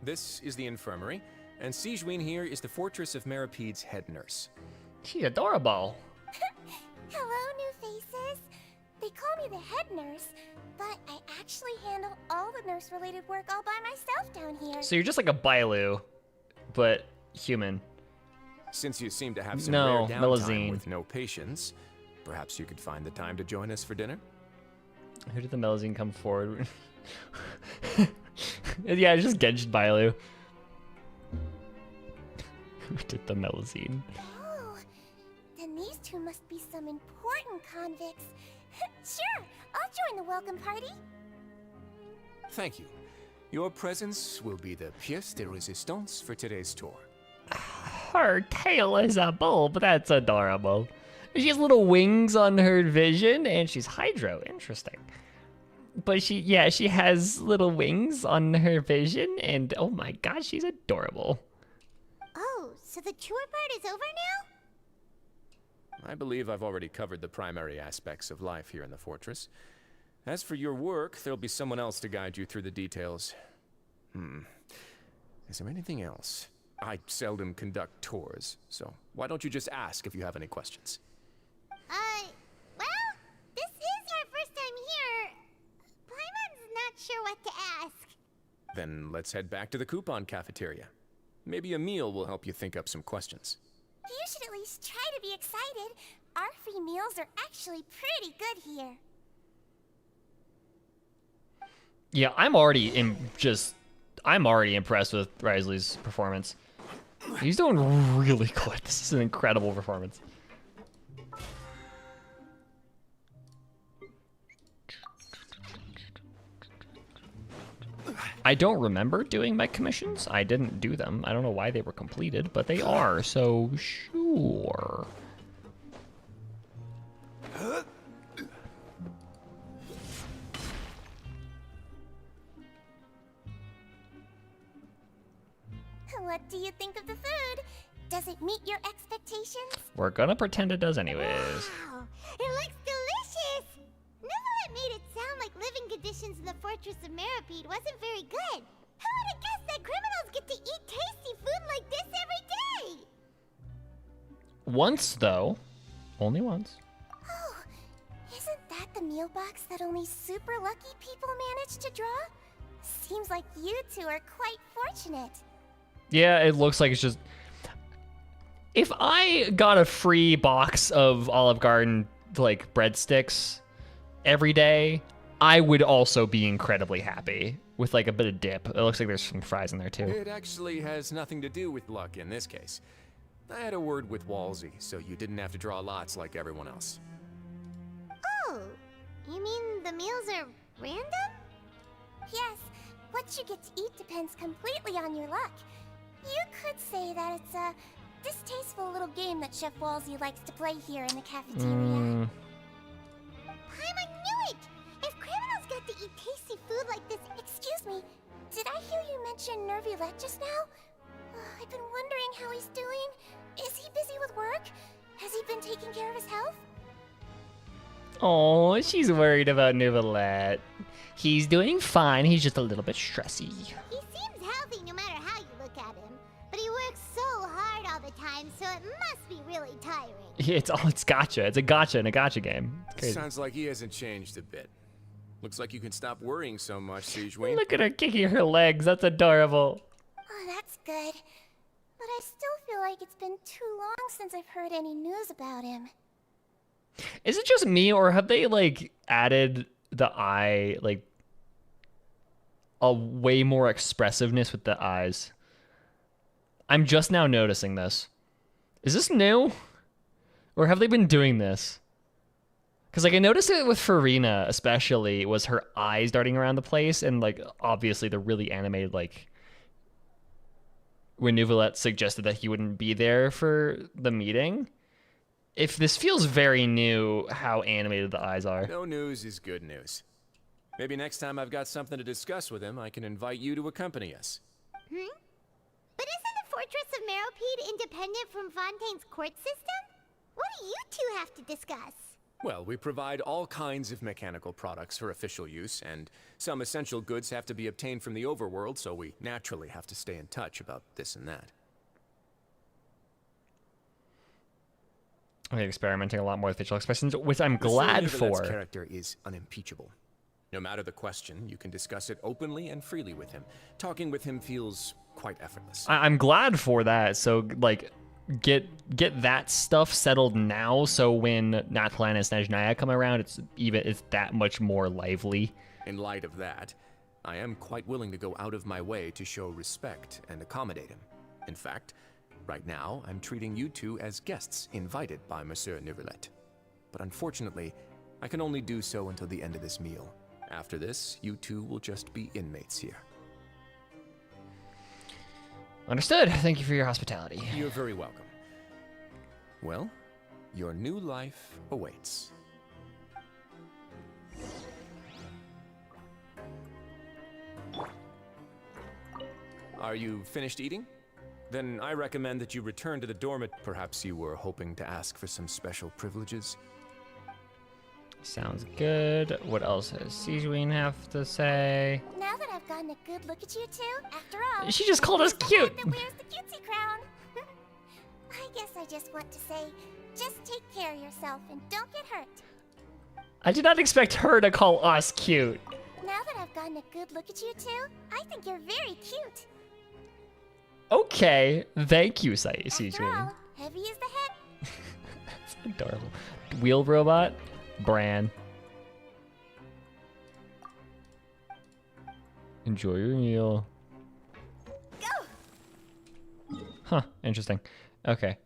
This is the infirmary, and Sigewin here is the Fortress of Meripede's head nurse. She's adorable. Hello, new faces. They call me the head nurse, But I actually handle all the nurse-related work all by myself down here. So you're just like a Bailu, but human. Since you seem to have some No, rare downtime Melusine. with no patience, perhaps you could find the time to join us for dinner? Who did the Melusine come forward? Yeah, it's just Genshin Bailu. Who did the Melusine? Oh, then these two must be some important convicts. Sure, I'll join the welcome party. Thank you. Your presence will be the pièce de résistance for today's tour. Her tail is a bulb. That's adorable. She has little wings on her vision, and she's Hydro. Interesting. But she has little wings on her vision, and oh my gosh, she's adorable. Oh, so the tour part is over now? I believe I've already covered the primary aspects of life here in the fortress. As for your work, there'll be someone else to guide you through the details. Is there anything else? I seldom conduct tours, so why don't you just ask if you have any questions? Well, this is our first time here. Paimon's not sure what to ask. Then let's head back to the coupon cafeteria. Maybe a meal will help you think up some questions. You should at least try to be excited. Our free meals are actually pretty good here. Yeah, I'm already impressed with RIZZLY's performance. He's doing really good. This is an incredible performance. I don't remember doing my commissions. I didn't do them. I don't know why they were completed, but they are, so sure. What do you think of the food? Does it meet your expectations? We're gonna pretend it does anyways. Wow, it looks delicious! Neuvillette made it sound like living conditions in the Fortress of Meropide wasn't very good. Who would have guessed that criminals get to eat tasty food like this every day? Once, though. Only once. Oh, isn't that the meal box that only super lucky people manage to draw? Seems like you two are quite fortunate. Yeah, it looks like it's just... If I got a free box of Olive Garden, like, breadsticks every day, I would also be incredibly happy with, like, a bit of dip. It looks like there's some fries in there, too. It actually has nothing to do with luck in this case. I had a word with Walsey, so you didn't have to draw lots like everyone else. Oh, you mean the meals are random? Yes, what you get to eat depends completely on your luck. You could say that it's a distasteful little game that Chef Walsey likes to play here in the cafeteria. Paimon knew it! If criminals got to eat tasty food like this... Excuse me, did I hear you mention Neuvillette just now? I've been wondering how he's doing. Is he busy with work? Has he been taking care of his health? Oh, she's worried about Neuvillette. He's doing fine, he's just a little bit stressy. He seems healthy no matter how you look at him. But he works so hard all the time, so it must be really tiring. It's gotcha. It's a gotcha in a gotcha game. It's crazy. Sounds like he hasn't changed a bit. Looks like you can stop worrying so much, Siegewayne. Look at her kicking her legs. That's adorable. Oh, that's good. But I still feel like it's been too long since I've heard any news about him. Is it just me, or have they, like, added the eye, like, a way more expressiveness with the eyes? I'm just now noticing this. Is this new? Or have they been doing this? Because, like, I noticed it with Farina, especially, was her eyes darting around the place, and, like, obviously they're really animated, like, when Neuvillette suggested that he wouldn't be there for the meeting. If this feels very new, how animated the eyes are. No news is good news. Maybe next time I've got something to discuss with him, I can invite you to accompany us. But isn't the Fortress of Meropide independent from Fontaine's court system? What do you two have to discuss? Well, we provide all kinds of mechanical products for official use, and some essential goods have to be obtained from the overworld, so we naturally have to stay in touch about this and that. I'm experimenting a lot more with facial expressions, which I'm glad Neuvillettes' for. character is unimpeachable. No matter the question, you can discuss it openly and freely with him. Talking with him feels quite effortless. I'm glad for that. So, like, get that stuff settled now, so when Nathalan and Snezhnaya come around, it's that much more lively. In light of that, I am quite willing to go out of my way to show respect and accommodate him. In fact, right now, I'm treating you two as guests invited by Monsieur Neuvillette. But unfortunately, I can only do so until the end of this meal. After this, you two will just be inmates here. Understood. Thank you for your hospitality. You're very welcome. Well, your new life awaits. Are you finished eating? Then I recommend that you return to the dormitory. Perhaps you were hoping to ask for some special privileges? Sounds good. What else does Sigewinne have to say? Now that I've gotten a good look at you two, after all, She just called us cute. That wears the cutesy crown. I guess I just want to say, just take care of yourself and don't get hurt. I did not expect her to call us cute. Now that I've gotten a good look at you two, I think you're very cute. Okay, thank you, After Sigewinne. all, heavy is the head. That's adorable. Wheel robot, Bran. Enjoy your meal. Go. Huh, interesting. Okay,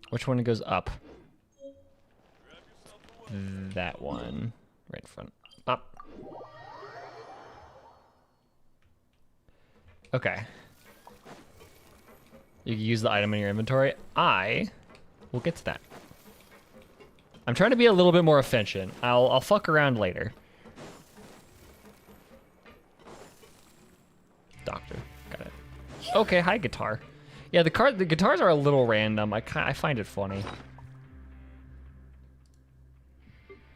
which one goes up? That one, right in front. Up. Okay. You can use the item in your inventory. I will get to that. I'm trying to be a little bit more efficient. I'll fuck around later. Doctor, got it. Okay, hi guitar. Yeah, the guitars are a little random. I find it funny.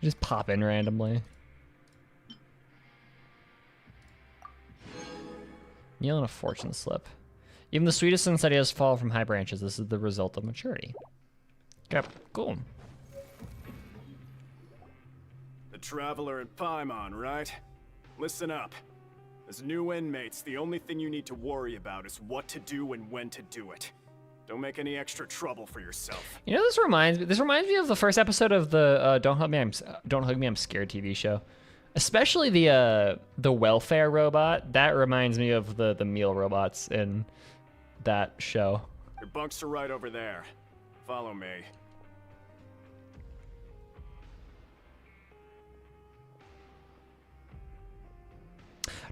Just pop in randomly. Kneel on a fortune slip. Even the sweetest ideas fall from high branches. This is the result of maturity. Okay, cool. The Traveler at Paimon, right? Listen up. As new inmates, the only thing you need to worry about is what to do and when to do it. Don't make any extra trouble for yourself. You know, this reminds me of the first episode of the Don't Hug Me, I'm Scared TV show. Especially the welfare robot. That reminds me of the meal robots in that show. Your bunks are right over there. Follow me.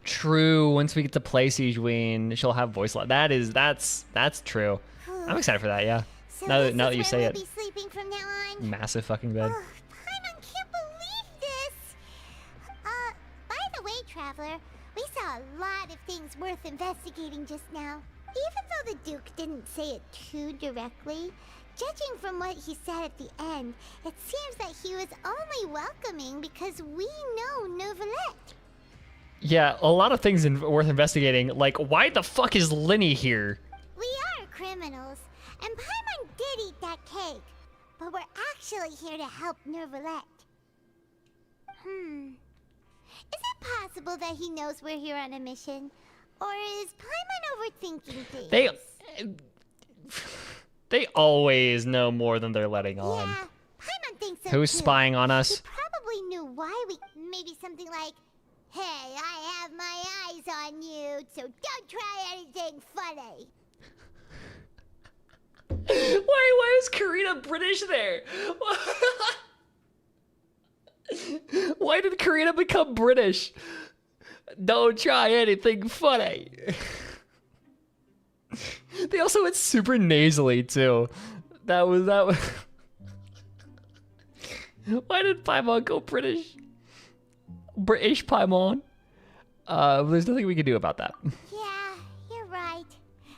True. Once we get to play Sigewinne, she'll have voice line. That's true. I'm excited for that. Yeah. So now this that is you where say we'll it. be sleeping from now on? Massive fucking bed. Paimon can't believe this! By the way, Traveler, we saw a lot of things worth investigating just now. Even though the Duke didn't say it too directly, judging from what he said at the end, it seems that he was only welcoming because we know Neuvillette. Yeah, a lot of things worth investigating. Like, why the fuck is Linny here? We are criminals, and Paimon did eat that cake, but we're actually here to help Neuvillette. Is it possible that he knows we're here on a mission? Or is Paimon overthinking things? They always know more than they're letting on. Yeah, Paimon thinks so Who's too. spying on us? He probably knew why we... Maybe something like, hey, I have my eyes on you, so don't try anything funny. Why is Karina British there? Why did Karina become British? Don't try anything funny. They also went super nasally too. That was. Why did Paimon go British? British Paimon. There's nothing we can do about that. Yeah, you're right.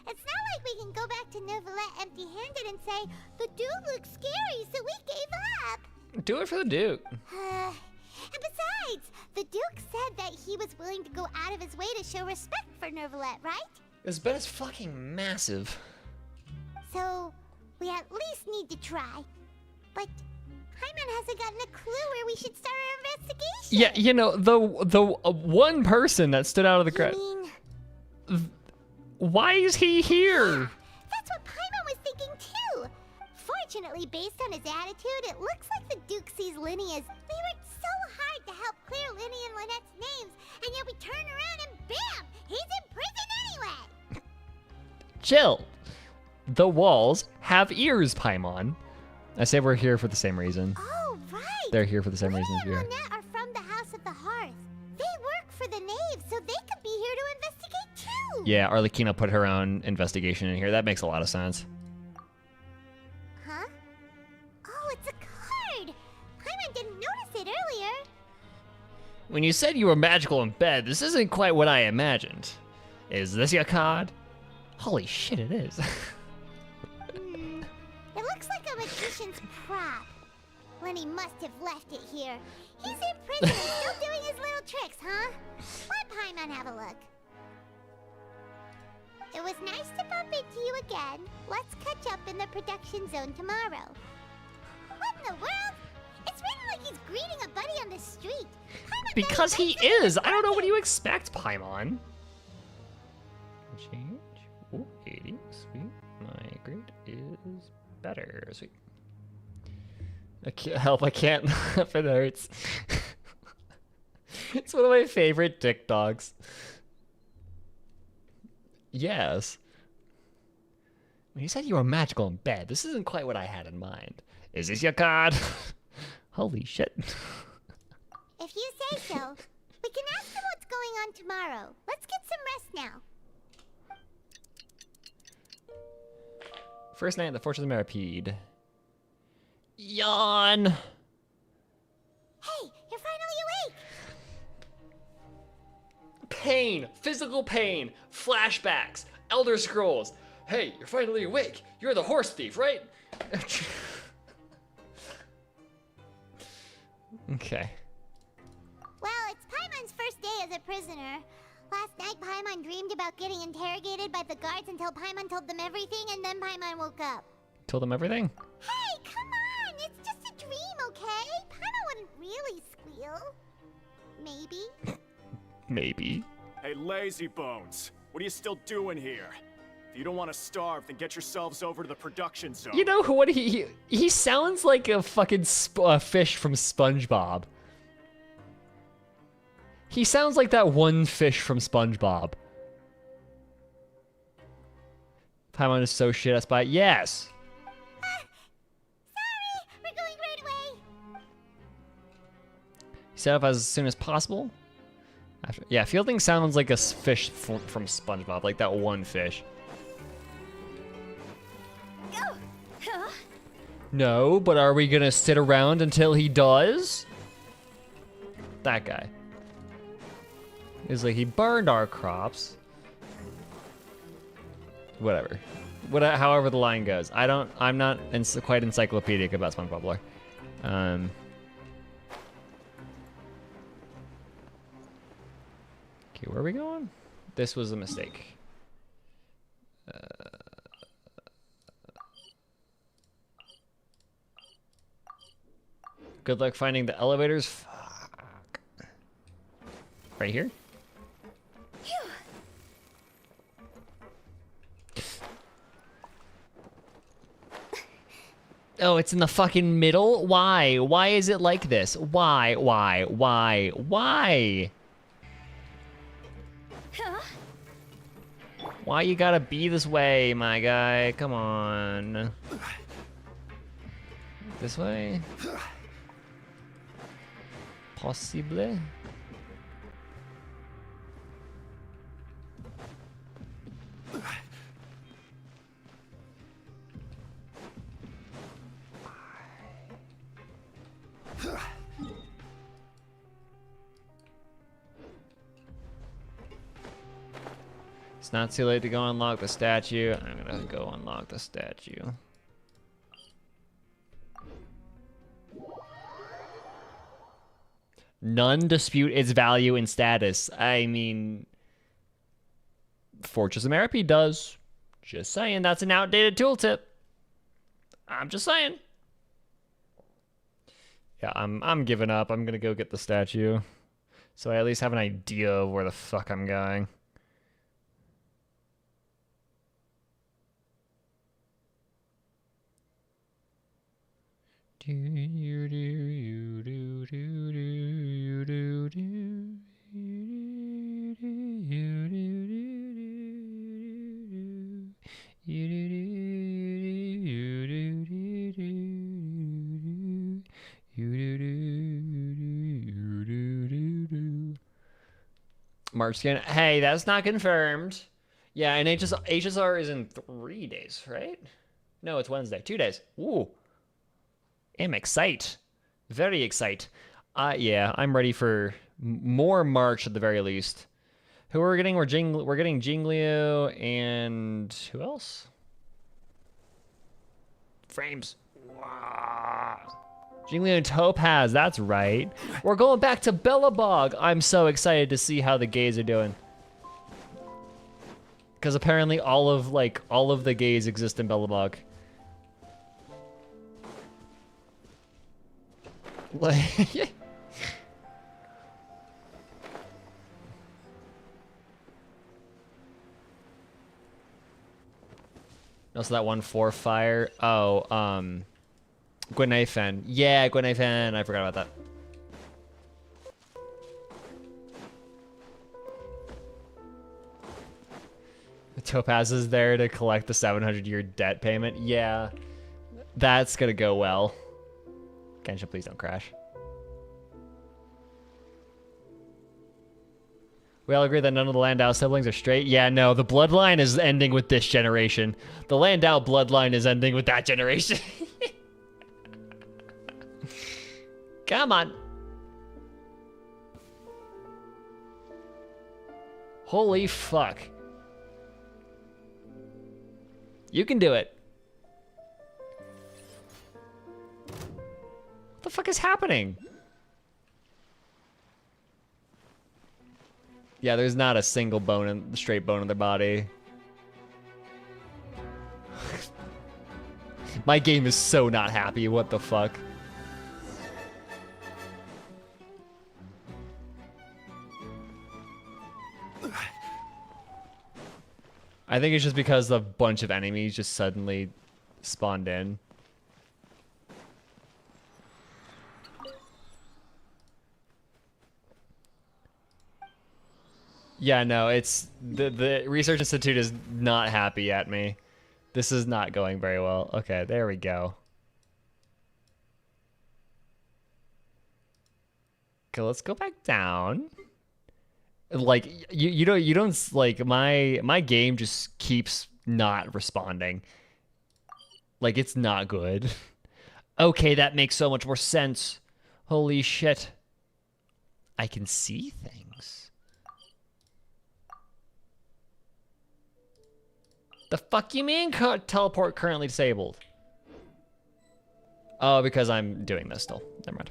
It's not like we can go back to Neuvillette empty-handed and say, the Duke looks scary, so we gave up. Do it for the Duke. And besides, the Duke said that he was willing to go out of his way to show respect for Neuvillette, right? This bed is fucking massive. So, we at least need to try. But Paimon hasn't gotten a clue where we should start our investigation. Yeah, you know, the one person that stood out of the crowd. Why is he here? That's what Paimon was thinking too. Fortunately, based on his attitude, it looks like the Duke sees Linny as we worked so hard to help clear Linny and Lynette's names, and yet we turn around and bam, he's in prison anyway. Chill. The walls have ears, Paimon. I say we're here for the same reason. Oh, right. They're here for the same reason as Linny we and are. Lynette are from the House of the Hearth. They work for the Knave, so they could be here to investigate too. Yeah, Arlecchino put her own investigation in here. That makes a lot of sense. Huh? Oh, it's a card. Paimon didn't notice it earlier. When you said you were magical in bed, this isn't quite what I imagined. Is this your card? Holy shit, it is. It looks like a magician's prop. Lenny must have left it here. He's in prison and still doing his little tricks, huh? Let Paimon have a look. It was nice to bump into you again. Let's catch up in the production zone tomorrow. What in the world? It's written like he's greeting a buddy on the street. Paimon Because he is! I don't know what you expect, Paimon. Change. Ooh, 80. Sweet. My grade is better. Sweet. I can't help, I can't laugh, it hurts. It's one of my favorite TikToks. Yes. When you said you were magical in bed, this isn't quite what I had in mind. Is this your card? Holy shit. If you say so, we can ask him what's going on tomorrow. Let's get some rest now. First night at the Fortress of Meripede. Yawn. Hey, you're finally awake. Pain, physical pain, flashbacks, Elder Scrolls. Hey, you're finally awake. You're the horse thief, right? Okay. Well, it's Paimon's first day as a prisoner. Last night, Paimon dreamed about getting interrogated by the guards until Paimon told them everything, and then Paimon woke up. Told them everything? Hey, come on! It's just a dream, okay? Paimon wouldn't really squeal. Maybe. Maybe. Hey, lazy bones. What are you still doing here? If you don't want to starve, then get yourselves over to the production zone. You know what? He sounds like a fucking fish from SpongeBob. He sounds like that one fish from SpongeBob. Paimon is so shit at spy. Yes. Sorry, we're going right away. Set up as soon as possible. Yeah, Fielding sounds like a fish from SpongeBob, like that one fish. No, but are we gonna sit around until he does? That guy. He's like, he burned our crops. Whatever. However the line goes. I'm not quite encyclopedic about SpongeBob lore. Okay, where are we going? This was a mistake. Good luck finding the elevators. Fuck. Right here? Oh, it's in the fucking middle? Why? Why is it like this? Why? Why? Why you gotta be this way, my guy? Come on. This way? Possible? It's not too late to go unlock the statue. I'm gonna go unlock the statue. None dispute its value and status. I mean, Fortress of Meripede does. Just saying, that's an outdated tooltip. I'm just saying. Yeah, I'm giving up. I'm gonna go get the statue. So I at least have an idea of where the fuck I'm going. March scan. Hey, that's not confirmed. Yeah, and HSR is in 3 days, right? No, it's Wednesday. 2 days. Ooh. I'm excited. Very excited. Yeah, I'm ready for more March at the very least. Who are we getting? We're getting Jingliu and who else? Frames. Wow. Jingliu and Topaz, that's right. We're going back to Bellabog. I'm so excited to see how the gays are doing. Because apparently all of the gays exist in Bellabog. Like also that one for fire. Oh, Gwenathan. Yeah, Gwenathan. I forgot about that. The Topaz is there to collect the 700-year debt payment. Yeah, that's gonna go well. Genshin, please don't crash. We all agree that none of the Landau siblings are straight? Yeah, no, the bloodline is ending with this generation. The Landau bloodline is ending with that generation. Come on. Holy fuck. You can do it. What the fuck is happening? Yeah, there's not a single straight bone in their body. My game is so not happy. What the fuck? I think it's just because a bunch of enemies just suddenly spawned in. Yeah, no, it's the Research Institute is not happy at me. This is not going very well. Okay, there we go. Okay, let's go back down. Like you don't like my game just keeps not responding. Like it's not good. Okay, that makes so much more sense. Holy shit. I can see things. The fuck you mean teleport currently disabled? Oh, because I'm doing this still. Never mind.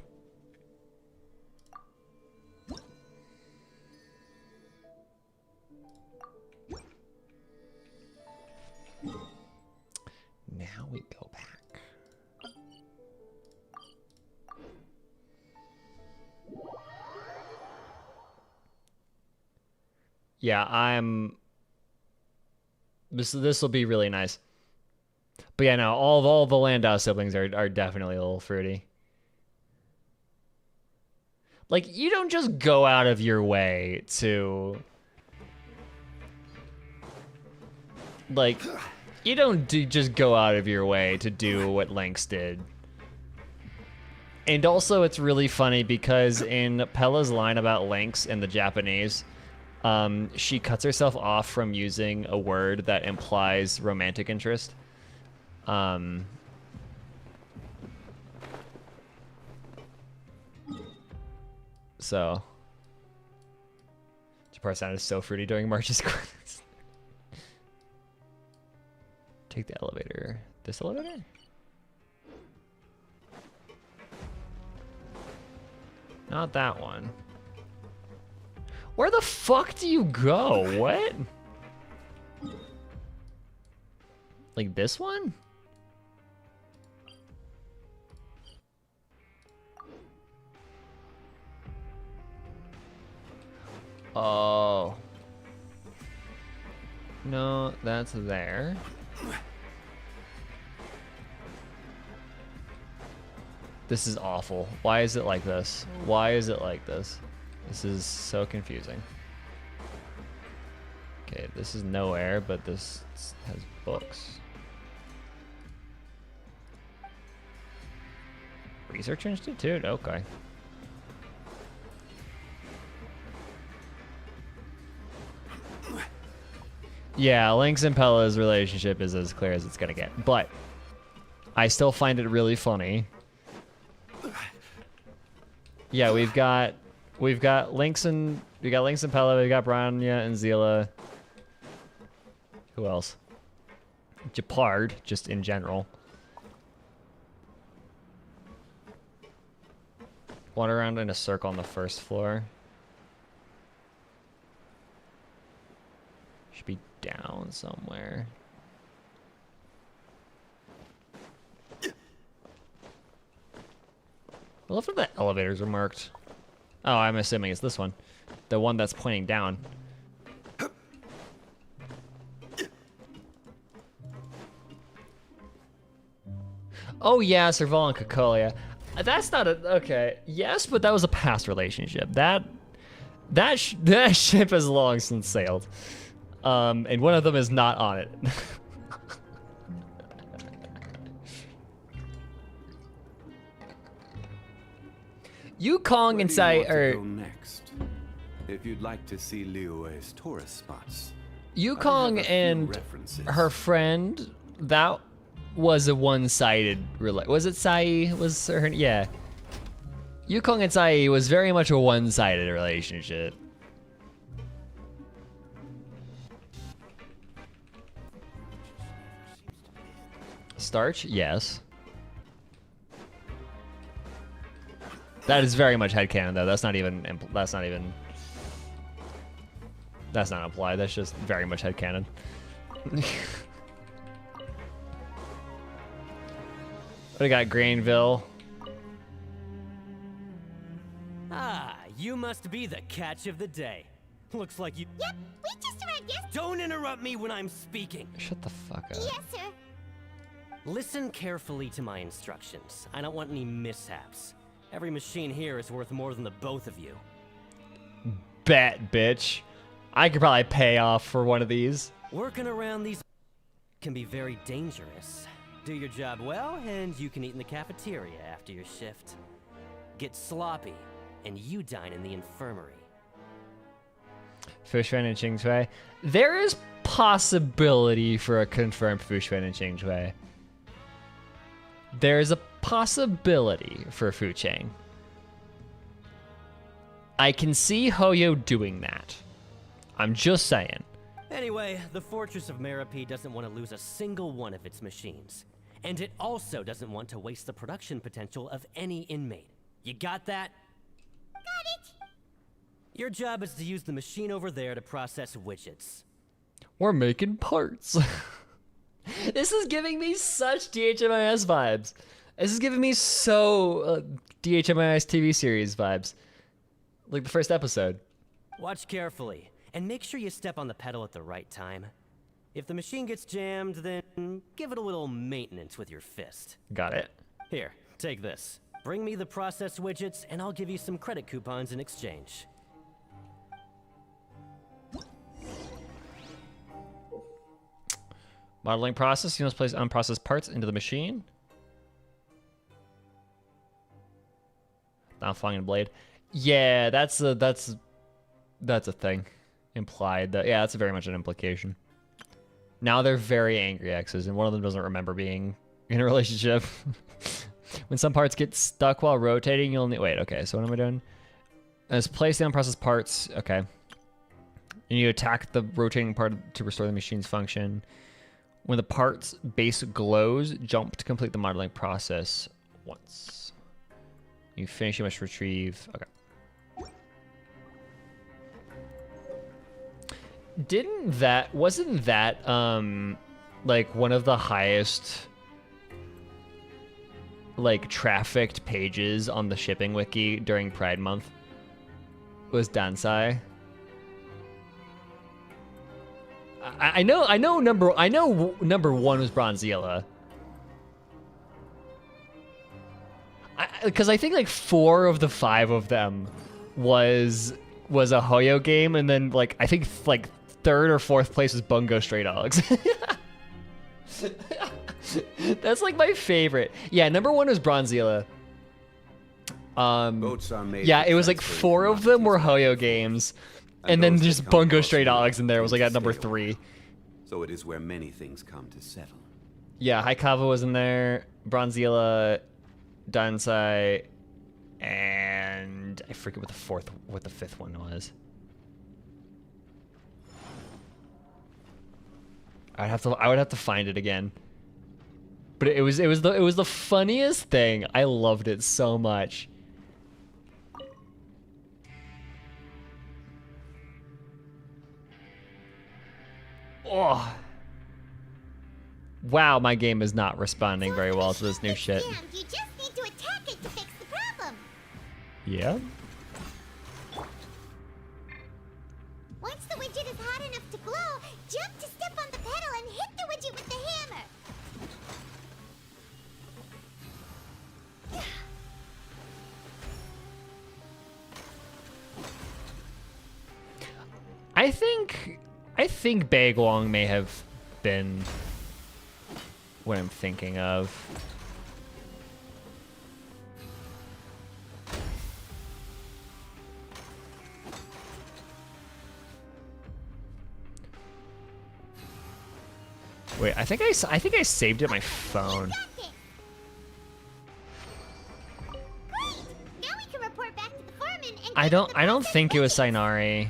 Now we go back. Yeah, this will be really nice. But yeah, no, all the Landau siblings are definitely a little fruity. Like, you don't just go out of your way to... Like, you don't just go out of your way to do what Lynx did. And also, it's really funny because in Pella's line about Lynx in the Japanese, she cuts herself off from using a word that implies romantic interest. So, Japar sounded so fruity during March's quiz. Take the elevator. This elevator? Not that one. Where the fuck do you go? What? Like this one? Oh. No, that's there. This is awful. Why is it like this? Why is it like this? This is so confusing. Okay, this is nowhere, but this has books. Research Institute? Okay. Yeah, Lynx and Pella's relationship is as clear as it's gonna get, but I still find it really funny. Yeah, we've got Lynx and Pella, we've got Branya and Zila. Who else? Japard, just in general. Wander around in a circle on the first floor. Should be down somewhere. I love that the elevators are marked. Oh, I'm assuming it's this one. The one that's pointing down. Oh yeah, Serval and Cocolia. That's not a, okay. Yes, but that was a past relationship. That ship has long since sailed. And one of them is not on it. Yukong and Sai are next. If you'd like to see Liyue's tourist spots. Yukong and her friend, that was a one-sided relationship. Was it Sai? Was her? Yeah. Yukong and Sai was very much a one-sided relationship. Starch? Yes. That is very much headcanon, though. That's not implied. That's just very much headcanon. What do we got? Grainville. Ah, you must be the catch of the day. Looks like you. Yep, we just arrived yesterday. Don't interrupt me when I'm speaking. Shut the fuck up. Yes, sir. Listen carefully to my instructions. I don't want any mishaps. Every machine here is worth more than the both of you. Bet, bitch. I could probably pay off for one of these. Working around these can be very dangerous. Do your job well, and you can eat in the cafeteria after your shift. Get sloppy, and you dine in the infirmary. Fushuen and Qingcui. There is possibility for a confirmed Fushuen and Qingcui. There is a possibility for Fu Chang. I can see Hoyo doing that. I'm just saying. Anyway, the Fortress of Merope doesn't want to lose a single one of its machines. And it also doesn't want to waste the production potential of any inmate. You got that? Got it. Your job is to use the machine over there to process widgets. We're making parts. This is giving me such DHMIS vibes. This is giving me so DHMIS TV series vibes. Like the first episode. Watch carefully, and make sure you step on the pedal at the right time. If the machine gets jammed, then give it a little maintenance with your fist. Got it. Here, take this. Bring me the processed widgets, and I'll give you some credit coupons in exchange. Modeling process. You must place unprocessed parts into the machine. Not flying blade. Yeah, that's a thing. Implied that. Yeah, that's very much an implication. Now they're very angry exes, and one of them doesn't remember being in a relationship. When some parts get stuck while rotating, you'll need. Wait, okay. So what am I doing? Let's place the unprocessed parts. Okay. And you attack the rotating part to restore the machine's function. When the part's base glows, jump to complete the modeling process once. You finish, you must retrieve. Okay. Wasn't that like one of the highest like trafficked pages on the shipping wiki during Pride Month? Was Dansai? I know number one was Bronzilla. Because I think like 4 of the 5 of them was a Hoyo game, and then like I think like 3rd or 4th place was Bungo Stray Dogs. That's like my favorite. Yeah, number 1 was Bronzilla. Yeah, it was like 4 of them were Hoyo games, and then just Bungo Stray Dogs in there was like at number 3. So it is where many things come to settle. Yeah, Haikava was in there, Bronzilla, Dansai, and I forget what the 5th one was. I would have to find it again. But it was the funniest thing. I loved it so much. Oh. Wow, my game is not responding very well to this new shit. You just need to attack it to fix the problem. Yeah. Once the widget is hot enough to glow, jump to step on the pedal and hit the widget with the hammer. I think Baguang may have been what I'm thinking of. Wait, I think I saved it on my phone. Now we can report back to the foreman and I don't think it was Sainari.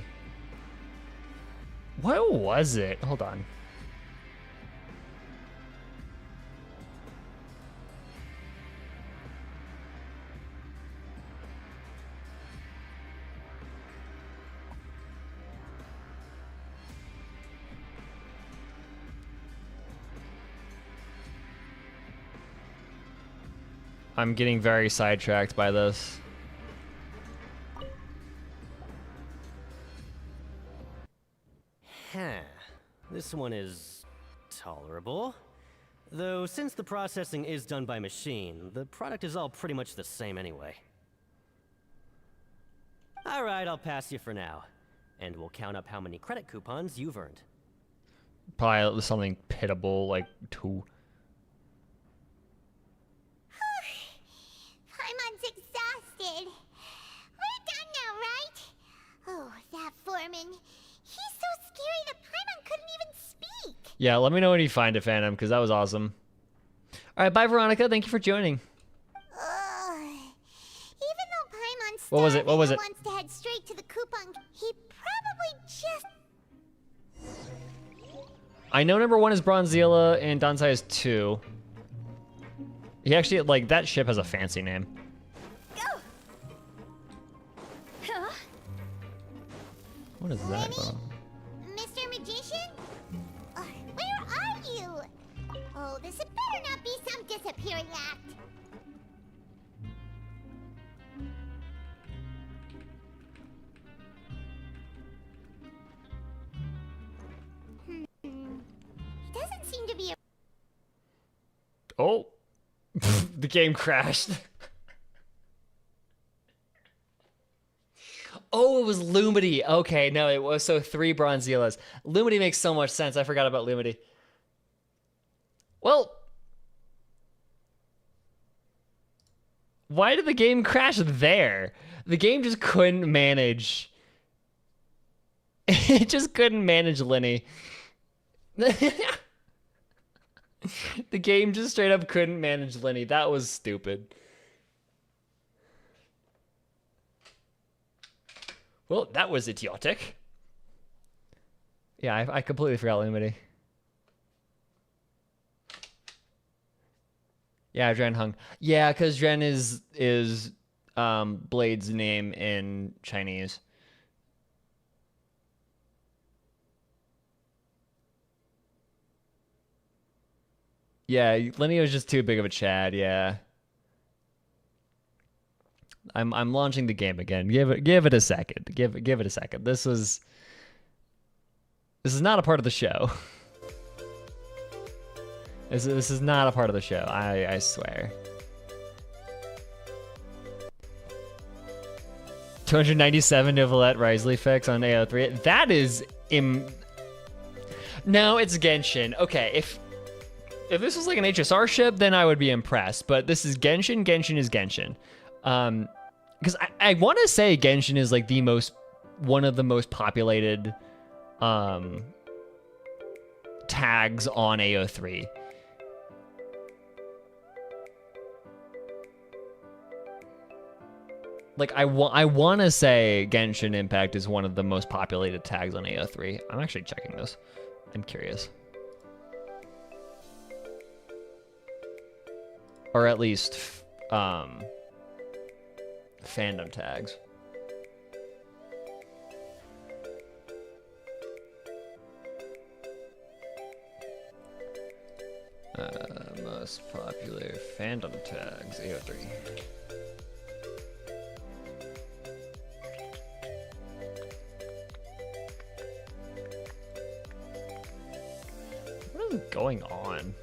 What was it? Hold on. I'm getting very sidetracked by this. Huh. This one is tolerable. Though since the processing is done by machine, the product is all pretty much the same anyway. Alright, I'll pass you for now. And we'll count up how many credit coupons you've earned. Probably something pitiable, like 2. Paimon's exhausted. We're done now, right? Oh, that foreman. He's so scary that Paimon couldn't even speak. Yeah, let me know when you find it, Phantom, because that was awesome. All right, bye, Veronica. Thank you for joining. Even though Paimon's What was it? What was it? wants to head straight to the coupon, he probably just... I know number 1 is Bronzilla and Dansai is 2. He actually, like, that ship has a fancy name. What is that? Mr. Magician? Where are you? Oh, this had better not be some disappearing act. He doesn't seem to be a... Oh. The game crashed. Oh, it was Lumity. Okay, no, it was so 3 Bronzillas. Lumity makes so much sense. I forgot about Lumity. Well, why did the game crash there? The game just couldn't manage. It just couldn't manage Lenny. The game just straight up couldn't manage Lenny. That was stupid. Well, that was idiotic. Yeah, I completely forgot Lumity. Yeah, Dren hung. Yeah, because Dren is Blade's name in Chinese. Yeah, Lenny was just too big of a Chad, yeah. I'm launching the game again. Give it a second. Give it a second. This This is not a part of the show. This is not a part of the show. I swear. 297 Novelette RIZZLY fix on AO3. That is No, it's Genshin. Okay, if this was like an HSR ship, then I would be impressed. But this is Genshin. Genshin is Genshin. Because I want to say Genshin is like one of the most populated tags on AO3. Like I want to say Genshin Impact is one of the most populated tags on AO3. I'm actually checking this. I'm curious. Or at least fandom tags. Most popular fandom tags, AO3. What is going on?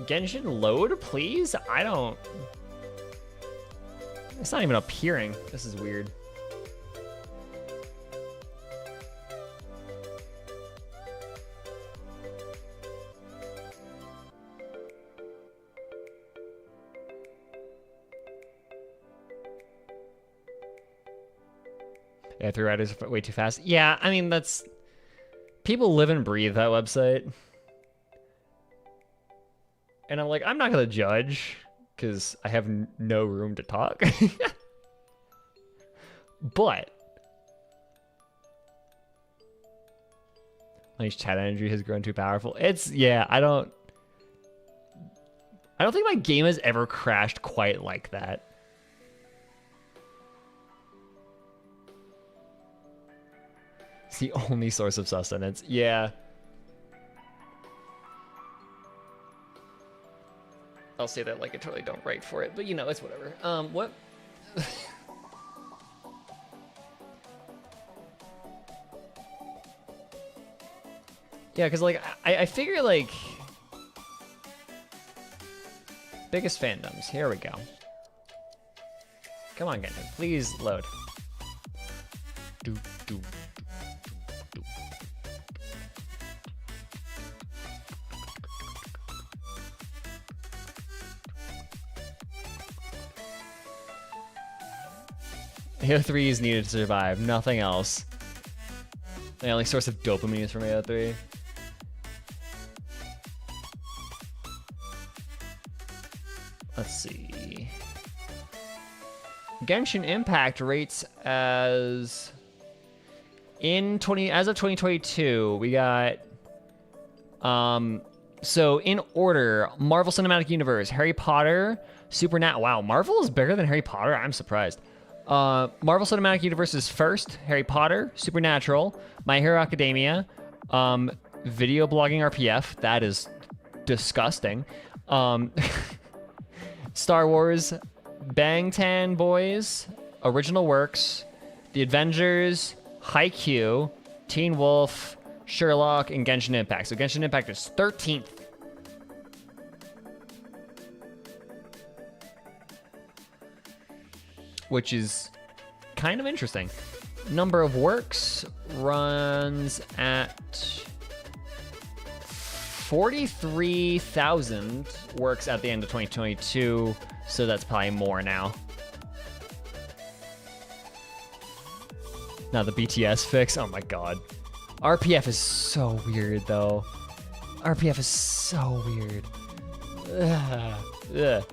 Genshin load, please? I don't... It's not even appearing. This is weird. Yeah, 3 riders are way too fast. Yeah, I mean, that's... People live and breathe that website. And I'm like, I'm not going to judge, because I have no room to talk. But... Like, chat energy has grown too powerful. It's, yeah, I don't think my game has ever crashed quite like that. It's the only source of sustenance. Yeah. I'll say that like I totally don't write for it, but you know, it's whatever. What? Yeah, because like I figure like biggest fandoms. Here we go. Come on, Genshin, please load. Do. AO3 is needed to survive, nothing else. The only source of dopamine is from AO3. Let's see. Genshin Impact rates as of 2022, we got so in order, Marvel Cinematic Universe, Harry Potter, wow, Marvel is bigger than Harry Potter? I'm surprised. Marvel Cinematic Universe is first, Harry Potter, Supernatural, My Hero Academia, video blogging RPF, that is disgusting. Star Wars, Bangtan Boys, Original Works, The Avengers, Haikyuu, Teen Wolf, Sherlock, and Genshin Impact. So Genshin Impact is 13th. Which is kind of interesting. Number of works runs at 43,000 works at the end of 2022, so that's probably more now. Now the BTS fix, oh my god. RPF is so weird though. RPF is so weird. Ugh.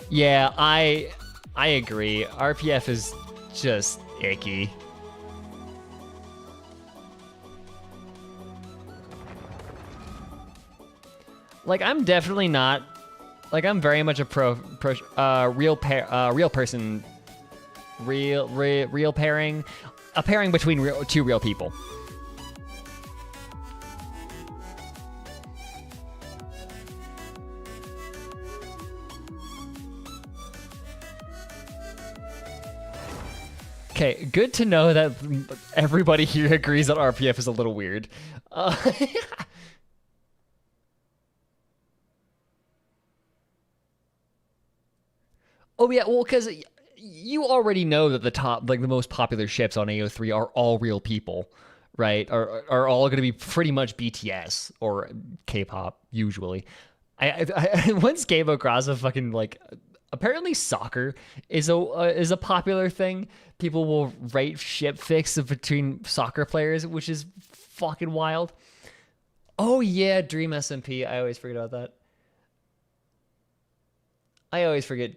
Yeah, I agree. RPF is just icky. Like, I'm definitely not. Like, I'm very much a real person, real pairing, a pairing between two real people. Okay, good to know that everybody here agrees that RPF is a little weird. Oh yeah, well, because you already know that the top, like the most popular ships on AO3 are all real people, right? Are all going to be pretty much BTS or K-pop usually. I once came across a fucking like, apparently soccer is a popular thing. People will rate ship fics between soccer players, which is fucking wild. Oh yeah, Dream SMP. I always forget about that. I always forget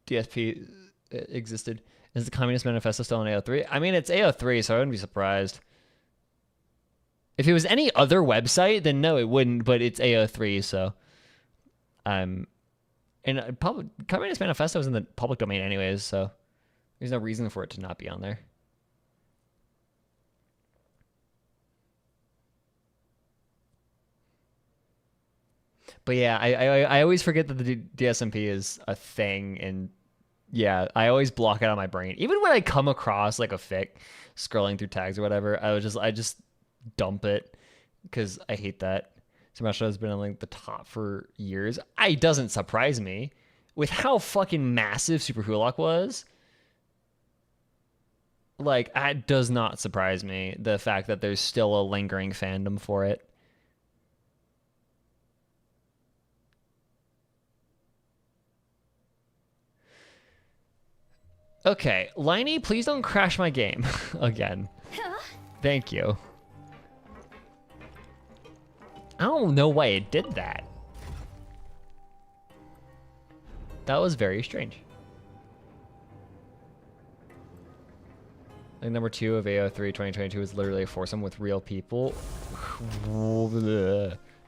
DSP existed. Is the Communist Manifesto still on AO3? I mean, it's AO3, so I wouldn't be surprised. If it was any other website, then no, it wouldn't, but it's AO3, so... and Communist Manifesto is in the public domain anyways, so there's no reason for it to not be on there. But yeah, I always forget that the DSMP is a thing, and yeah, I always block it out of my brain. Even when I come across like a fic, scrolling through tags or whatever, I just dump it because I hate that. Smash has been on like the top for years. It doesn't surprise me with how fucking massive Super Hulock was. Like, it does not surprise me, the fact that there's still a lingering fandom for it. Okay, Liney, please don't crash my game again. Thank you. I don't know why it did that. That was very strange. Like number 2 of AO3 2022 is literally a foursome with real people.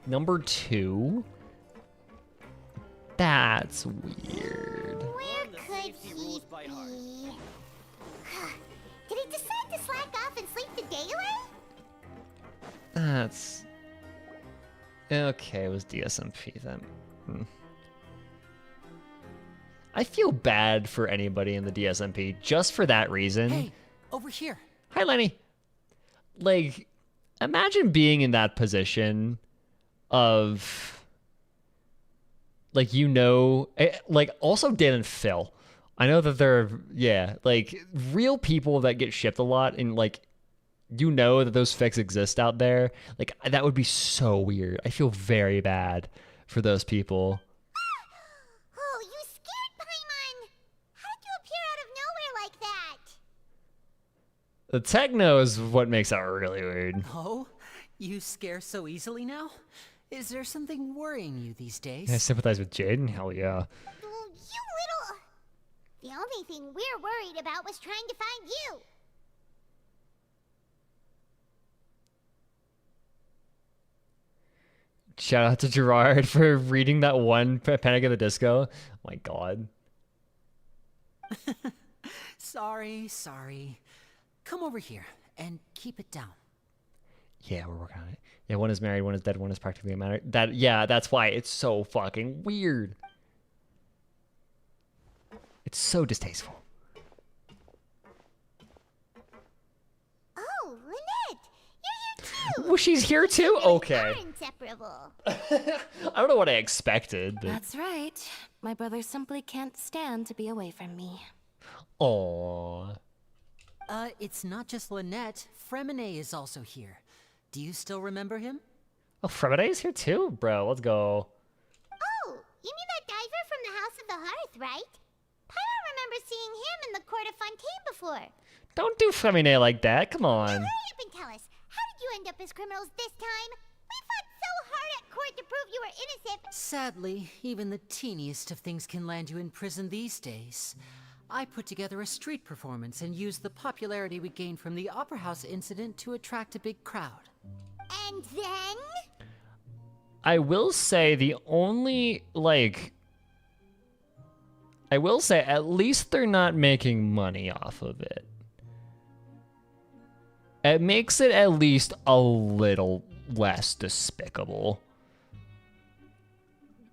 Number 2? That's weird. Where could he be? Did he decide to slack off and sleep the day away? That's... Okay, it was DSMP then. I feel bad for anybody in the DSMP just for that reason. Hey, over here. Hi, Lenny. Like, imagine being in that position of, like, you know, like, also Dan and Phil. I know that they're, yeah, like, real people that get shipped a lot, and, like, you know that those fics exist out there. Like, that would be so weird. I feel very bad for those people. Oh, you scared Paimon! How did you appear out of nowhere like that? The techno is what makes it really weird. Oh, you scare so easily now? Is there something worrying you these days? I sympathize with Jaden. Hell yeah. You little... The only thing we're worried about was trying to find you. Shout out to Gerard for reading that one Panic at the Disco. Oh my god. Sorry. Come over here and keep it down. Yeah, we're working on it. Yeah, one is married, one is dead, one is practically a matter. Yeah, that's why it's so fucking weird. It's so distasteful. Oh, Lynette! You're here too! Well, she's here too? Okay. Are inseparable. I don't know what I expected. But... That's right. My brother simply can't stand to be away from me. Aww. It's not just Lynette. Fremine is also here. Do you still remember him? Oh, Fremine is here too? Bro, let's go. Oh, you mean that diver from the House of the Hearth, right? Pyro remembers seeing him in the Court of Fontaine before. Don't do Fremine like that. Come on. Now hurry up and tell us. How did you end up as criminals this time? We fought so hard at court to prove you were innocent. Sadly, even the teeniest of things can land you in prison these days. I put together a street performance and used the popularity we gained from the Opera House incident to attract a big crowd. And then? I will say the only, like... I will say at least they're not making money off of it. It makes it at least a little less despicable.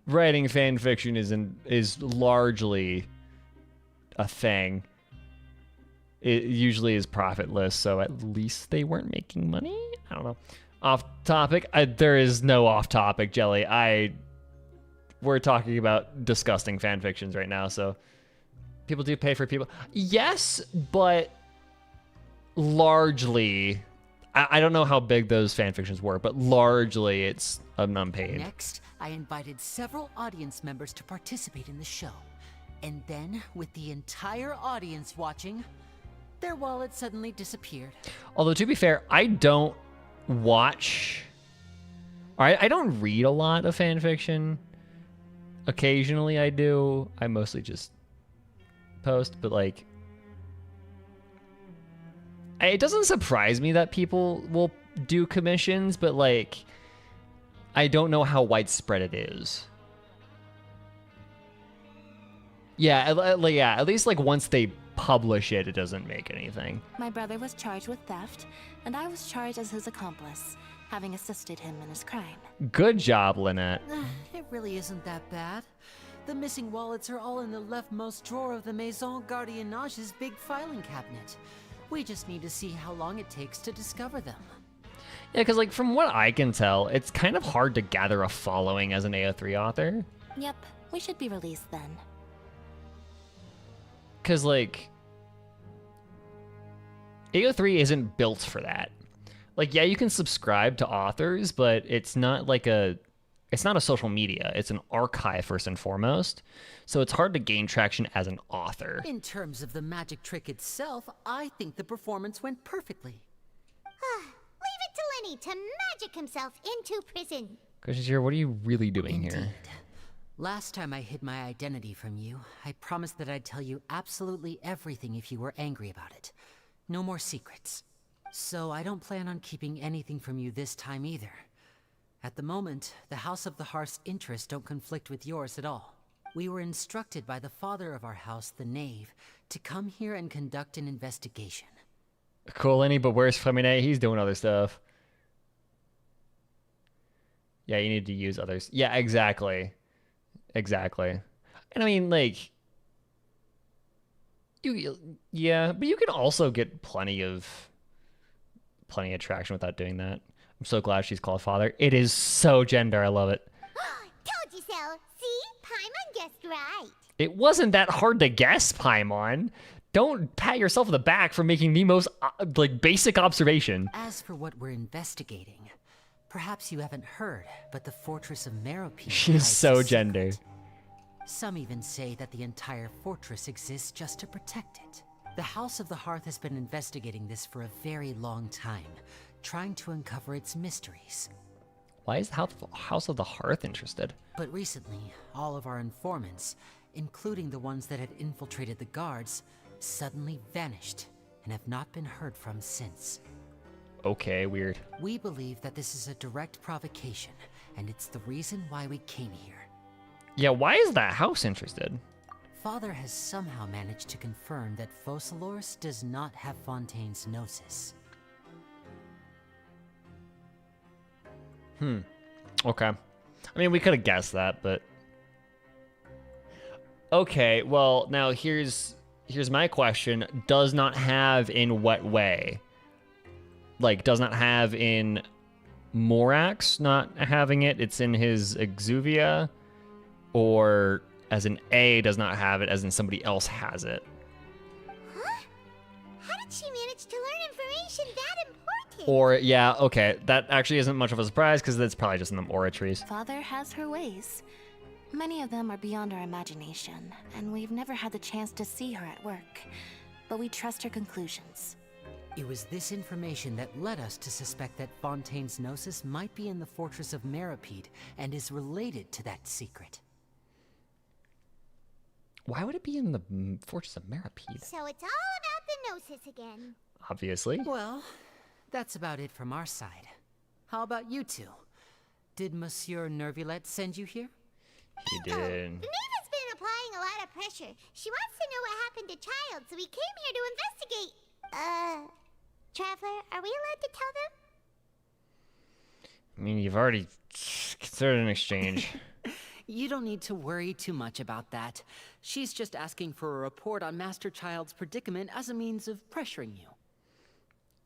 Writing fan fiction is largely a thing. it usually is profitless, so at least they weren't making money. I don't know. Off topic. There is no off topic, Jelly. We're talking about disgusting fan fictions right now, so people do pay for people. Yes, but largely, I don't know how big those fan fictions were, but largely it's unpaid. Next, I invited several audience members to participate in the show. And then, with the entire audience watching, their wallet suddenly disappeared. Although, to be fair, I don't watch... I don't read a lot of fan fiction. Occasionally I do. I mostly just post, but like... It doesn't surprise me that people will do commissions, but like... I don't know how widespread it is. Yeah, at least like once they publish it, it doesn't make anything. My brother was charged with theft, and I was charged as his accomplice, having assisted him in his crime. Good job, Lynette. It really isn't that bad. The missing wallets are all in the leftmost drawer of the Maison Gardiennage's big filing cabinet. We just need to see how long it takes to discover them. Yeah, because like from what I can tell, it's kind of hard to gather a following as an AO3 author. Yep, we should be released then. Because like AO3 isn't built for that. Like, yeah, you can subscribe to authors, but it's not like it's not a social media. It's an archive first and foremost. So it's hard to gain traction as an author. In terms of the magic trick itself, I think the performance went perfectly. Leave it to Lenny to magic himself into prison. Kushishir, what are you really doing here? Last time I hid my identity from you, I promised that I'd tell you absolutely everything if you were angry about it. No more secrets. So I don't plan on keeping anything from you this time either. At the moment, the House of the Hearth's interests don't conflict with yours at all. We were instructed by the father of our house, the NEUV, to come here and conduct an investigation. Cool, Lenny, but where's Flamine? He's doing other stuff. Yeah, you need to use others. Yeah, exactly. Exactly. And I mean, like... Yeah, but you can also get plenty of traction without doing that. I'm so glad she's called father. It is so gender. I love it. Told you so. See? Paimon guessed right. It wasn't that hard to guess, Paimon. Don't pat yourself on the back for making the most like basic observation. As for what we're investigating, perhaps you haven't heard, but the fortress of Meropide. She's so gender. Some even say that the entire fortress exists just to protect it. The House of the Hearth has been investigating this for a very long time, trying to uncover its mysteries. Why is the House of the Hearth interested? But recently, all of our informants, including the ones that had infiltrated the guards, suddenly vanished and have not been heard from since. Okay, weird. We believe that this is a direct provocation, and it's the reason why we came here. Yeah, why is that house interested? Father has somehow managed to confirm that Focalors does not have Fontaine's Gnosis. Okay. I mean, we could have guessed that, but... Okay, well, now here's my question. Does not have in what way? Like, does not have in Morax not having it? It's in his Exuvia? Or as in A does not have it, as in somebody else has it? Huh? How did she manage to learn information that important? Or, yeah, okay, that actually isn't much of a surprise because that's probably just in the aura trees. Father has her ways. Many of them are beyond our imagination, and we've never had the chance to see her at work. But we trust her conclusions. It was this information that led us to suspect that Fontaine's Gnosis might be in the fortress of Meropide and is related to that secret. Why would it be in the fortress of Meropide? So it's all about the Gnosis again. Obviously. Well, that's about it from our side. How about you two? Did Monsieur Nervulette send you here? He did. The NEUV has been applying a lot of pressure. She wants to know what happened to Child, so we came here to investigate. Traveler, are we allowed to tell them? I mean, you've already considered an exchange. You don't need to worry too much about that. She's just asking for a report on Master Child's predicament as a means of pressuring you.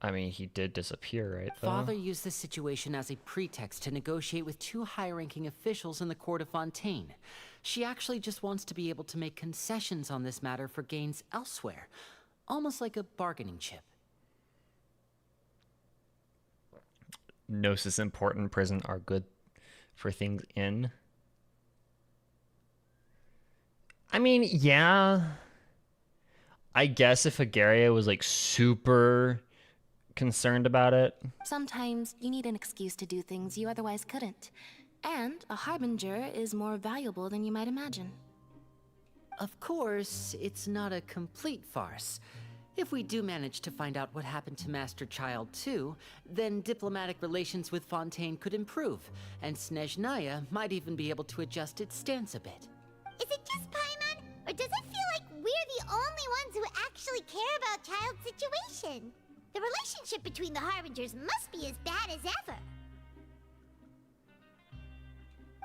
I mean, he did disappear, right? Though? Father used this situation as a pretext to negotiate with 2 high-ranking officials in the court of Fontaine. She actually just wants to be able to make concessions on this matter for gains elsewhere, almost like a bargaining chip. Gnosis important prison are good for things in. I mean, yeah. I guess if Agaria was like super concerned about it. Sometimes you need an excuse to do things you otherwise couldn't. And a harbinger is more valuable than you might imagine. Of course, it's not a complete farce. If we do manage to find out what happened to Master Child too, then diplomatic relations with Fontaine could improve, and Snezhnaya might even be able to adjust its stance a bit. Is it just Paimon, or does it feel like we're the only ones who actually care about Child's situation? The relationship between the Harbingers must be as bad as ever.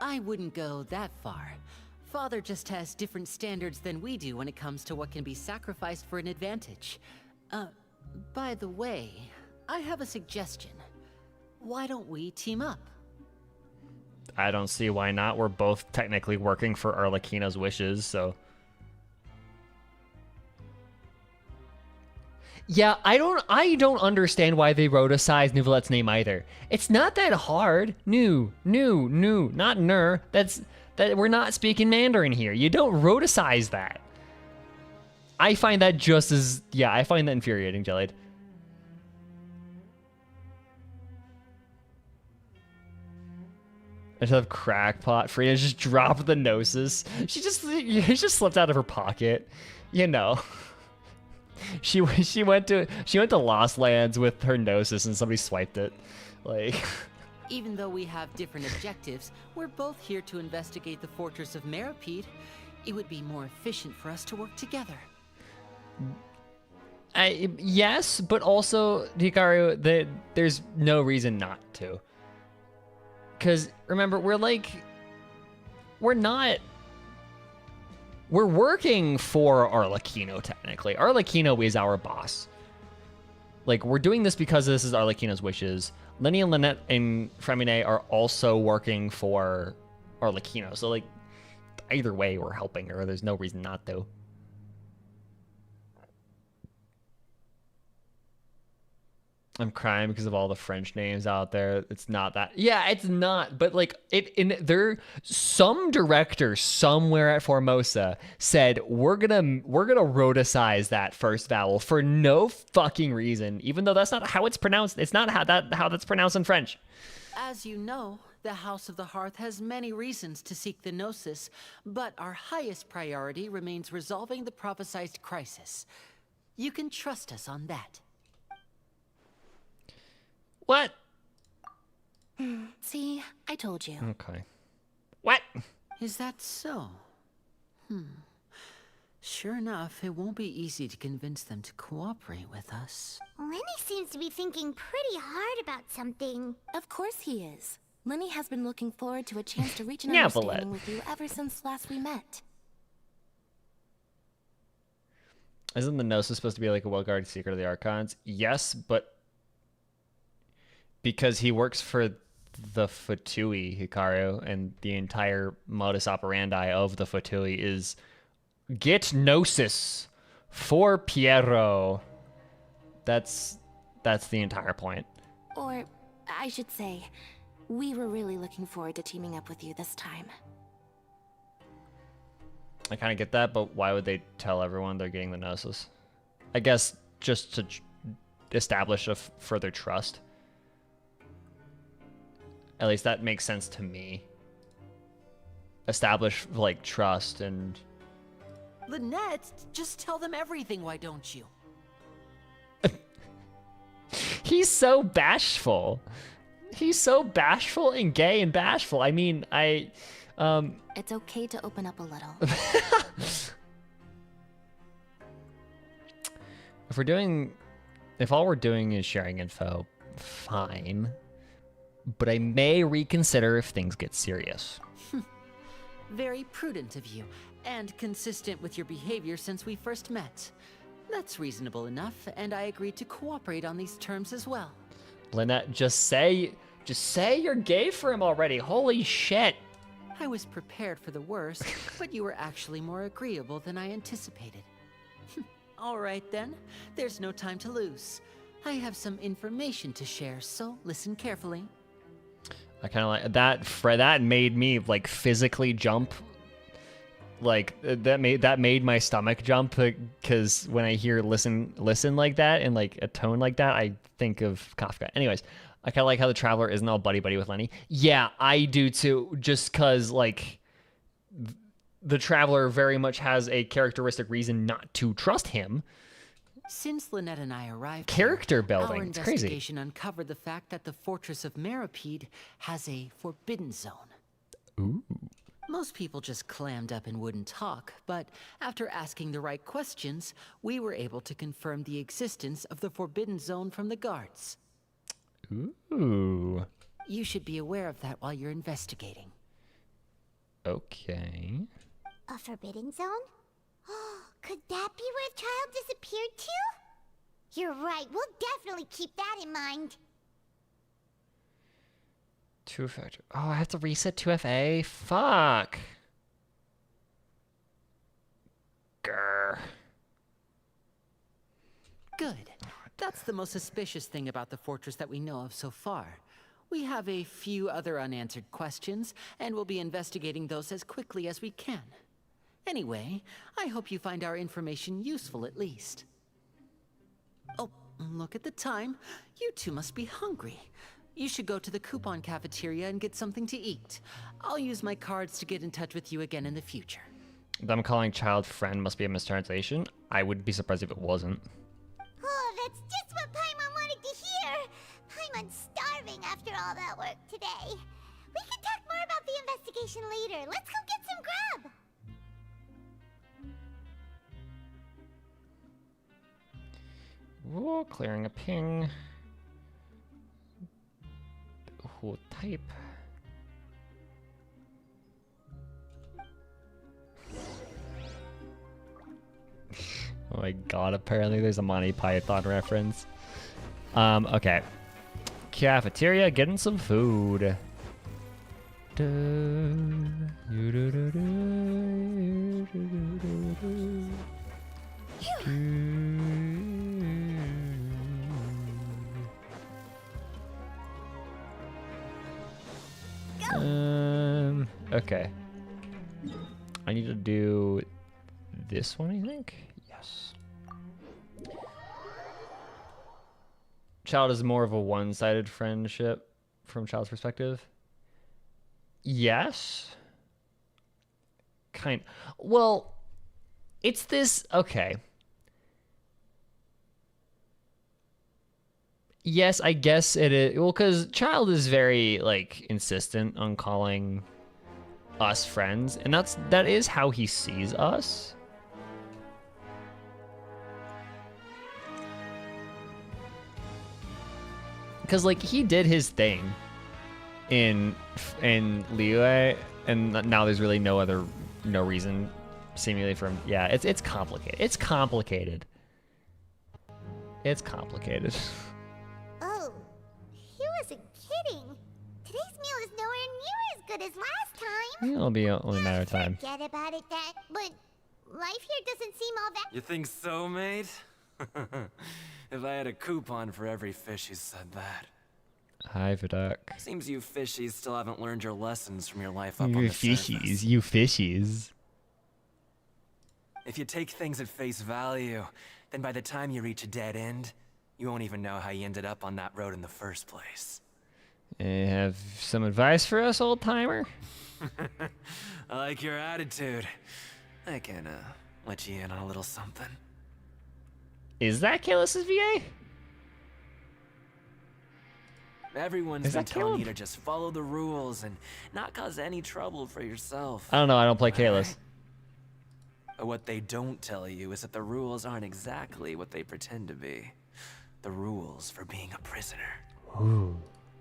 I wouldn't go that far. Father just has different standards than we do when it comes to what can be sacrificed for an advantage. By the way, I have a suggestion. Why don't we team up? I don't see why not. We're both technically working for Arlecchino's wishes, so... Yeah, I don't understand why they roticize Neuvillette's name either. It's not that hard. Not Nur. That we're not speaking Mandarin here. You don't roticize that. I find that just as... Yeah, I find that infuriating, Jellade. I just have crackpot. Frida just dropped the gnosis. She just slipped out of her pocket. You know. She went to Lost Lands with her gnosis and somebody swiped it. Like... Even though we have different objectives, we're both here to investigate the fortress of Meripede. It would be more efficient for us to work together. Yes, but also, Hikaru, there's no reason not to. Because, remember, we're working for Arlecchino, technically. Arlecchino is our boss. Like, we're doing this because this is Arlecchino's wishes. Lenny and Lynette and Fremine are also working for Arlecchino. So, like, either way, we're helping her. There's no reason not to. I'm crying because of all the French names out there. It's not that. Yeah, it's not. But like some director somewhere at Formosa said we're gonna roticize that first vowel for no fucking reason, even though that's not how it's pronounced. It's not how that's pronounced in French. As you know, the House of the Hearth has many reasons to seek the Gnosis, but our highest priority remains resolving the prophesized crisis. You can trust us on that. What? See, I told you. Okay. What? Is that so? Sure enough, it won't be easy to convince them to cooperate with us. Lenny seems to be thinking pretty hard about something. Of course he is. Lenny has been looking forward to a chance to reach an Yeah, understanding with you ever since last we met. Isn't the Gnosis supposed to be like a well-guarded secret of the Archons? Yes, but because he works for the Fatui, Hikaru, and the entire modus operandi of the Fatui is get Gnosis for Piero. That's the entire point. Or, I should say, we were really looking forward to teaming up with you this time. I kind of get that, but why would they tell everyone they're getting the Gnosis? I guess just to establish a further trust. At least that makes sense to me. Establish, like, trust and... Lynette, just tell them everything, why don't you? He's so bashful. He's so bashful and gay and bashful. I mean, It's okay to open up a little. If all we're doing is sharing info, fine. But I may reconsider if things get serious. Very prudent of you, and consistent with your behavior since we first met. That's reasonable enough, and I agreed to cooperate on these terms as well. Lynette, just say you're gay for him already. Holy shit. I was prepared for the worst, but you were actually more agreeable than I anticipated. All right then, there's no time to lose. I have some information to share, so listen carefully. I kind of like that. That made me like physically jump. Like that made my stomach jump because when I hear listen like that and like a tone like that, I think of Kafka. Anyways, I kind of like how the Traveler isn't all buddy with Lenny. Yeah, I do too. Just because like the Traveler very much has a characteristic reason not to trust him. Since Lynette and I arrived Character building. our It's crazy. investigation uncovered the fact that the Fortress of Meropide has a forbidden zone. Ooh. Most people just clammed up and wouldn't talk, but after asking the right questions, we were able to confirm the existence of the forbidden zone from the guards. Ooh. You should be aware of that while you're investigating. Okay. A forbidden zone? Could that be where the child disappeared to? You're right, we'll definitely keep that in mind. 2FA. Oh, I have to reset 2FA? Fuck. Grr. Good. That's the most suspicious thing about the fortress that we know of so far. We have a few other unanswered questions, and we'll be investigating those as quickly as we can. Anyway, I hope you find our information useful at least. Oh, look at the time. You two must be hungry. You should go to the coupon cafeteria and get something to eat. I'll use my cards to get in touch with you again in the future. Them calling child friend must be a mistranslation. I would be surprised if it wasn't. Oh, that's just what Paimon wanted to hear. Paimon's starving after all that work today. We can talk more about the investigation later. Let's go get some grub. Whoa, clearing a ping. Who type? Oh my god, apparently there's a Monty Python reference. Okay. Cafeteria, getting some food. Okay. I need to do this one, I think. Yes. Child is more of a one-sided friendship from Child's perspective. Yes. Well, it's this. Okay. Yes, I guess it is. Well, because Child is very, like, insistent on calling us friends, and that is how he sees us. Because, like, he did his thing in Liyue, and now there's really no reason, seemingly, for him. Yeah, it's complicated. It's complicated. It's complicated. Oh, he wasn't kidding. Today's meal is nowhere near as good as last time. It'll be only a matter of time. Forget about it then. But life here doesn't seem all that. You think so, mate? If I had a coupon for every fish who said that. Hi, Vidak. Seems you fishies still haven't learned your lessons from your life up on You the surface. fishies, you fishies. If you take things at face value, then by the time you reach a dead end, you won't even know how you ended up on that road in the first place. Have some advice for us, old timer? I like your attitude. I can, let you in on a little something. Is that Kaelus's VA? Everyone's Is been that telling Caleb? you to just follow the rules and not cause any trouble for yourself. I don't know, I don't play Kaelus. But what they don't tell you is that the rules aren't exactly what they pretend to be. The rules for being a prisoner. Ooh.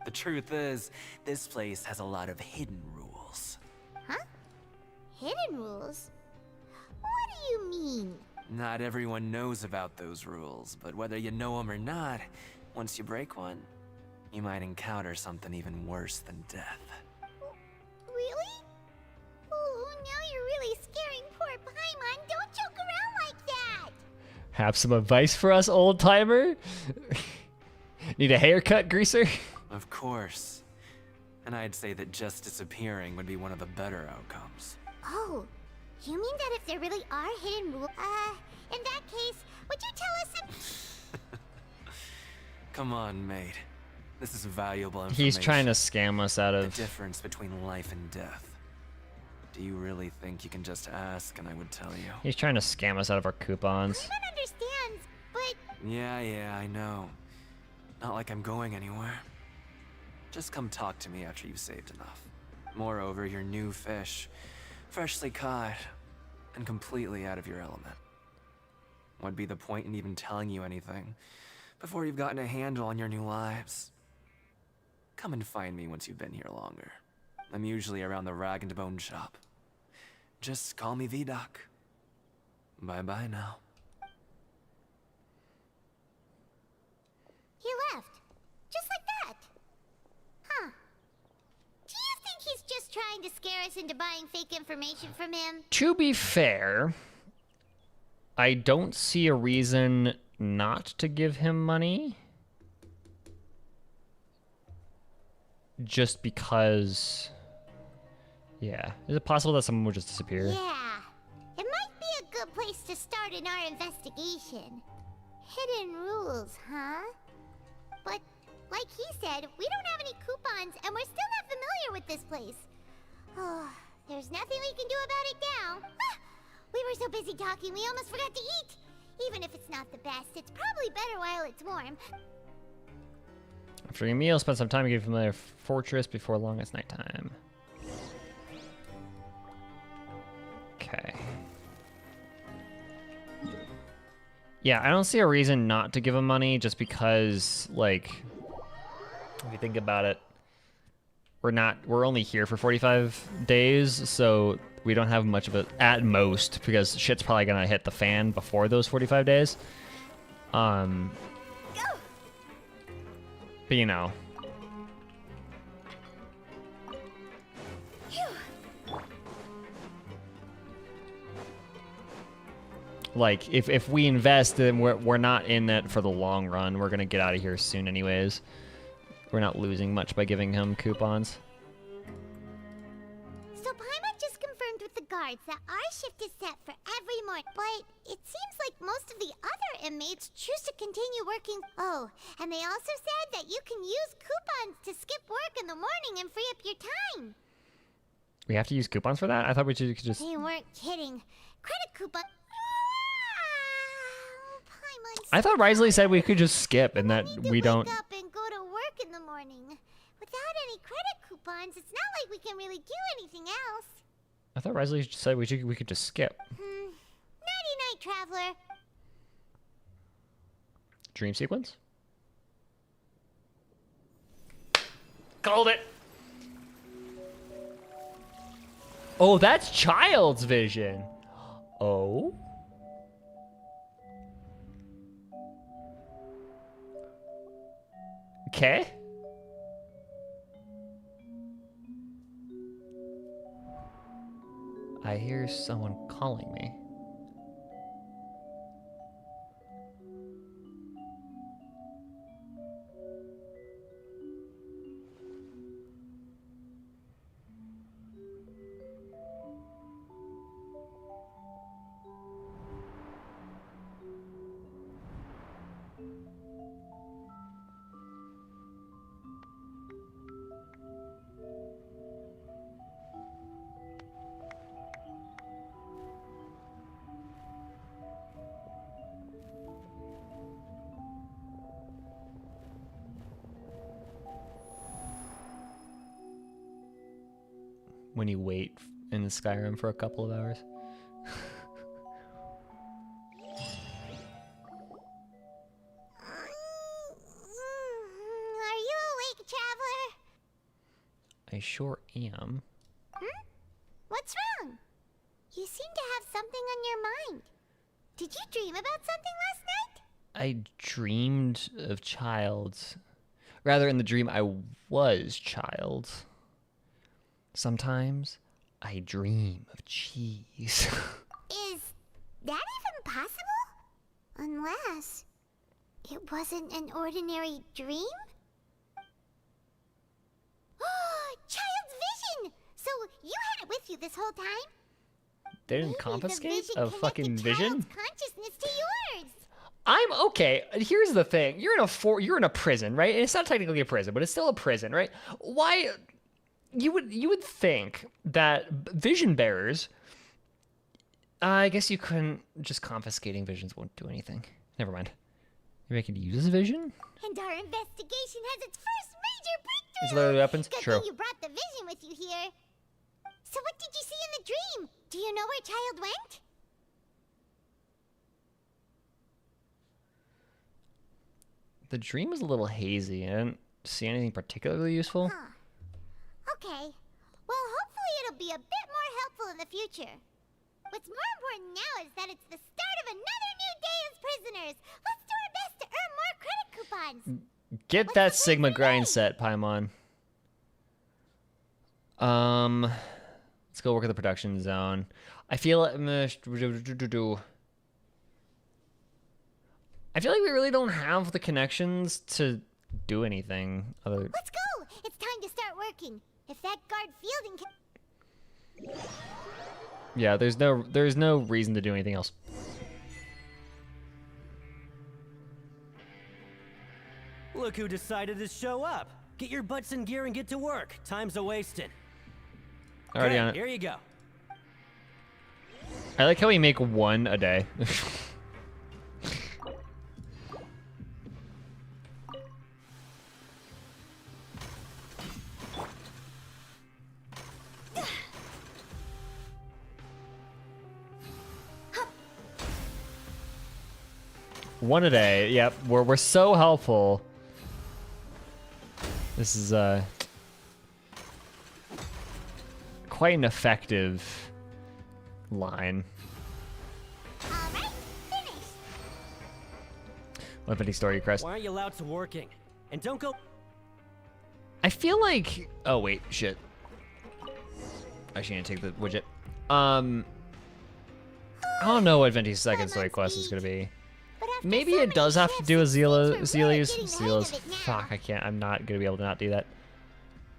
The truth is, this place has a lot of hidden rules. Huh? Hidden rules? What do you mean? Not everyone knows about those rules, but whether you know them or not, once you break one, you might encounter something even worse than death. Really? Oh, now you're really scaring poor Paimon. Don't joke around like that! Have some advice for us, old timer? Need a haircut, greaser? Of course. And I'd say that just disappearing would be one of the better outcomes. Oh, you mean that if there really are hidden rules? In that case, would you tell us Come on, mate. This is valuable information. He's trying to scam us out of... The difference between life and death. Do you really think you can just ask and I would tell you? He's trying to scam us out of our coupons. Paimon understands, but... Yeah, I know. Not like I'm going anywhere. Just come talk to me after you've saved enough. Moreover, you're new fish. Freshly caught. And completely out of your element. What'd be the point in even telling you anything before you've gotten a handle on your new lives? Come and find me once you've been here longer. I'm usually around the Rag and Bone shop. Just call me V-Doc. Bye-bye now. He left. Just like that. Huh. Do you think he's just trying to scare us into buying fake information from him? To be fair, I don't see a reason not to give him money. Just because... Yeah. Is it possible that someone would just disappear? Yeah. It might be a good place to start in our investigation. Hidden rules, huh? But, like he said, we don't have any coupons, and we're still not familiar with this place. Oh, there's nothing we can do about it now. Ah, we were so busy talking, we almost forgot to eat. Even if it's not the best, it's probably better while it's warm. After your meal, spend some time to get familiar fortress before long it's nighttime. Okay. Yeah, I don't see a reason not to give him money just because, like, if you think about it, we're only here for 45 days, so we don't have much of it at most because shit's probably gonna hit the fan before those 45 days. But you know. Like, if we invest, then we're not in it for the long run. We're gonna get out of here soon anyways. We're not losing much by giving him coupons. So Paimon just confirmed with the guards that our shift is set for every morning, but it seems like most of the other inmates choose to continue working. Oh, and they also said that you can use coupons to skip work in the morning and free up your time. We have to use coupons for that? I thought we could just... They weren't kidding. Credit coupon. I thought RIZZLY said we could just skip and that we don't... Wake up and go to work in the morning. Without any credit coupons, it's not like we can really do anything else. I thought RIZZLY said we could just skip. Nighty-night, traveler. Dream sequence? Called it! Oh, that's Child's vision. Oh? Okay. I hear someone calling me. When you wait in Skyrim for a couple of hours. Are you awake, traveler? I sure am. What's wrong? You seem to have something on your mind. Did you dream about something last night? I dreamed of Childs. Rather, in the dream, I was Child. Sometimes I dream of cheese. Is that even possible? Unless it wasn't an ordinary dream? Oh, Child's vision! So you had it with you this whole time? They didn't Maybe the confiscate vision a fucking connected vision? Child's consciousness to yours. I'm okay. Here's the thing: you're in a prison, right? And it's not technically a prison, but it's still a prison, right? Why? You would think that vision bearers. I guess you couldn't. Just confiscating visions won't do anything. Never mind. Maybe I could use a vision. And our investigation has its first major breakthrough. It's literally weapons. Good True. thing you brought the vision with you here. So what did you see in the dream? Do you know where Child went? The dream was a little hazy. I didn't see anything particularly useful. Huh. Okay. Well, hopefully it'll be a bit more helpful in the future. What's more important now is that it's the start of another new day as prisoners. Let's do our best to earn more credit coupons. Get that Sigma grind set, Paimon. Let's go work at the production zone. I feel like we really don't have the connections to do anything other. Let's go. It's time to start working. If that guard Fielding can... Yeah, there's no reason to do anything else. Look who decided to show up. Get your butts in gear and get to work. Time's a-wasting. Already Great, on it. Here you go. I like how we make one a day. One a day. Yep, we're so helpful. This is quite an effective line. Alright, finished. Infinity story, Chris. Why aren't you allowed to working? And don't go. I feel like. Oh wait, shit. Actually, need to take the widget. I don't know what Venti's second story quest is gonna be. Maybe it does have to do with Zela's. Fuck, I can't. I'm not gonna be able to not do that.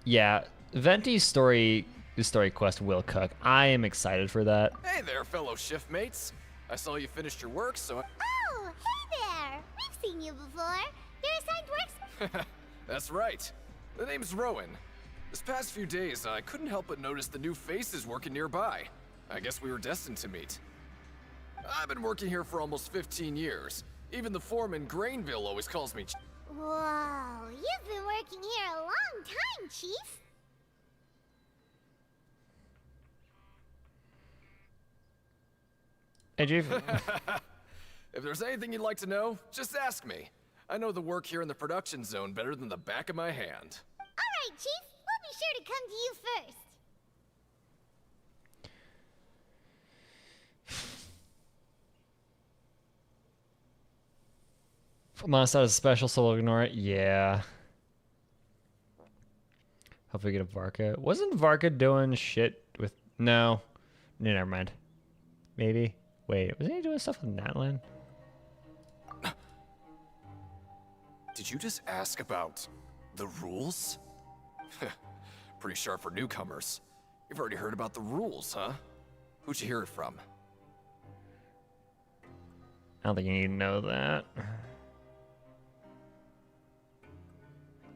Yeah, Venti's story quest will cook. I am excited for that. Hey there, fellow shift mates. I saw you finished your work, so Oh, hey there. We've seen you before. You're assigned works. That's right. The name's Rowan. This past few days, I couldn't help but notice the new faces working nearby. I guess we were destined to meet. I've been working here for almost 15 years. Even the foreman, Grainville, always calls me Whoa, you've been working here a long time, Chief. Hey, Chief. If there's anything you'd like to know, just ask me. I know the work here in the production zone better than the back of my hand. Alright, Chief. We'll be sure to come to you first. Monostat is special, so we'll ignore it. Yeah. Hopefully get a Varka. Wasn't Varka doing shit with... No. No, never mind. Maybe. Wait, wasn't he doing stuff with Natlan? Did you just ask about the rules? Pretty sharp for newcomers. You've already heard about the rules, huh? Who'd you hear it from? I don't think you need to know that.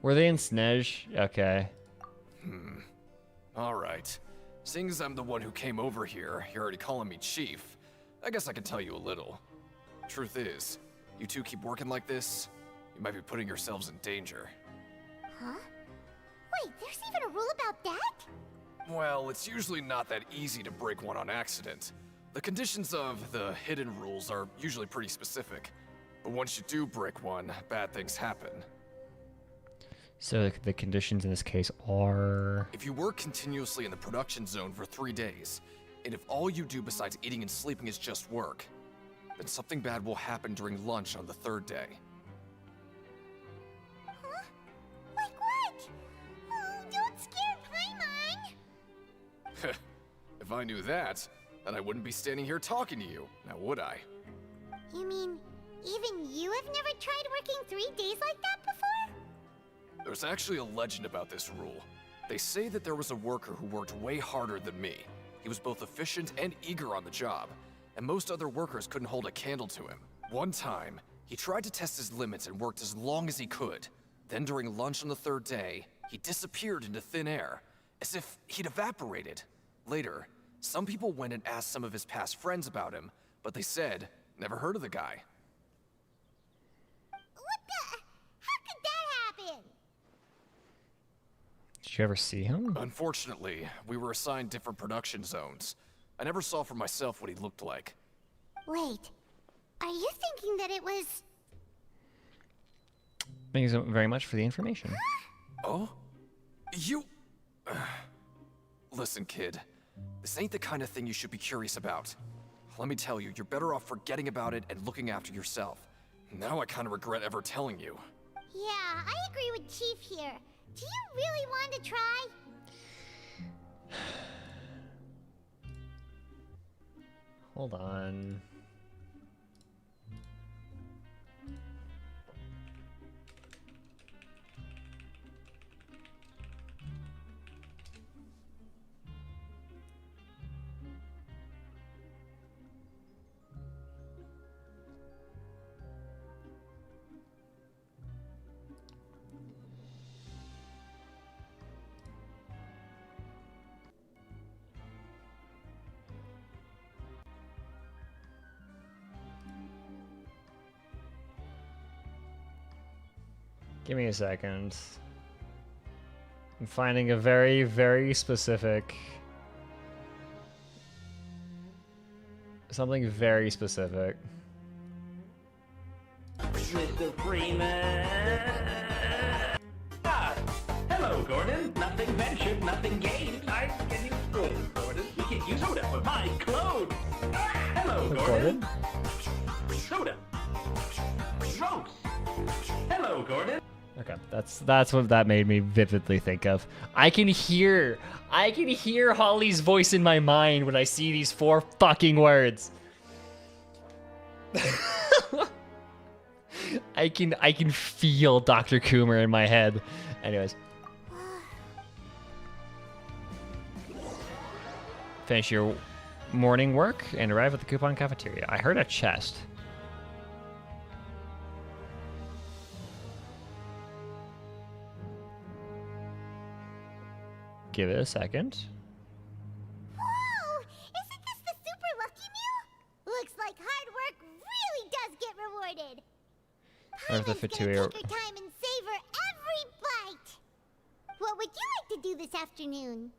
Were they in Snej? Okay. Alright. Seeing as I'm the one who came over here, you're already calling me Chief. I guess I can tell you a little. Truth is, you two keep working like this, you might be putting yourselves in danger. Huh? Wait, there's even a rule about that? Well, it's usually not that easy to break one on accident. The conditions of the hidden rules are usually pretty specific. But once you do break one, bad things happen. So the conditions in this case are... If you work continuously in the production zone for 3 days, And if all you do besides eating and sleeping is just work, then something bad will happen during lunch on the 3rd day. Huh? Like what? Oh, don't scare Paimon! If I knew that, then I wouldn't be standing here talking to you, now would I? You mean, even you have never tried working 3 days like that before? There's actually a legend about this rule. They say that there was a worker who worked way harder than me. He was both efficient and eager on the job, and most other workers couldn't hold a candle to him. One time, he tried to test his limits and worked as long as he could. Then during lunch on the 3rd day, he disappeared into thin air, as if he'd evaporated. Later, some people went and asked some of his past friends about him, but they said, never heard of the guy. What the? How could that happen? Did you ever see him? Unfortunately, we were assigned different production zones. I never saw for myself what he looked like. Wait, are you thinking that it was... Thank you so very much for the information. Oh? You... Listen, kid. This ain't the kind of thing you should be curious about. Let me tell you, you're better off forgetting about it and looking after yourself. Now I kind of regret ever telling you. Yeah, I agree with Chief here. Do you really want to try? Hold on. Give me a second. I'm finding a very, very specific... something very specific. Mr. Freeman! Ah, hello, Gordon. Nothing ventured, nothing gained. I can use clothes, Gordon. We can use soda for my clothes. Ah, hello, Gordon. Soda. Strokes. Hello, Gordon. Okay, that's what that made me vividly think of. I can hear Holly's voice in my mind when I see these 4 fucking words. I can feel Dr. Coomer in my head. Anyways. Finish your morning work and arrive at the coupon cafeteria. I heard a chest. Give it a second. Whoa! Isn't this the super lucky meal? Looks like hard work really does get rewarded. Paimon's gonna take her time and savor every bite. What would you like to do this afternoon?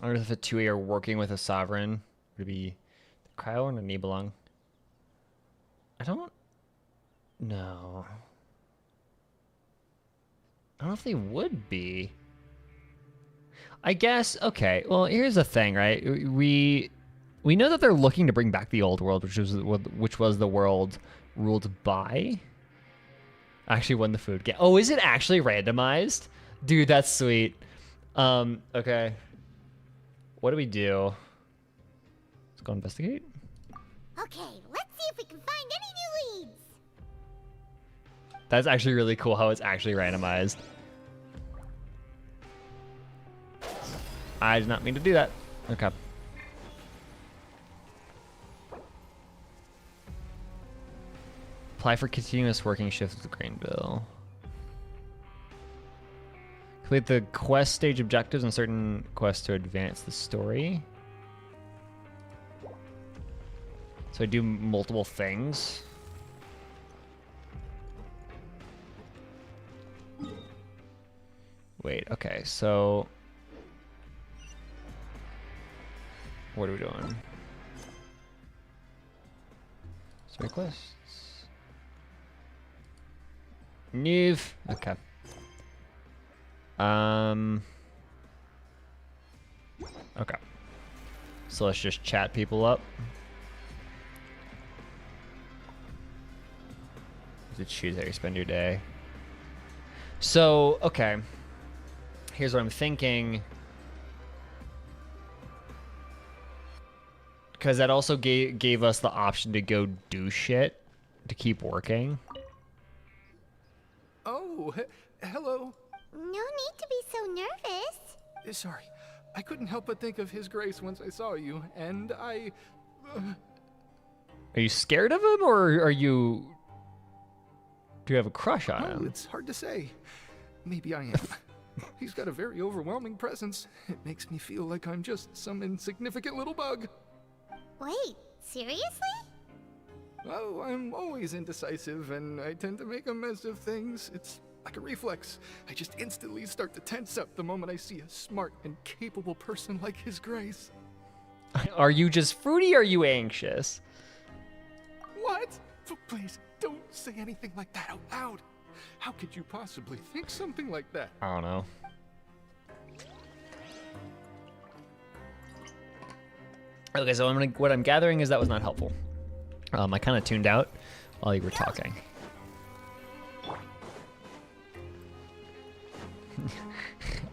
I wonder if the 2A are working with a sovereign. Would it be Cryo or Nibelung? I don't know. I don't know if they would be. I guess, okay, well, here's the thing, right? We know that they're looking to bring back the old world, which was the world ruled by... Actually won the food game. Oh, is it actually randomized? Dude, that's sweet. Okay. What do we do? Let's go investigate. Okay, let's see if we can find any new leads. That's actually really cool how it's actually randomized. I did not mean to do that. Okay. Apply for continuous working shift with the Greenville. Complete the quest stage objectives and certain quests to advance the story. So I do multiple things. Wait, okay, so... What are we doing? Story quests. NEUV. Okay. Okay. So let's just chat people up. To choose how you spend your day. So, okay. Here's what I'm thinking. Because that also gave us the option to go do shit. To keep working. Oh, hello. No need to be so nervous. Sorry. I couldn't help but think of His Grace once I saw you, and I... Are you scared of him, or are you... Do you have a crush on him? It's hard to say. Maybe I am. He's got a very overwhelming presence. It makes me feel like I'm just some insignificant little bug. Wait, seriously? Oh, I'm always indecisive, and I tend to make a mess of things. It's like a reflex. I just instantly start to tense up the moment I see a smart and capable person like His Grace. Are you just fruity, or are you anxious? What? Please, don't say anything like that out loud. How could you possibly think something like that? I don't know. Okay, so what I'm gathering is that was not helpful. I kind of tuned out while you were talking.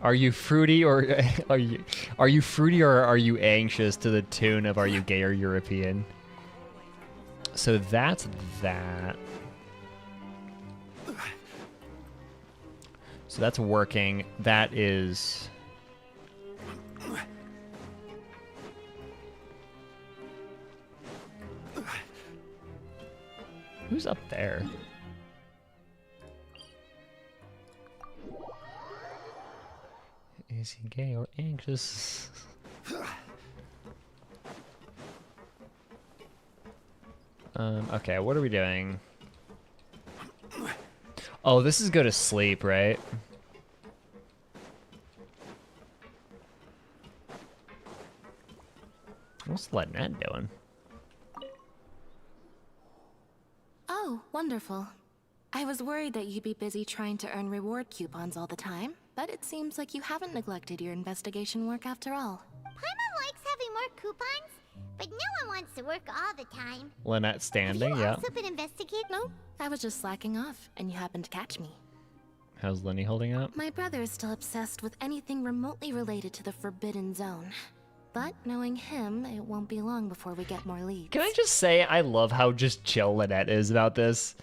Are you fruity, or are you fruity, or are you anxious, to the tune of Are You Gay or European? So that's that. So that's working. That is... Who's up there? Is he gay or anxious? Okay, what are we doing? Oh, this is go to sleep, right? What's Lynette doing? Oh, wonderful. I was worried that you'd be busy trying to earn reward coupons all the time, but it seems like you haven't neglected your investigation work after all. Paimon likes having more coupons, but no one wants to work all the time. Lynette standing, Have you yeah. also been investigating? No, I was just slacking off, and you happened to catch me. How's Lenny holding up? My brother is still obsessed with anything remotely related to the Forbidden Zone. But knowing him, it won't be long before we get more leads. Can I just say, I love how just chill Lynette is about this.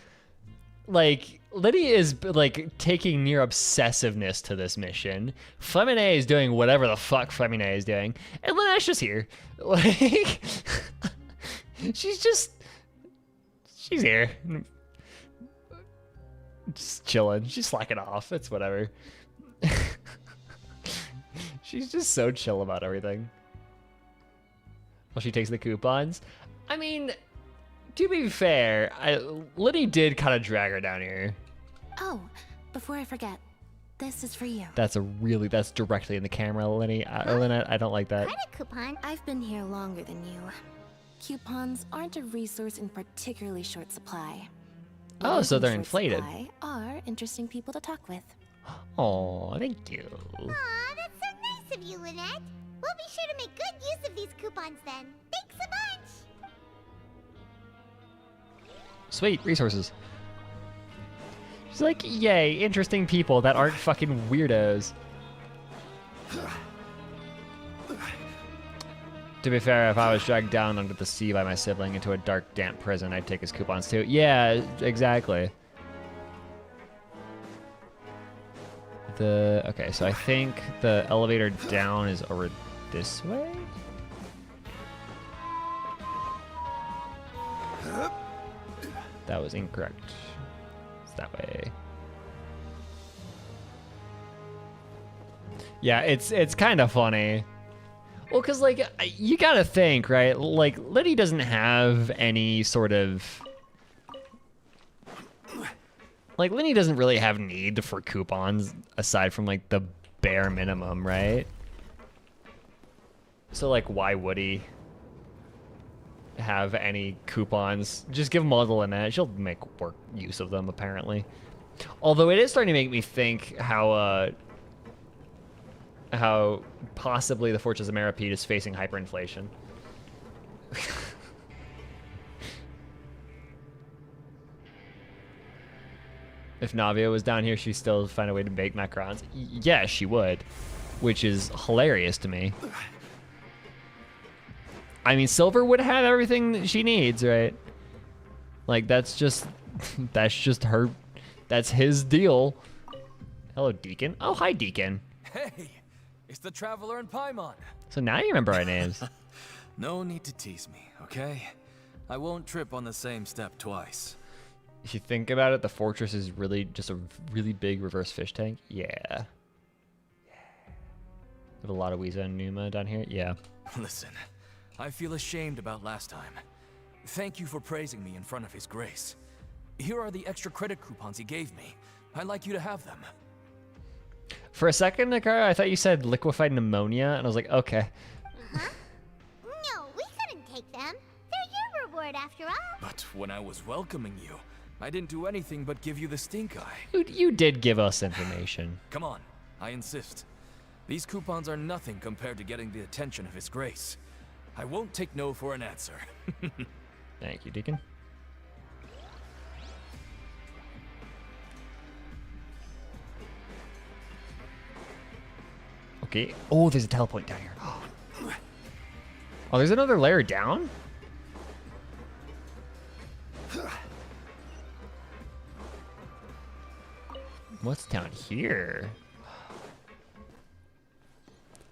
Like, Liddy is, like, taking near obsessiveness to this mission. Flemine is doing whatever the fuck Flemine is doing. And Lynette's just here. Like, she's here. Just chilling. She's slacking off. It's whatever. She's just so chill about everything. Well, she takes the coupons. I mean, to be fair, Liddy did kind of drag her down here. Oh, before I forget, this is for you. That's directly in the camera, Lynette. I don't like that. Credit coupon. I've been here longer than you. Coupons aren't a resource in particularly short supply. Oh, so they're inflated. Supply are interesting people to talk with. Oh, thank you. Aw, that's so nice of you, Lynette. We'll be sure to make good use of these coupons then. Thanks a bunch! Sweet, resources. She's like, yay, interesting people that aren't fucking weirdos. To be fair, if I was dragged down under the sea by my sibling into a dark, damp prison, I'd take his coupons too. Yeah, exactly. Okay, so I think the elevator down is over this way? That was incorrect. It's that way. Yeah, it's kind of funny. Well, because, like, you gotta think, right? Like, Liddy doesn't have any sort of... Like, Liddy doesn't really have need for coupons, aside from, like, the bare minimum, right? So, like, why would he have any coupons? Just give them all to Lynette. She'll make use of them, apparently. Although it is starting to make me think how, how possibly the Fortress of Meripede is facing hyperinflation. If Navia was down here, she'd still find a way to bake macarons. Yeah, she would, which is hilarious to me. I mean, Silver would have everything that she needs, right? Like, that's just her, that's his deal. Hello, Deacon. Oh, hi, Deacon. Hey, it's the Traveler and Paimon. So now you remember our names. No need to tease me, okay? I won't trip on the same step twice. If you think about it, the fortress is really just a really big reverse fish tank. Yeah. Have a lot of Weeza and Numa down here. Yeah. Listen, I feel ashamed about last time. Thank you for praising me in front of His Grace. Here are the extra credit coupons he gave me. I'd like you to have them. For a second, Nakara, I thought you said liquefied pneumonia, and I was like, okay. No, we couldn't take them. They're your reward after all. But when I was welcoming you, I didn't do anything but give you the stink eye. You did give us information. Come on, I insist. These coupons are nothing compared to getting the attention of His Grace. I won't take no for an answer. Thank you, Deacon. Okay. Oh, there's a teleport down here. Oh, there's another layer down? What's down here?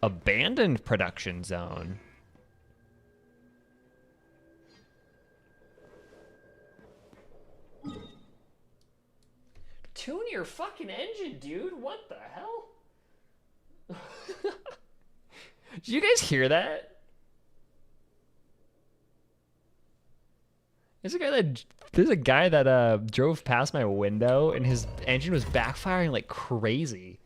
Abandoned production zone. Tune your fucking engine, dude. What the hell? Did you guys hear that? There's a guy that drove past my window and his engine was backfiring like crazy.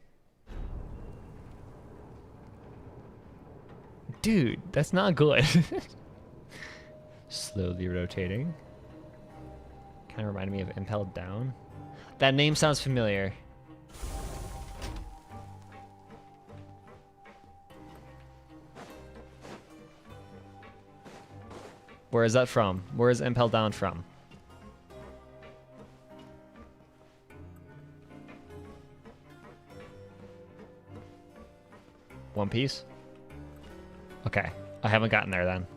Dude, that's not good. Slowly rotating. Kind of reminded me of Impelled Down. That name sounds familiar. Where is that from? Where is Impelled Down from? One Piece? Okay, I haven't gotten there then.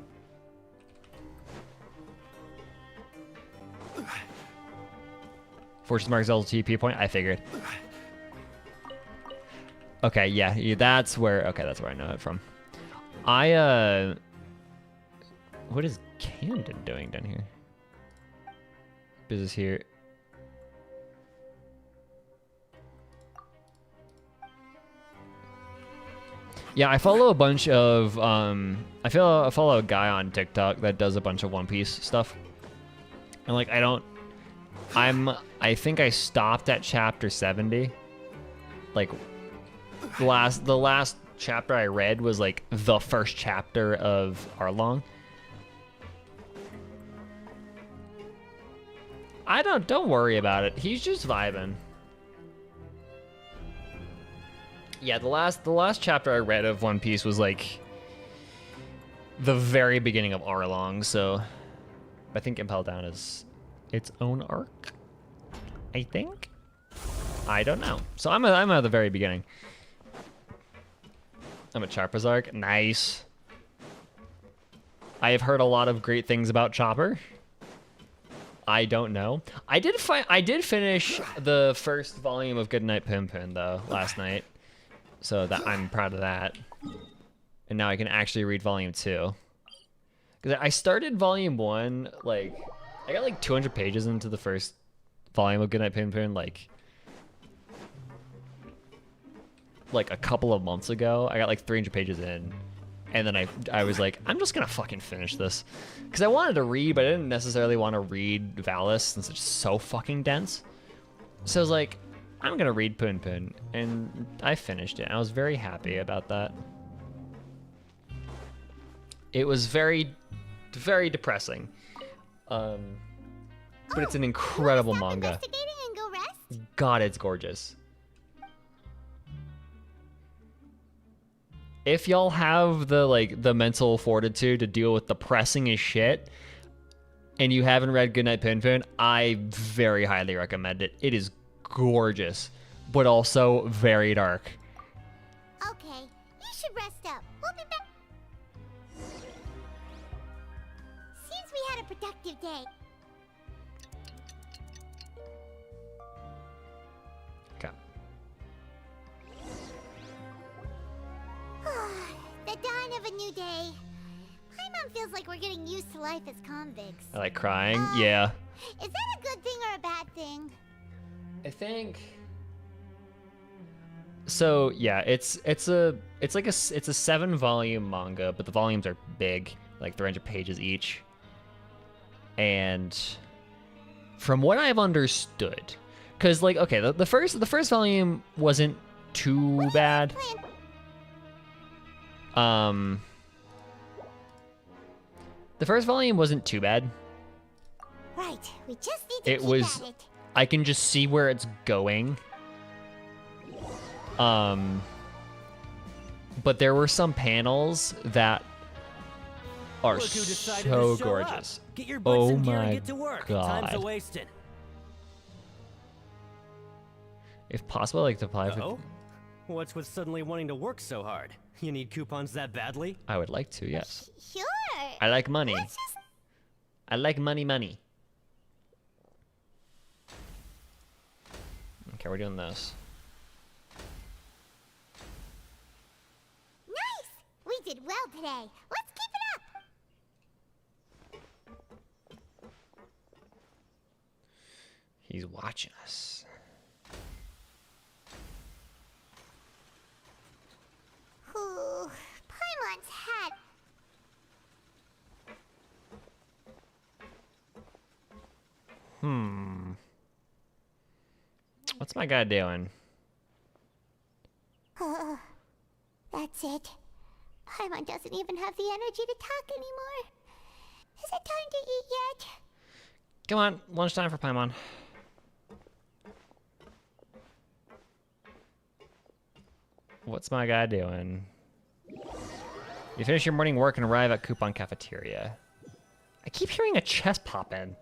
Fortress Mark Zel's TP point? I figured. Okay, yeah, that's where I know it from. What is Camden doing down here? Business here. Yeah, I follow a bunch of I follow a guy on TikTok that does a bunch of One Piece stuff. And like I think I stopped at chapter 70. Like the last chapter I read was like the first chapter of Arlong. Don't worry about it. He's just vibing. Yeah, the last chapter I read of One Piece was like the very beginning of Arlong, so I think Impel Down is its own arc. I think. I don't know. So I'm at the very beginning. I'm at Chopper's arc. Nice. I have heard a lot of great things about Chopper. I don't know. I did finish the first volume of Goodnight Pimpin though last night, so that I'm proud of that. And now I can actually read volume 2. Because I started volume 1 like I got like 200 pages into the first volume of Goodnight Pimpin like a couple of months ago. I got like 300 pages in. And then I was like, I'm just gonna fucking finish this. Because I wanted to read, but I didn't necessarily want to read Valis since it's so fucking dense. So I was like, I'm gonna read Punpun. And I finished it. And I was very happy about that. It was very, very depressing. But it's an incredible manga. And go rest? God, it's gorgeous. if y'all have the mental fortitude to deal with the pressing as shit, and you haven't read Goodnight Pinfin, I very highly recommend it. It is gorgeous, but also very dark. Okay, you should rest up. We'll be back. Seems we had a productive day. Okay. The dawn of a new day. Paimon feels like we're getting used to life as convicts. I like crying. Yeah. Is that a good thing or a bad thing? I think. So yeah, it's a 7-volume manga, but the volumes are big, like 300 pages each. And from what I've understood, because like okay, the first volume wasn't too bad. The first volume wasn't too bad. Right, we just need to It keep was. at it. I can just see where it's going. But there were some panels that are Look who decided to so show gorgeous. Up. Get your butts Oh in gear and my get to work. god! Time's a wasting. If possible, I'd like to apply for. Oh, what's with suddenly wanting to work so hard? You need coupons that badly? I would like to, yes. Sure. I like money. I like money. Okay, we're doing this. Nice! We did well today. Let's keep it up. He's watching us. Ooh, Paimon's hat. What's my guy doing? That's it. Paimon doesn't even have the energy to talk anymore. Is it time to eat yet? Come on, lunchtime for Paimon. What's my guy doing? You finish your morning work and arrive at Coupon Cafeteria. I keep hearing a chest pop in.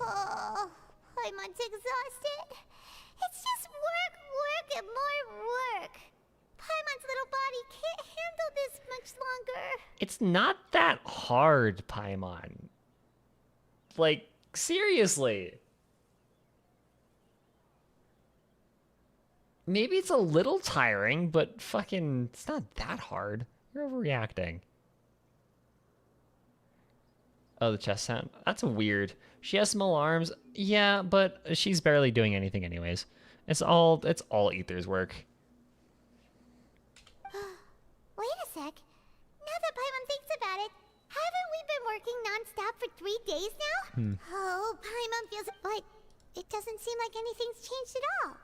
Oh, Paimon's exhausted. It's just work, and more work. Paimon's little body can't handle this much longer. It's not that hard, Paimon. Like, seriously. Maybe it's a little tiring, but fucking, it's not that hard. You're overreacting. Oh, the chest sound. That's weird. She has small arms. Yeah, but she's barely doing anything anyways. It's all Ether's work. Wait a sec. Now that Paimon thinks about it, haven't we been working non-stop for 3 days now? Oh, Paimon feels... But it doesn't seem like anything's changed at all.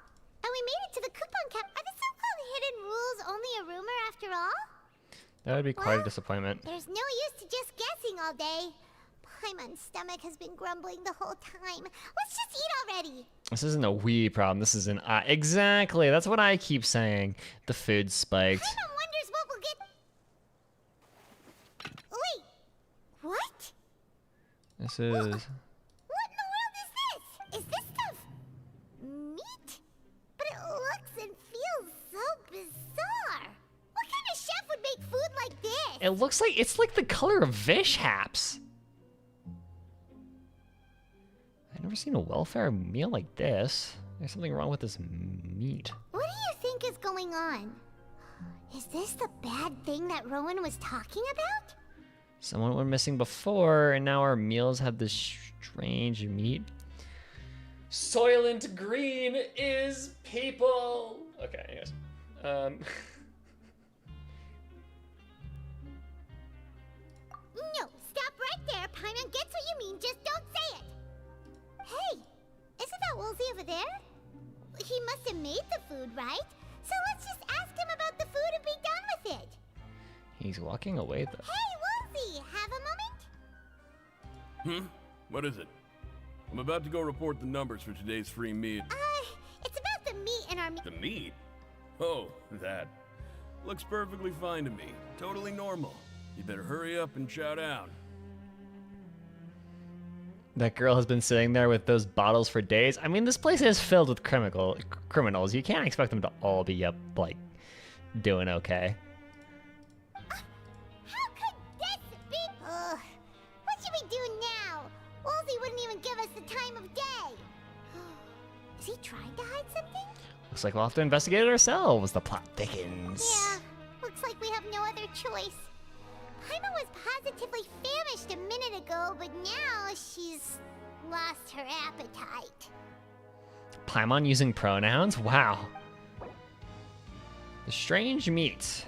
And we made it to the coupon cap. Are the so-called hidden rules only a rumor after all? That would be quite a disappointment. There's no use to just guessing all day. Paimon's stomach has been grumbling the whole time. Let's just eat already. This isn't a we problem. This is an I. Exactly. That's what I keep saying. The food spiked. Paimon wonders what we'll get. Wait. What? This is... What in the world is this? Is this stuff meat? But it looks and feels so bizarre. What kind of chef would make food like this? It looks like it's like the color of fish haps. I've never seen a welfare meal like this. There's something wrong with this meat. What do you think is going on? Is this the bad thing that Rowan was talking about? Someone went missing before, and now our meals have this strange meat. Soylent Green is people. Okay, anyways. No, stop right there. Paimon gets what you mean, just don't say it. Hey, isn't that Woolsey over there? He must have made the food, right? So let's just ask him about the food and be done with it. He's walking away though. Hey, Woolsey, have a moment? What is it? I'm about to go report the numbers for today's free meat. It's about the meat in our meat. The meat? Oh, that. Looks perfectly fine to me. Totally normal. You better hurry up and chow down. That girl has been sitting there with those bottles for days. I mean, this place is filled with criminals. You can't expect them to all be up, like, doing okay. How could this be? What should we do now? Wolsey wouldn't even give us the time of day. Is he trying to hide something? Looks like we'll have to investigate it ourselves. The plot thickens. Yeah, looks like we have no other choice. Paimon was positively famished a minute ago, but now she's lost her appetite. Paimon using pronouns? Wow. The strange meat.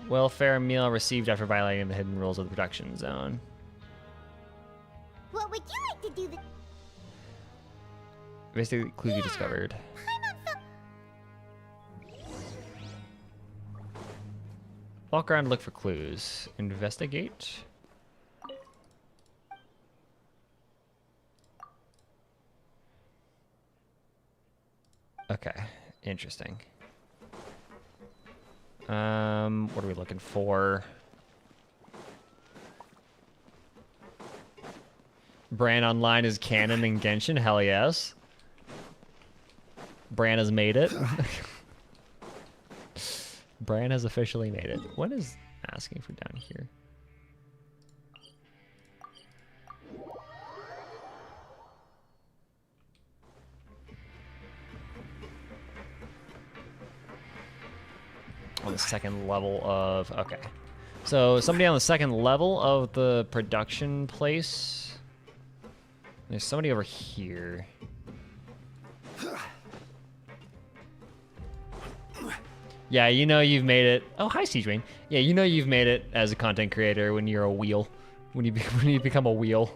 Welfare meal received after violating the hidden rules of the production zone. What would you like to do? Basically, clue you discovered. Walk around and look for clues. Investigate. Okay, interesting. What are we looking for? Bran online is canon in Genshin? Hell yes. Bran has made it. Bran has officially made it. What is asking for down here? On the second level of... Okay. So somebody on the second level of the production place. There's somebody over here. Yeah, you know you've made it. Oh, hi, Siegewayne. Yeah, you know you've made it as a content creator when you're a wheel. When you become a wheel.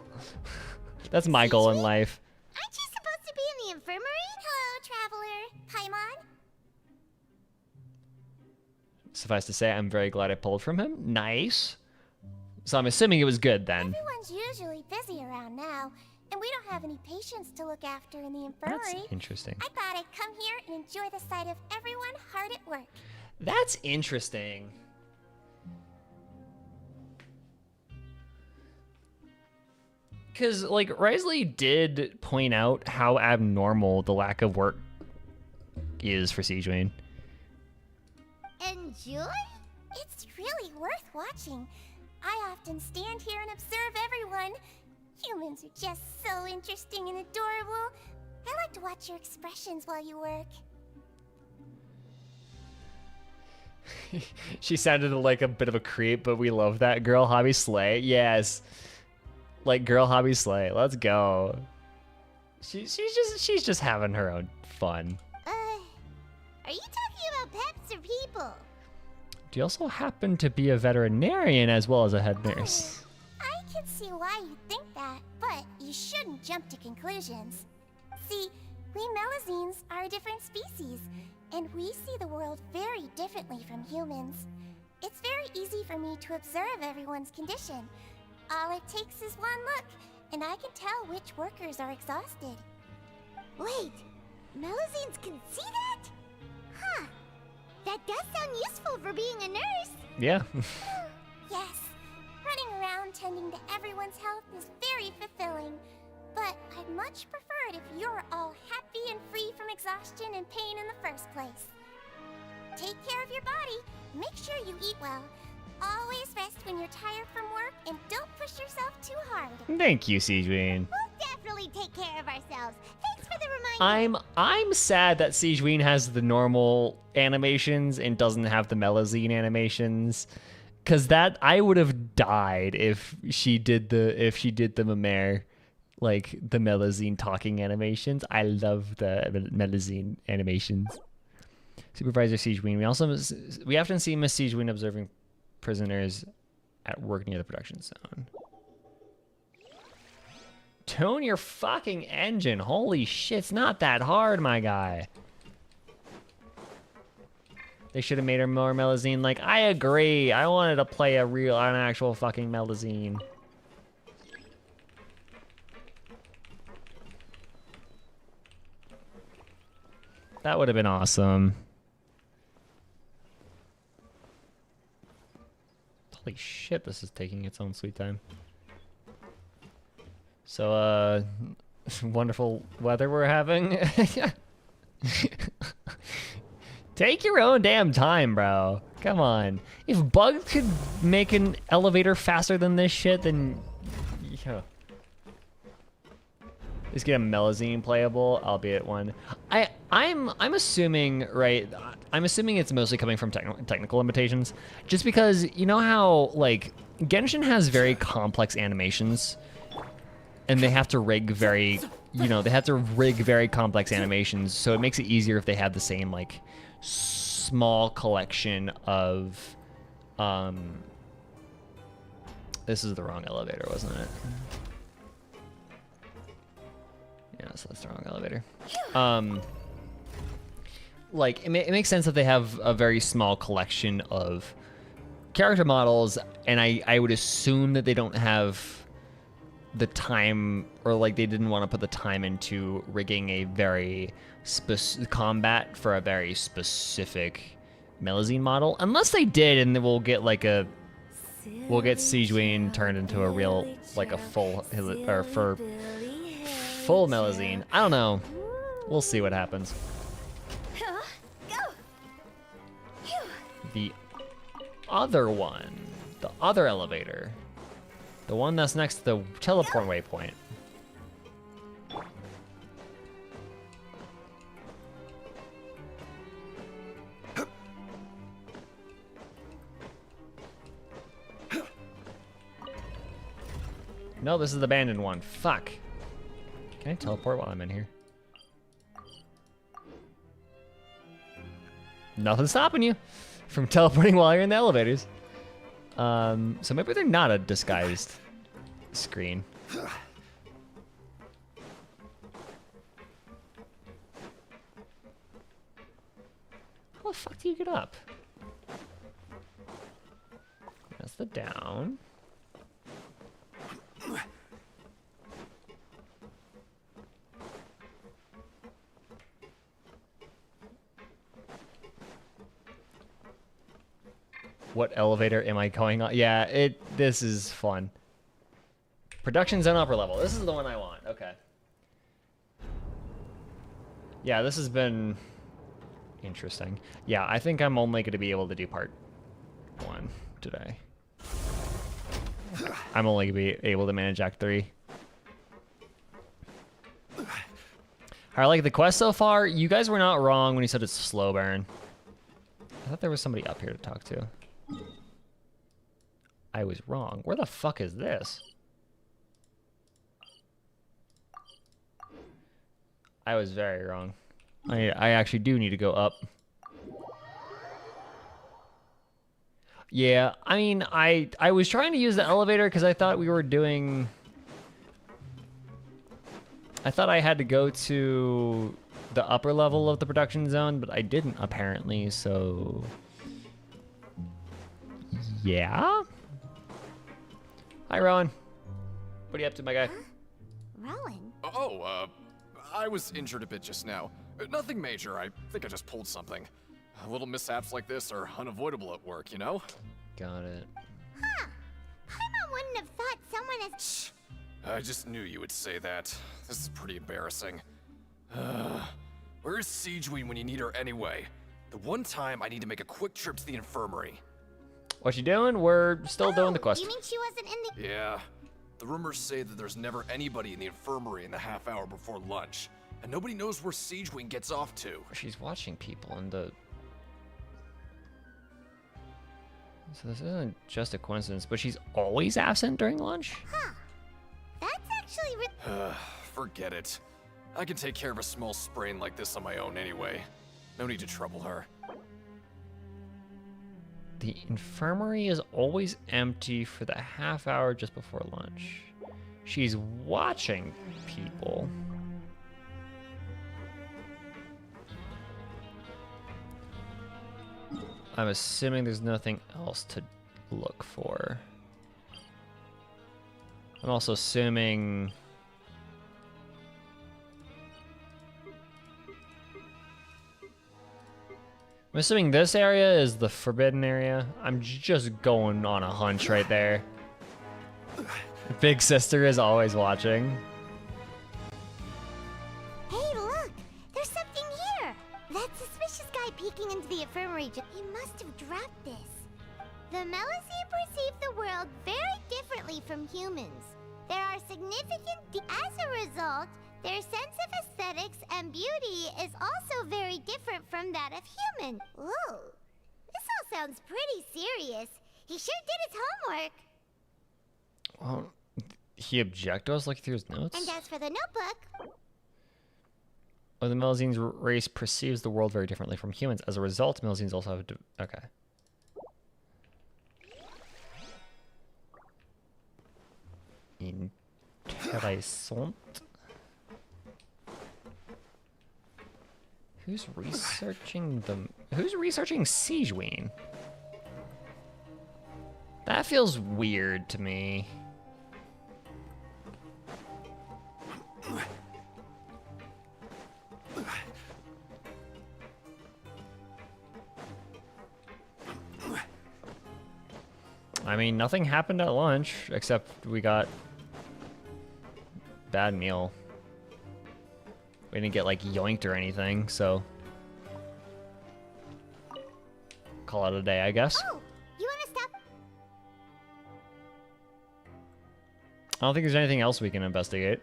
That's my goal in life. Aren't you supposed to be in the infirmary? Hello, traveler. Paimon? Suffice to say, I'm very glad I pulled from him. Nice. So I'm assuming it was good then. Everyone's usually busy around now, and we don't have any patients to look after in the infirmary. That's interesting. I thought I'd come here and enjoy the sight of everyone hard at work. That's interesting. Because, like, RIZZLY did point out how abnormal the lack of work is for Siegewayne. Enjoy? It's really worth watching. I often stand here and observe everyone. Humans are just so interesting and adorable. I like to watch your expressions while you work. She sounded like a bit of a creep, but we love that. Girl hobby slay. Yes. Like girl hobby slay. Let's go. She's just having her own fun. Are you talking about pets or people? Do you also happen to be a veterinarian as well as a head nurse? I can see why you think that, but you shouldn't jump to conclusions. See, we Melazines are a different species, and we see the world very differently from humans. It's very easy for me to observe everyone's condition. All it takes is one look, and I can tell which workers are exhausted. Wait, Melazines can see that? Huh. That does sound useful for being a nurse. Yeah. Yes. Running around tending to everyone's health is very fulfilling. But I'd much prefer it if you're all happy and free from exhaustion and pain in the first place. Take care of your body. Make sure you eat well. Always rest when you're tired from work, and don't push yourself too hard. Thank you, Siegewayne. We'll definitely take care of ourselves. Thanks for the reminder. I'm sad that Siegewayne has the normal animations and doesn't have the Melazine animations, cause that I would have died if she did the Mamere, like the Melazine talking animations. I love the Melazine animations. Supervisor Siegewayne. We often see Miss Siegewayne observing prisoners at work near the production zone. Tune your fucking engine. Holy shit, it's not that hard, my guy. They should have made her more Melazine. Like, I agree. I wanted to play an actual fucking Melazine. That would have been awesome. Holy shit, this is taking its own sweet time. So, wonderful weather we're having. Take your own damn time, bro. Come on. If bugs could make an elevator faster than this shit, then... Yeah. Let's get a Melazine playable, albeit one. I'm assuming, right, I'm assuming it's mostly coming from technical limitations. Just because, you know how, like, Genshin has very complex animations, and they have to rig very, you know, they have to rig very complex animations, so it makes it easier if they have the same, like, small collection of, this is the wrong elevator, wasn't it? Yeah, so that's the wrong elevator. Like, it makes sense that they have a very small collection of character models, and I would assume that they don't have the time, or like they didn't want to put the time into rigging a very combat for a very specific Melazine model, unless they did, and then we'll get like a Siegeween turned into a real, like a full, or for full Melazine. I don't know. We'll see what happens. The other one, the other elevator, the one that's next to the teleport waypoint. No, this is the abandoned one. Fuck. Can I teleport while I'm in here? Nothing's stopping you from teleporting while you're in the elevators. So maybe they're not a disguised screen. How the fuck do you get up? That's the down. What elevator am I going on? Yeah, this is fun. Production zone upper level. This is the one I want. Okay. Yeah, this has been interesting. Yeah, I think I'm only going to be able to do part 1 today. I'm only going to be able to manage Act 3. I like the quest so far. You guys were not wrong when you said it's slow burn. I thought there was somebody up here to talk to. I was wrong. Where the fuck is this? I was very wrong. I actually do need to go up. Yeah, I mean, I was trying to use the elevator because I thought we were doing... I thought I had to go to the upper level of the production zone, but I didn't apparently, so... Yeah? Hi, Rowan. What are you up to, my guy? Rowan? Oh, I was injured a bit just now. Nothing major. I think I just pulled something. Little mishaps like this are unavoidable at work, you know? Got it. Huh. Paimon wouldn't have thought someone as... Shh. I just knew you would say that. This is pretty embarrassing. Where is Siegeween when you need her anyway? The one time I need to make a quick trip to the infirmary. What you doing? We're still doing the quest. You mean she wasn't in the... Yeah. The rumors say that there's never anybody in the infirmary in the half hour before lunch. And nobody knows where Siegeween gets off to. She's watching people in the... So this isn't just a coincidence, but she's always absent during lunch? Huh. That's actually... Forget it. I can take care of a small sprain like this on my own anyway. No need to trouble her. The infirmary is always empty for the half hour just before lunch. She's watching people. I'm assuming there's nothing else to look for. I'm also assuming... I'm assuming this area is the forbidden area. I'm just going on a hunch right there. Big sister is always watching. Hey, look! There's something here! That suspicious guy peeking into the infirmary. He must have dropped this. The Melusine perceive the world very differently from humans. There are significant as a result, their sense of aesthetics and beauty is also very different from that of human. Ooh, this all sounds pretty serious. He sure did his homework. Well, he objected to us looking through his notes? And as for the notebook... Oh, the Melusine's race perceives the world very differently from humans. As a result, Melusines also have... Okay. Interessant. Who's researching the... Who's researching Siegeween? That feels weird to me. I mean, nothing happened at lunch, except we got bad meal. We didn't get like yoinked or anything, so call it a day, I guess. Oh, you wanna stop? I don't think there's anything else we can investigate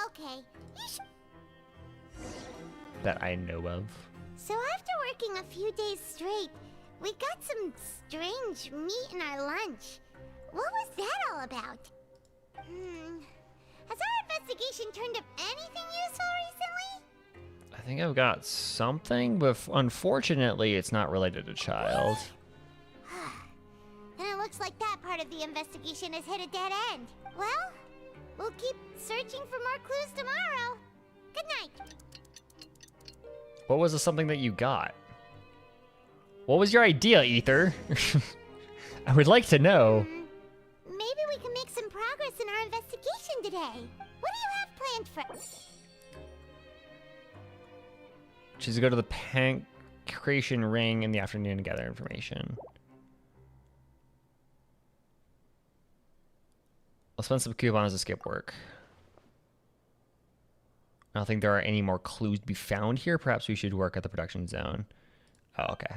Okay, you should... that I know of. So after working a few days straight, we got some strange meat in our lunch. What was that all about? Has our investigation turned up anything useful recently? I think I've got something, but unfortunately, it's not related to child. Then it looks like that part of the investigation has hit a dead end. Well, we'll keep searching for more clues tomorrow. Good night. What was the something that you got? What was your idea, Ether? I would like to know. Maybe we can make some progress in our investigation today. What do you have planned for... She's to go to the Pancration Ring in the afternoon to gather information. I'll spend some coupons to skip work. I don't think there are any more clues to be found here. Perhaps we should work at the production zone. Oh, okay.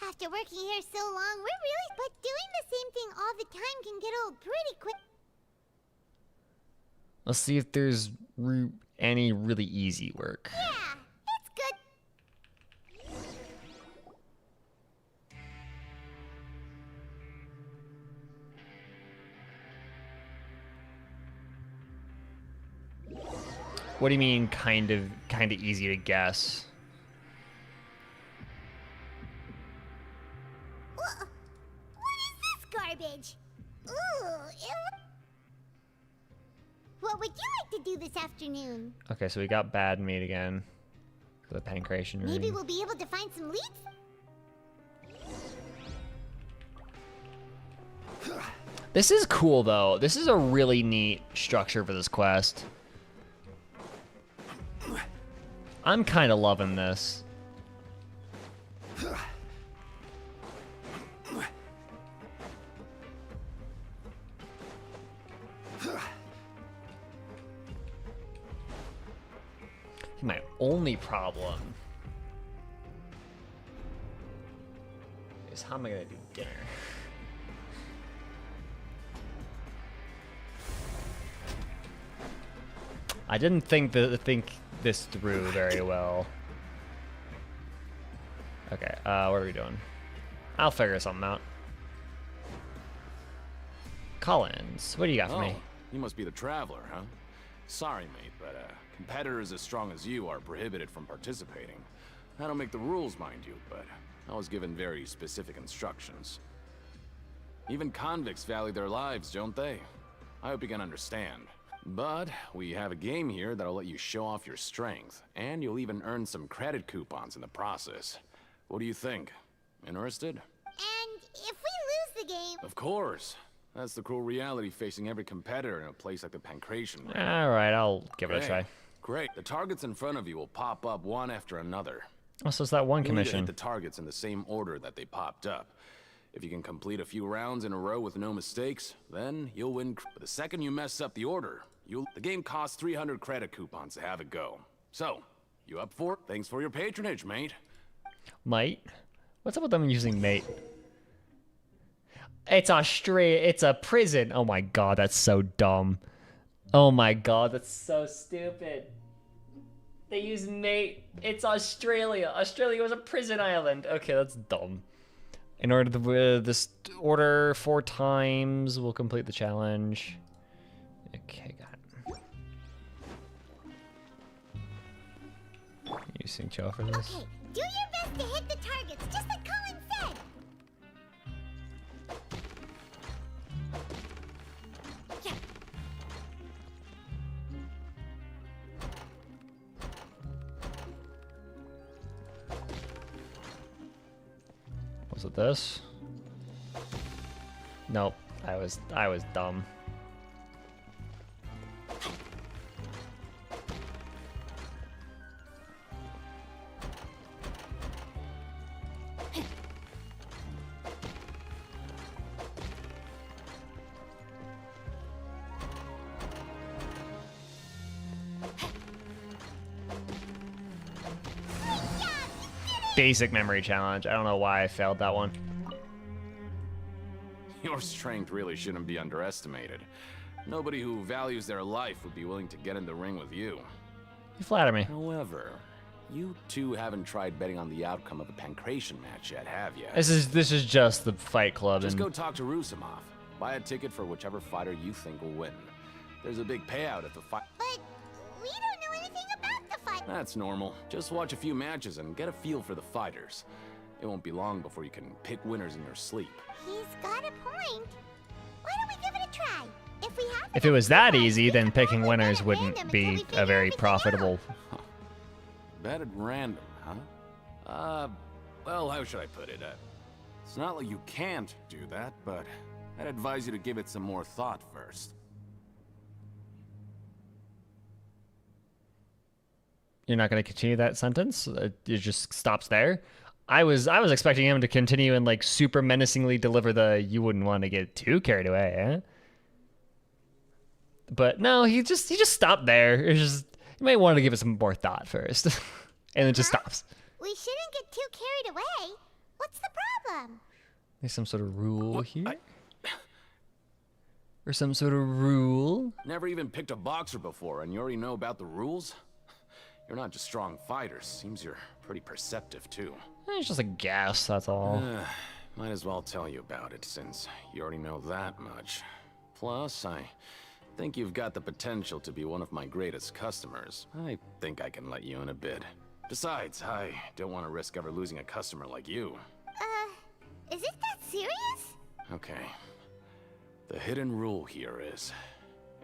After working here so long, we're really... But doing the same thing all the time can get old pretty quick. Let's see if there's any really easy work. Yeah, it's good. What do you mean, kind of easy to guess? What is this garbage? Ooh, what would you like to do this afternoon? Okay, so we got bad meat again for the Pancration Ring. Maybe we'll be able to find some leads? This is cool, though. This is a really neat structure for this quest. I'm kind of loving this. My only problem is how am I gonna do dinner? I didn't think this through very well. Okay, what are we doing? I'll figure something out. Collins, what do you got for me? You must be the Traveler, huh? Sorry, mate, but competitors as strong as you are prohibited from participating. I don't make the rules, mind you, but I was given very specific instructions. Even convicts value their lives, don't they? I hope you can understand. But we have a game here that'll let you show off your strength, and you'll even earn some credit coupons in the process. What do you think? Interested? And if we lose the game... Of course. That's the cruel reality facing every competitor in a place like the Pancration Ring. All right, I'll give it a try. Great. The targets in front of you will pop up one after another. Oh, so it's that one You need to commission. hit the targets in the same order that they popped up. If you can complete a few rounds in a row with no mistakes, then you'll win. But the second you mess up the order, the game costs 300 credit coupons to have it go. So, you up for it? Thanks for your patronage, mate. Mate? What's up with them using mate? It's Australia. It's a prison. Oh my god, that's so dumb. Oh my god, that's so stupid. They use mate. It's Australia. Australia was a prison island. Okay, that's dumb. In order to this order 4 times, we'll complete the challenge. Okay, got it. Using Cho for this. Okay, do your best to hit the targets, just like Colin said. Yeah. Was it this? Nope. I was dumb. Basic memory challenge. I don't know why I failed that one. Your strength really shouldn't be underestimated. Nobody who values their life would be willing to get in the ring with you. You flatter me. However, you two haven't tried betting on the outcome of a pancration match yet, have you? This is just the Fight Club. Just and go talk to Rusimov. Buy a ticket for whichever fighter you think will win. There's a big payout if the fight. But we don't know anything about the fight. That's normal. Just watch a few matches and get a feel for the fighters. It won't be long before you can pick winners in your sleep. He's got a point. Why don't we give it a try? If we have if it was that easy, then picking winners wouldn't be a very profitable. Bet at random, huh? Well, how should I put it? It's not like you can't do that, but I'd advise you to give it some more thought first. You're not going to continue that sentence? It just stops there? I was expecting him to continue and like super menacingly deliver the "you wouldn't want to get too carried away," eh? But no, he just stopped there. It's just you might want to give it some more thought first, and it just stops. We shouldn't get too carried away. What's the problem? There's some sort of rule here, or some sort of rule. Never even picked a boxer before, and you already know about the rules? You're not just strong fighters. Seems you're pretty perceptive too. It's just a guess, that's all. Might as well tell you about it, since you already know that much. Plus, I think you've got the potential to be one of my greatest customers. I think I can let you in a bid. Besides, I don't want to risk ever losing a customer like you. Is it that serious? Okay. The hidden rule here is,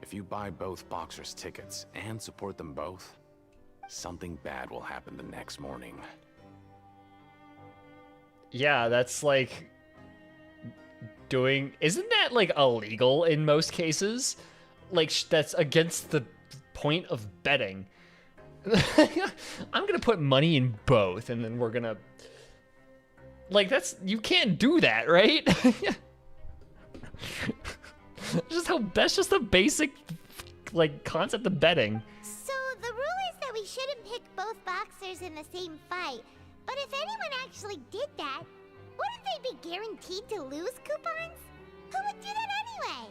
if you buy both boxers' tickets and support them both, something bad will happen the next morning. Yeah, that's like isn't that like illegal in most cases? Like that's against the point of betting. I'm gonna put money in both, and then we're gonna like you can't do that, right? That's just the basic like concept of betting. So the rule is that we shouldn't pick both boxers in the same fight. But if anyone actually did that, wouldn't they be guaranteed to lose coupons? Who would do that anyway?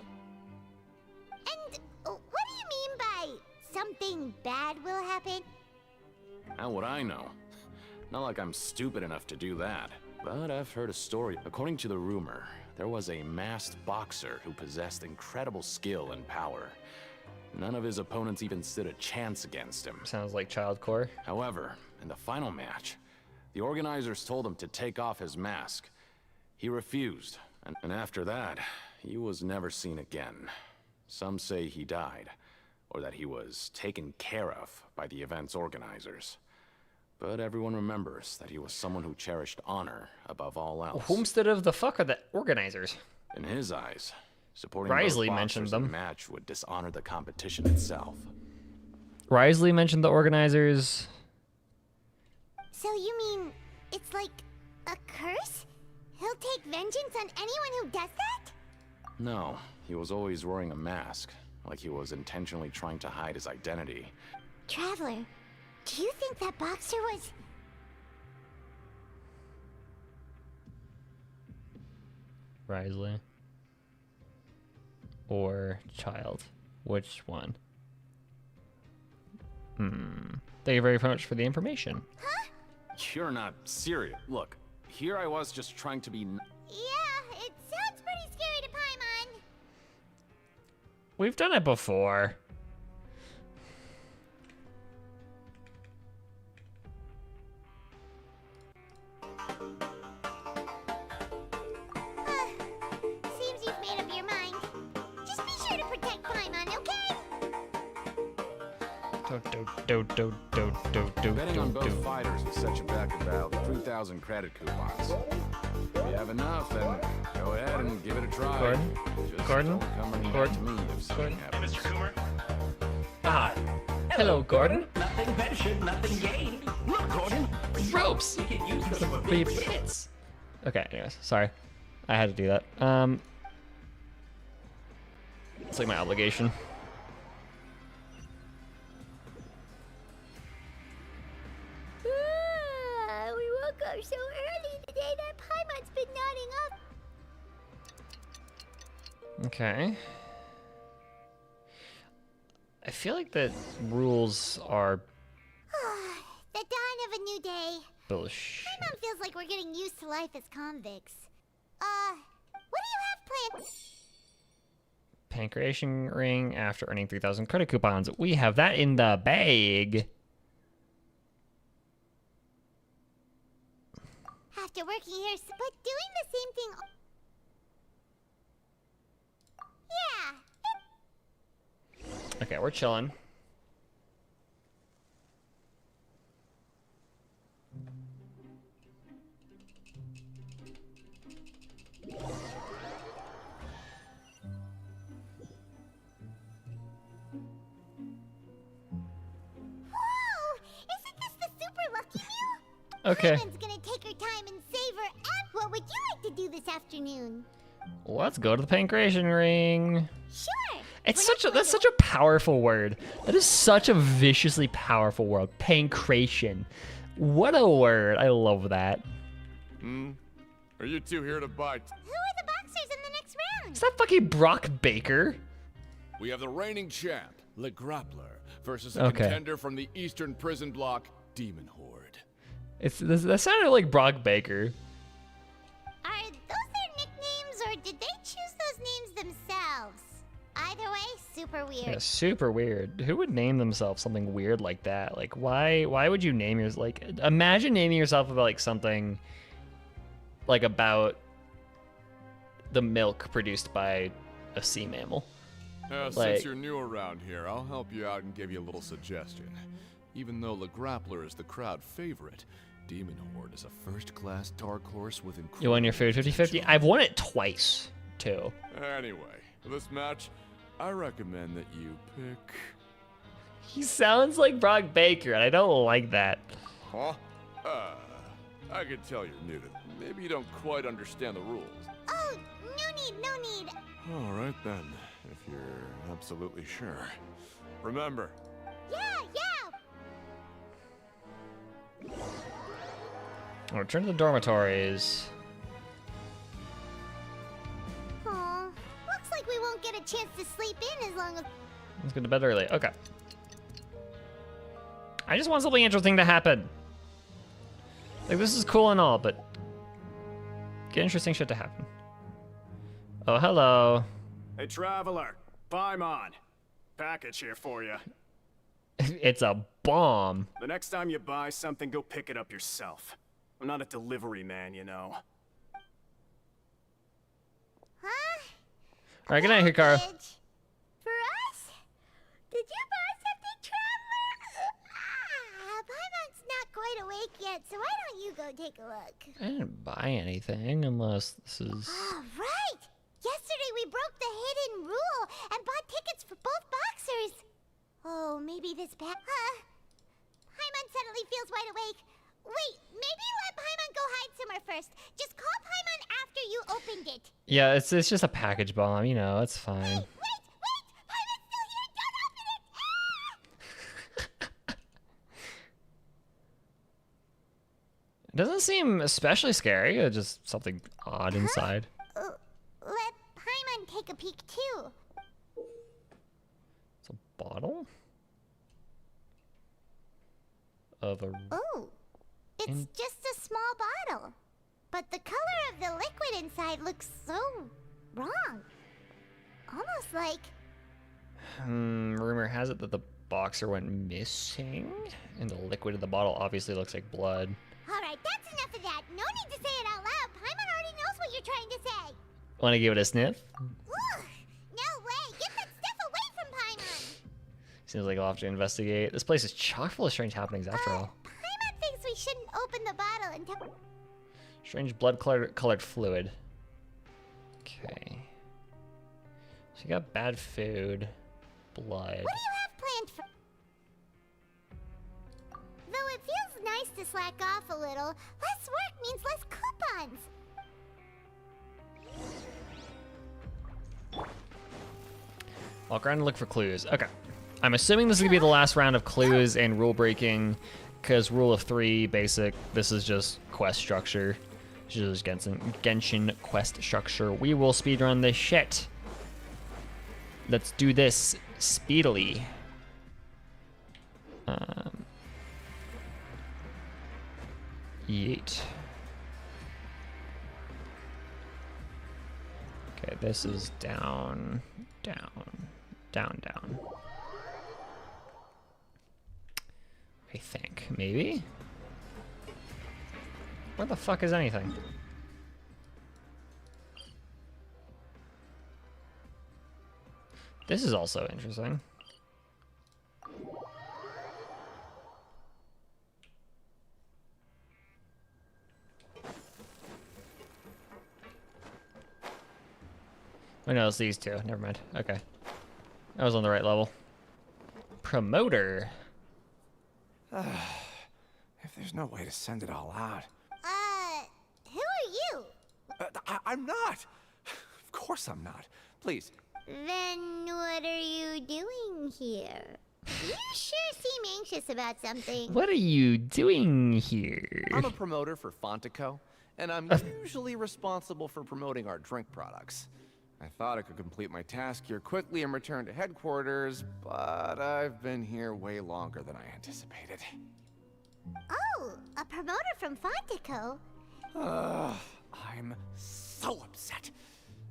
And what do you mean by something bad will happen? How would I know? Not like I'm stupid enough to do that. But I've heard a story. According to the rumor, there was a masked boxer who possessed incredible skill and power. None of his opponents even stood a chance against him. Sounds like childcore. However, in the final match, the organizers told him to take off his mask. He refused, and after that, he was never seen again. Some say he died, or that he was taken care of by the event's organizers. But everyone remembers that he was someone who cherished honor above all else. Whomstead of the fuck are the organizers? In his eyes, supporting RIZZLY both mentioned boxers in them. a match would dishonor the competition itself. RIZZLY mentioned the organizers. So you mean it's like a curse? He'll take vengeance on anyone who does that? No, he was always wearing a mask, like he was intentionally trying to hide his identity. Traveler, do you think that boxer was... RIZZLY. Or child. Which one? Thank you very much for the information. Huh? You're not serious. Look, here I was just trying to be... Yeah, it sounds pretty scary to Paimon. We've done it before. Seems you've made up your mind. Just be sure to protect Paimon, okay? Betting on both fighters will set you back about 3,000 credit coupons. If you have enough, then go ahead and give it a try. Gordon? Just Gordon? don't come running Gordon? back to me if something happens. Mr. Coomer? Hello, Gordon. Nothing ventured, nothing gained. Look, Gordon. Ropes! We can use them for Beep. quick hits. Okay, anyways, sorry. I had to do that. It's like my obligation. We woke up so early today that Paimon's been nodding up. Okay. I feel like the rules are The dawn of a new day. bullshit. Paimon feels like we're getting used to life as convicts. What do you have planned? Pancreation ring after earning 3,000 credit coupons. We have that in the bag. After working here, but doing the same thing... Yeah. Okay, we're chilling. Whoa! Isn't this the super lucky meal? Okay. Paimon's gonna take her time and savor. And what would you like to do this afternoon? Let's go to the pancreation ring. Sure. It's that's such a powerful word. That is such a viciously powerful word. Pancreation. What a word. I love that. Are you two here to bite? Who are the boxers in the next round? Is that fucking Brock Baker? We have the reigning champ, Le Grappler, versus a Okay. contender from the Eastern Prison Block, Demon Horde. That sounded like Brock Baker. Are those their nicknames, or did they choose those names themselves? Either way, super weird. Yeah, super weird. Who would name themselves something weird like that? Like, why would you name yours like? Imagine naming yourself about like something like about the milk produced by a sea mammal. Since Like- you're new around here, I'll help you out and give you a little suggestion. Even though Le Grappler is the crowd favorite, Demon Horde is a first-class dark horse with incredible... You won your food 50-50? I've won it twice, too. Anyway, for this match, I recommend that you pick... He sounds like Brock Baker, and I don't like that. Huh? I can tell you're new to... Maybe you don't quite understand the rules. Oh, no need, no need. All right then, if you're absolutely sure. Remember, Yeah. I'll return to the dormitories. Aw, looks like we won't get a chance to sleep in as long as... Let's go to bed early. Okay. I just want something interesting to happen. Like, this is cool and all, but get interesting shit to happen. Oh, hello. Hey, Traveler. Paimon. Package here for you. It's a bomb. The next time you buy something, go pick it up yourself. I'm not a delivery man, you know. All right, good night, Hikaru. For us? Did you buy something, Traveler? Paimon's not quite awake yet, so why don't you go take a look? I didn't buy anything unless this is... Ah, right! Yesterday we broke the hidden rule and bought tickets for both boxers. Oh, maybe this Paimon suddenly feels wide awake. Wait, maybe let Paimon go hide somewhere first. Just call Paimon after you opened it. Yeah, it's just a package bomb, you know, it's fine. Wait! Paimon's still here! Don't open it! Ah! It doesn't seem especially scary, it's just something odd inside. Let Paimon take a peek too. It's a bottle? Of a... Oh, it's just a small bottle. But the color of the liquid inside looks so wrong. Almost like... rumor has it that the boxer went missing, and the liquid in the bottle obviously looks like blood. Alright, that's enough of that. No need to say it out loud. Paimon already knows what you're trying to say. Want to give it a sniff? Ugh, no way. Get that stuff away from Paimon. Seems like I'll have to investigate. This place is chock full of strange happenings after all. Paimon thinks we shouldn't open the bottle until... Strange blood-colored fluid. Okay. So you got bad food, blood. What do you have planned for... Though it feels nice to slack off a little, less work means less coupons. Walk around and look for clues. Okay. I'm assuming this is gonna be the last round of clues and rule breaking, because rule of 3 basic. This is just quest structure. This is just Genshin quest structure. We will speedrun this shit. Let's do this speedily. Yeet. Okay, this is down, down, down, down. I think, maybe? Where the fuck is anything? This is also interesting. Oh no, it's these two. Never mind. Okay. I was on the right level. Promoter. If there's no way to send it all out. Who are you? I'm not. Of course I'm not. Please. Then what are you doing here? You sure seem anxious about something. What are you doing here? I'm a promoter for Fontico, and I'm usually responsible for promoting our drink products. I thought I could complete my task here quickly and return to headquarters, but I've been here way longer than I anticipated. Oh, a promoter from Fontico? I'm so upset.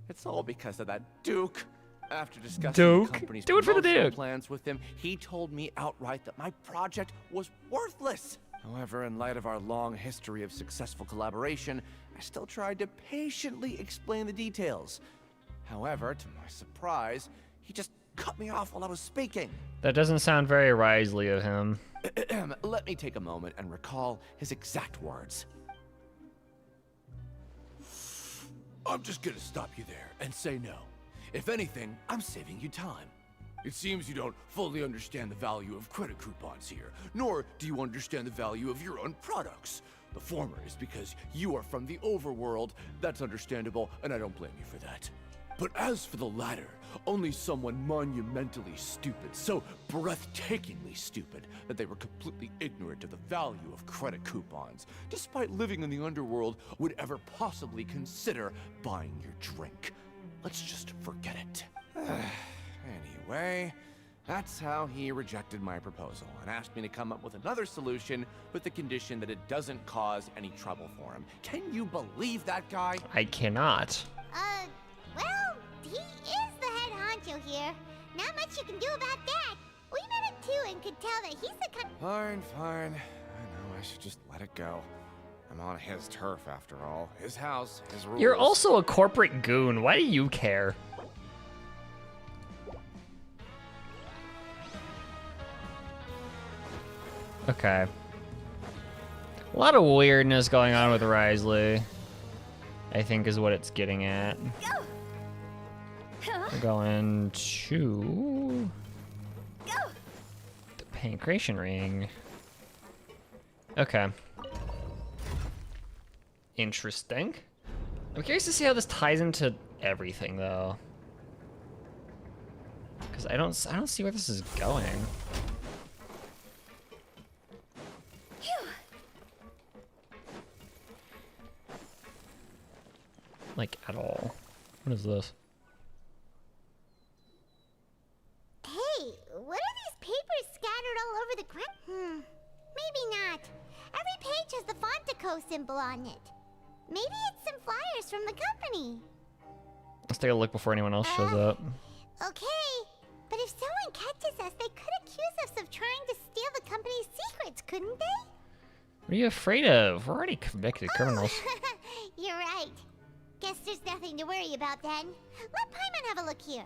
It's all because of that Duke. After discussing the company's Do it for the promotional Duke. plans with him, he told me outright that my project was worthless. However, in light of our long history of successful collaboration, I still tried to patiently explain the details. However, to my surprise, he just cut me off while I was speaking. That doesn't sound very Risley of him. Let me take a moment and recall his exact words. I'm just gonna stop you there and say no. If anything, I'm saving you time. It seems you don't fully understand the value of credit coupons here, nor do you understand the value of your own products. The former is because you are from the overworld. That's understandable, and I don't blame you for that. But as for the latter, only someone monumentally stupid, so breathtakingly stupid that they were completely ignorant of the value of credit coupons, despite living in the underworld, would ever possibly consider buying your drink. Let's just forget it. Anyway, that's how he rejected my proposal and asked me to come up with another solution with the condition that it doesn't cause any trouble for him. Can you believe that guy? I cannot. Well, he is the head honcho here. Not much you can do about that. We met him too and could tell that he's the kind... Fine. I know I should just let it go. I'm on his turf after all. His house, his rules. You're also a corporate goon. Why do you care? Okay. A lot of weirdness going on with Risley, I think is what it's getting at. We're going to... Pancreation ring. Okay. Interesting. I'm curious to see how this ties into everything, though. Because I don't see where this is going. Like, at all. What is this? Hey, what are these papers scattered all over the ground? Maybe not. Every page has the Fontico symbol on it. Maybe it's some flyers from the company. Let's take a look before anyone else shows up. Okay, but if someone catches us, they could accuse us of trying to steal the company's secrets, couldn't they? What are you afraid of? We're already convicted criminals. You're right. Guess there's nothing to worry about then. Let Paimon have a look here.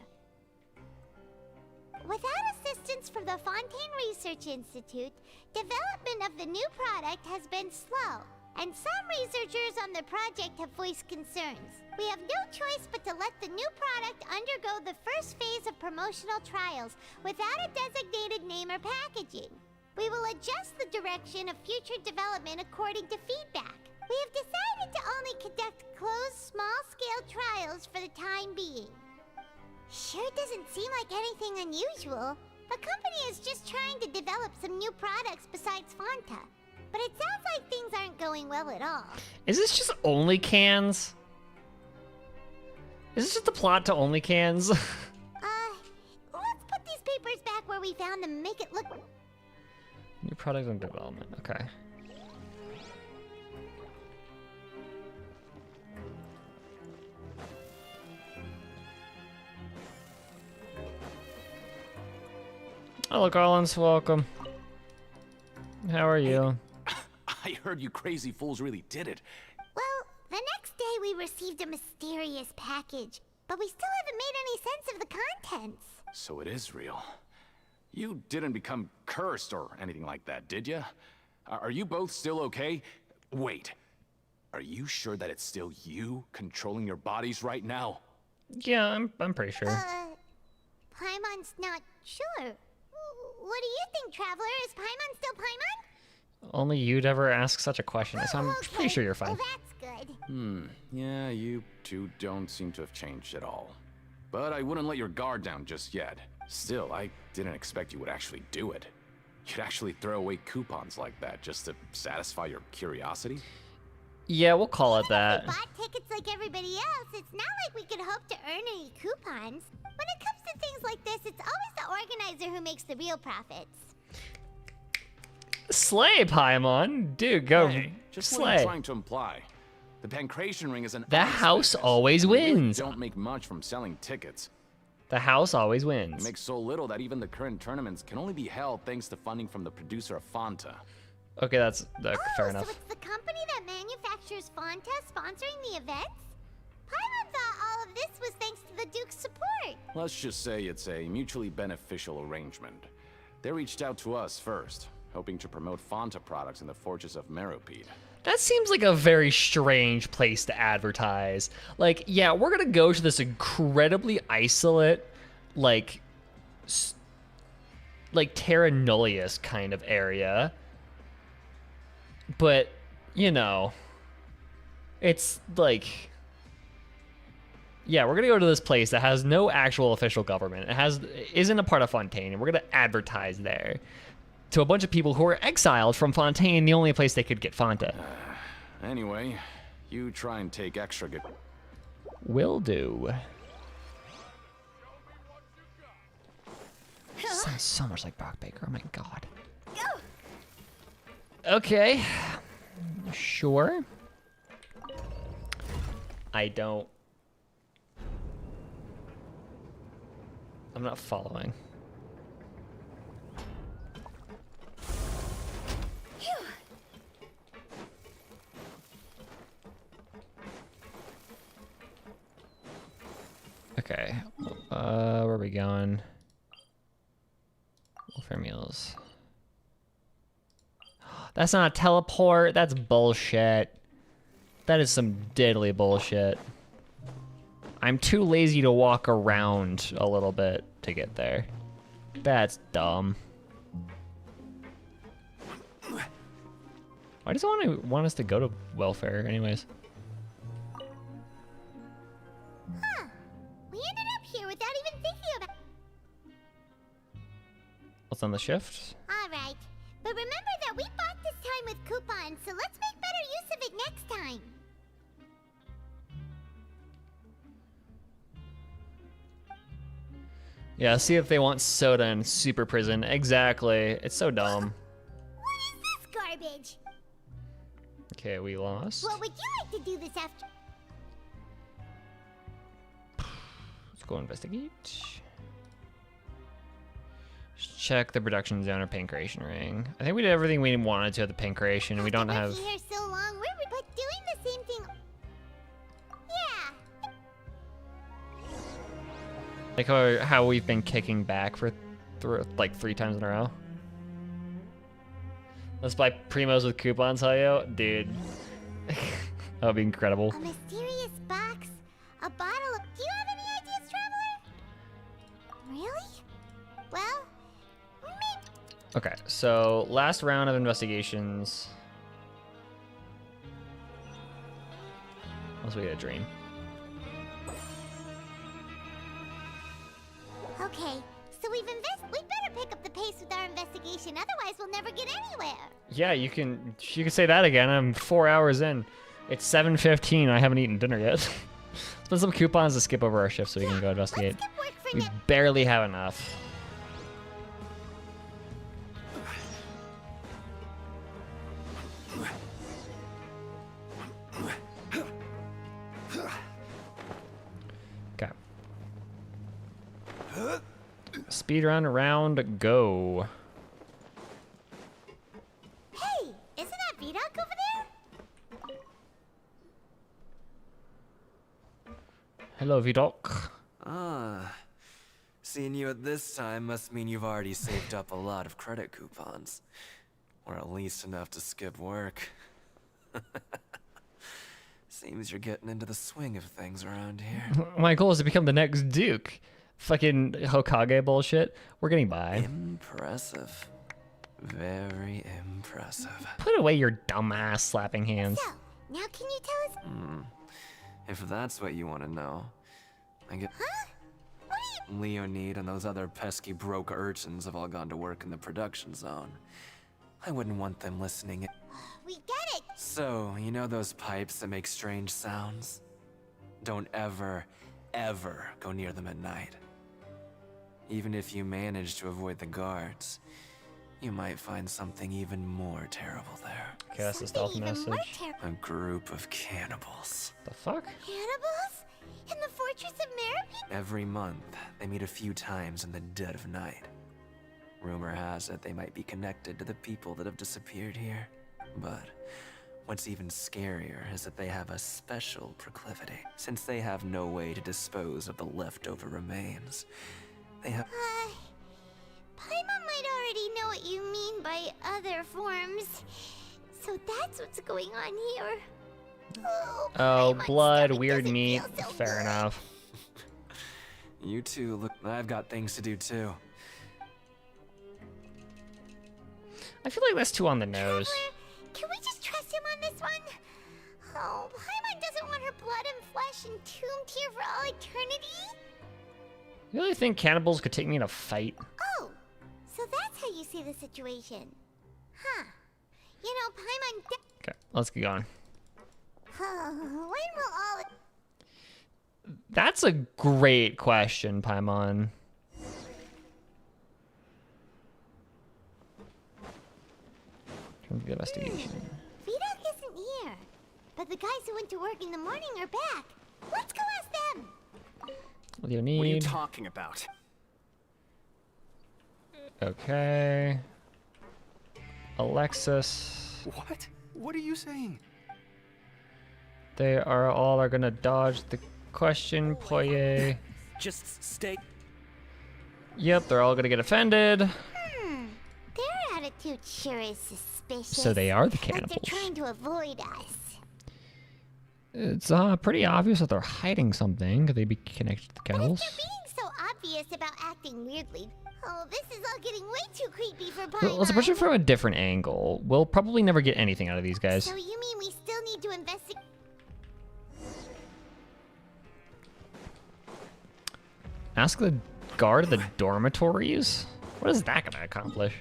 Without assistance from the Fontaine Research Institute, development of the new product has been slow, and some researchers on the project have voiced concerns. We have no choice but to let the new product undergo the first phase of promotional trials without a designated name or packaging. We will adjust the direction of future development according to feedback. We have decided to only conduct closed, small-scale trials for the time being. Sure doesn't seem like anything unusual. The company is just trying to develop some new products besides Fanta. But it sounds like things aren't going well at all. Is this just only cans? Is this just the plot to only cans? Let's put these papers back where we found them and make it look... New product and development, okay. Hello, Collins. Welcome. How are you? I heard you crazy fools really did it. Well, the next day we received a mysterious package, but we still haven't made any sense of the contents. So it is real. You didn't become cursed or anything like that, did you? Are you both still okay? Wait. Are you sure that it's still you controlling your bodies right now? Yeah, I'm pretty sure. Paimon's not sure. What do you think, Traveler? Is Paimon still Paimon? Only you'd ever ask such a question, so I'm pretty sure you're fine. Well, that's good. Yeah, you two don't seem to have changed at all. But I wouldn't let your guard down just yet. Still, I didn't expect you would actually do it. You'd actually throw away coupons like that just to satisfy your curiosity? Yeah, we'll call it that. If we bought tickets like everybody else, it's not like we could hope to earn any coupons. When it comes to things like this, it's always the organizer who makes the real profits. Slay, Paimon. Dude, go Just what slay. I'm trying to imply. The Pancreation Ring is an The honest house business. always We really wins. don't make much from selling tickets. The house always We wins. make so little that even the current tournaments can only be held thanks to funding from the producer of Fanta. Okay, that's fair So enough. it's the company that manufactures Fanta sponsoring the events? Paimon thought all of this was thanks to the Duke's support. Let's just say it's a mutually beneficial arrangement. They reached out to us first, hoping to promote Fanta products in the Fortress of Meropide. That seems like a very strange place to advertise. Like, yeah, we're gonna go to this incredibly isolate, like Terra Nullius kind of area. But, you know, it's like, yeah, we're gonna go to this place that has no actual official government. Isn't a part of Fontaine, and we're gonna advertise there to a bunch of people who are exiled from Fontaine, the only place they could get Fanta. Anyway, you try and take extra good. Will do. Sounds so much like Brock Baker. Oh my god. Okay. Sure. I'm not following. Okay. Where are we going? Welfare meals. That's not a teleport. That's bullshit. That is some diddly bullshit. I'm too lazy to walk around a little bit to get there. That's dumb. Why does it want us to go to welfare, anyways? Huh. We ended up here without even thinking about. What's on the shift? Alright. But remember that we bought this time with coupons, so let's make better use of it next time. Yeah, see if they want soda in Super Prison. Exactly. It's so dumb. What is this garbage? Okay, we lost. What would you like to do this after? Let's go investigate. Just check the production zone or pancreation ring. I think we did everything we wanted to at the pancreation. We don't have. Here so long, we're but doing the same thing. Yeah. Like how we've been kicking back for like 3 times in a row. Let's buy Primos with coupons, Hayo. Dude. That would be incredible. A mysterious box. A bottle of... Do you have any ideas, Traveler? Really? Well, maybe... Okay, so last round of investigations. Unless we get a dream. Okay, so we better pick up the pace with our investigation, otherwise we'll never get anywhere. Yeah, you can say that again. I'm 4 hours in. It's 7:15. I haven't eaten dinner yet. Spend some coupons to skip over our shift so we can go investigate. We barely have enough. Okay. Speedrun round go. Hey, isn't that Vidoc over there? Hello, Vidoc. Ah, seeing you at this time must mean you've already saved up a lot of credit coupons. Or at least enough to skip work. Seems you're getting into the swing of things around here. My goal is to become the next Duke. Fucking Hokage bullshit. We're getting by. Impressive. Very impressive. Put away your dumbass slapping hands. So, now can you tell us... If that's what you want to know, I get... Huh? What are you... Leonid and those other pesky broke urchins have all gone to work in the production zone. I wouldn't want them listening. We get it! So, you know those pipes that make strange sounds? Don't ever, ever go near them at night. Even if you manage to avoid the guards, you might find something even more terrible there. Okay, that's a stealth message. A group of cannibals. The fuck? Cannibals? In the Fortress of Meripede? Every month, they meet a few times in the dead of night. Rumor has it they might be connected to the people that have disappeared here. But what's even scarier is that they have a special proclivity. Since they have no way to dispose of the leftover remains, they have... Paimon might already know what you mean by other forms. So that's what's going on here. Oh, blood, weird meat. Fair enough. You two look... I've got things to do too. I feel like that's too on the nose. Can we just trust him on this one? Oh, Paimon doesn't want her blood and flesh entombed here for all eternity? You really think cannibals could take me in a fight? Oh, so that's how you see the situation. Huh. You know, Paimon... Okay, let's get going. When will all... That's a great question, Paimon. The investigation. Vidoc isn't here. But the guys who went to work in the morning are back. Let's go ask them. What do you need? What are you talking about? Okay. Alexis. What? What are you saying? They are gonna dodge the question, Poye. Just stay. Yep, they're all gonna get offended. Their attitude sure is suspicious. So they are the Like cannibals. they're trying to avoid us. It's pretty obvious that they're hiding something. Could they be connected to the cannibals? Being so obvious obvious about acting weirdly. Oh, this is all getting way too creepy for Paimon. Let's approach it from a different angle. We'll probably never get anything out of these guys. So you mean we still need to investigate? Ask the guard at the dormitories? What is that gonna accomplish?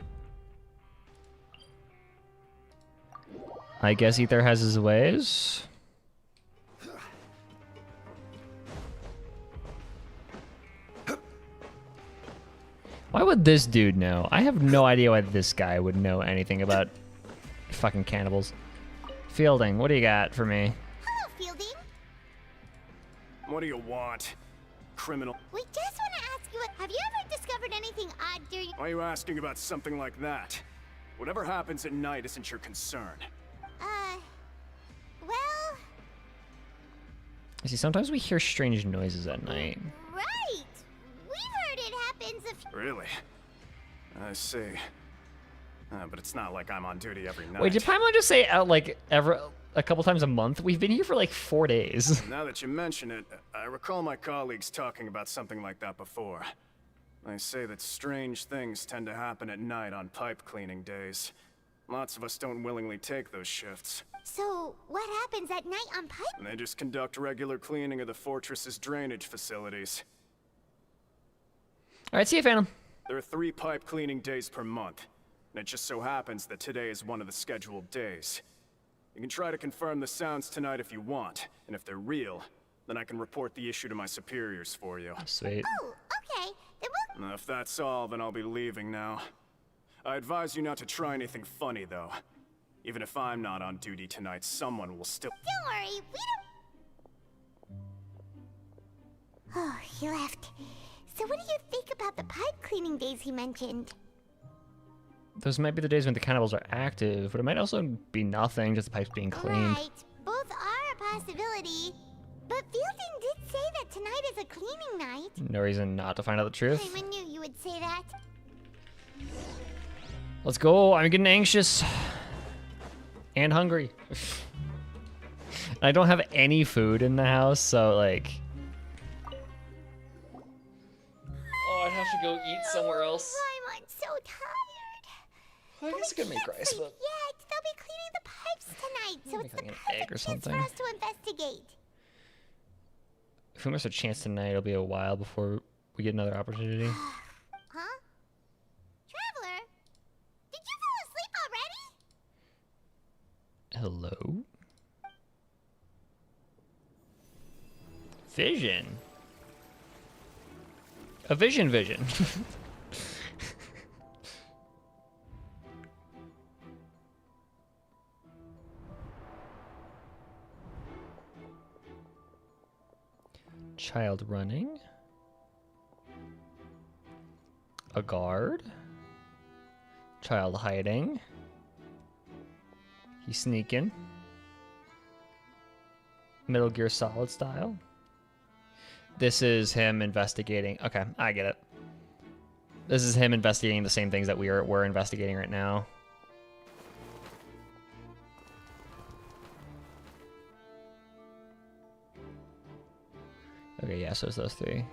I guess Ether has his ways. Why would this dude know? I have no idea why this guy would know anything about fucking cannibals. Fielding, what do you got for me? Hello, Fielding. What do you want? Criminal. We just want to ask you, have you ever discovered anything odd during... Why are you asking about something like that? Whatever happens at night isn't your concern. Well... See, sometimes we hear strange noises at night. Right! We've heard it happens if... Really? I see. But it's not like I'm on duty every night. Wait, did Paimon just say out like a couple times a month? We've been here for like 4 days. Now that you mention it, I recall my colleagues talking about something like that before. They say that strange things tend to happen at night on pipe cleaning days. Lots of us don't willingly take those shifts. So, what happens at night on pipe? And they just conduct regular cleaning of the fortress's drainage facilities. Alright, see you, Phantom. There are 3 pipe cleaning days per month, and it just so happens that today is one of the scheduled days. You can try to confirm the sounds tonight if you want, and if they're real, then I can report the issue to my superiors for you. Sweet. Oh, okay. Then we'll... If that's all, then I'll be leaving now. I advise you not to try anything funny, though. Even if I'm not on duty tonight, someone will still... Don't worry, we don't... Oh, he left. So what do you think about the pipe cleaning days he mentioned? Those might be the days when the cannibals are active, but it might also be nothing, just the pipes being cleaned. Right, both are a possibility. But Fielding did say that tonight is a cleaning night. No reason not to find out the truth. I knew you would say that. Let's go. I'm getting anxious. And hungry. I don't have any food in the house, so like... Oh, I'd have to go eat somewhere else. I'm so tired. I guess I could make rice, but... Yet. They'll be cleaning the pipes tonight, so it's the an perfect egg or chance something. for us to investigate. If we miss a chance tonight, it'll be a while before we get another opportunity. Huh? Traveler? Did you fall asleep already? Hello? Vision. A vision. Child running. A guard. Child hiding. He's sneaking. Metal Gear Solid style. This is him investigating. Okay, I get it. This is him investigating the same things that we're investigating right now. Okay, yeah, so it's those 3.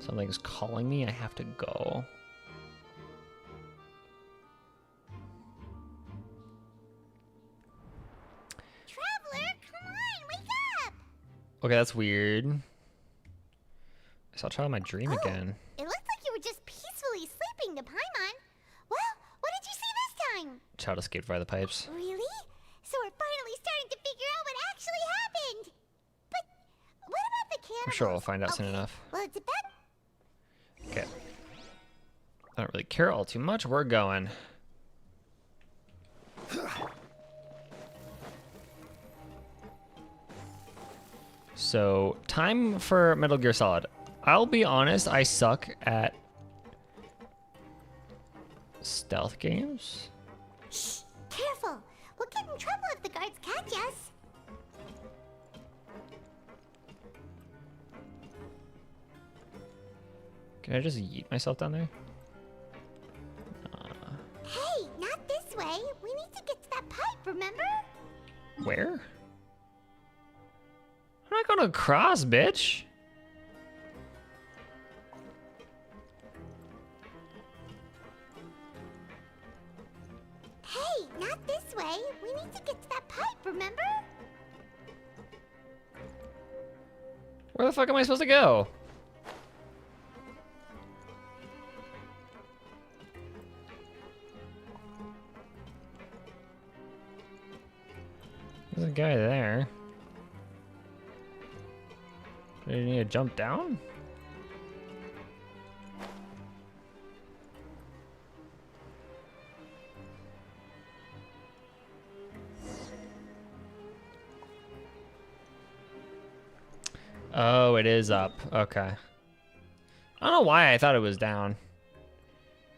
Something's calling me. I have to go. Traveler, come on, wake up! Okay, that's weird. I saw Child in my dream again. It looked like you were just peacefully sleeping to Paimon. Well, what did you see this time? Child escaped via the pipes. Really? So we're finally starting to figure out what actually happened. But what about the cannibals? I'm sure we'll find out soon enough. Well, it's about... Okay. I don't really care all too much. We're going. So, time for Metal Gear Solid. I'll be honest, I suck at stealth games. Shh, careful. We'll get in trouble if the guards catch us. Can I just yeet myself down there? Hey, not this way. We remember? Where? I'm not going across, bitch. Hey, not this way. We need to get to that pipe, remember? Where the fuck am I supposed to go? There's a guy there. Do you need to jump down? Oh, it is up. Okay. I don't know why I thought it was down.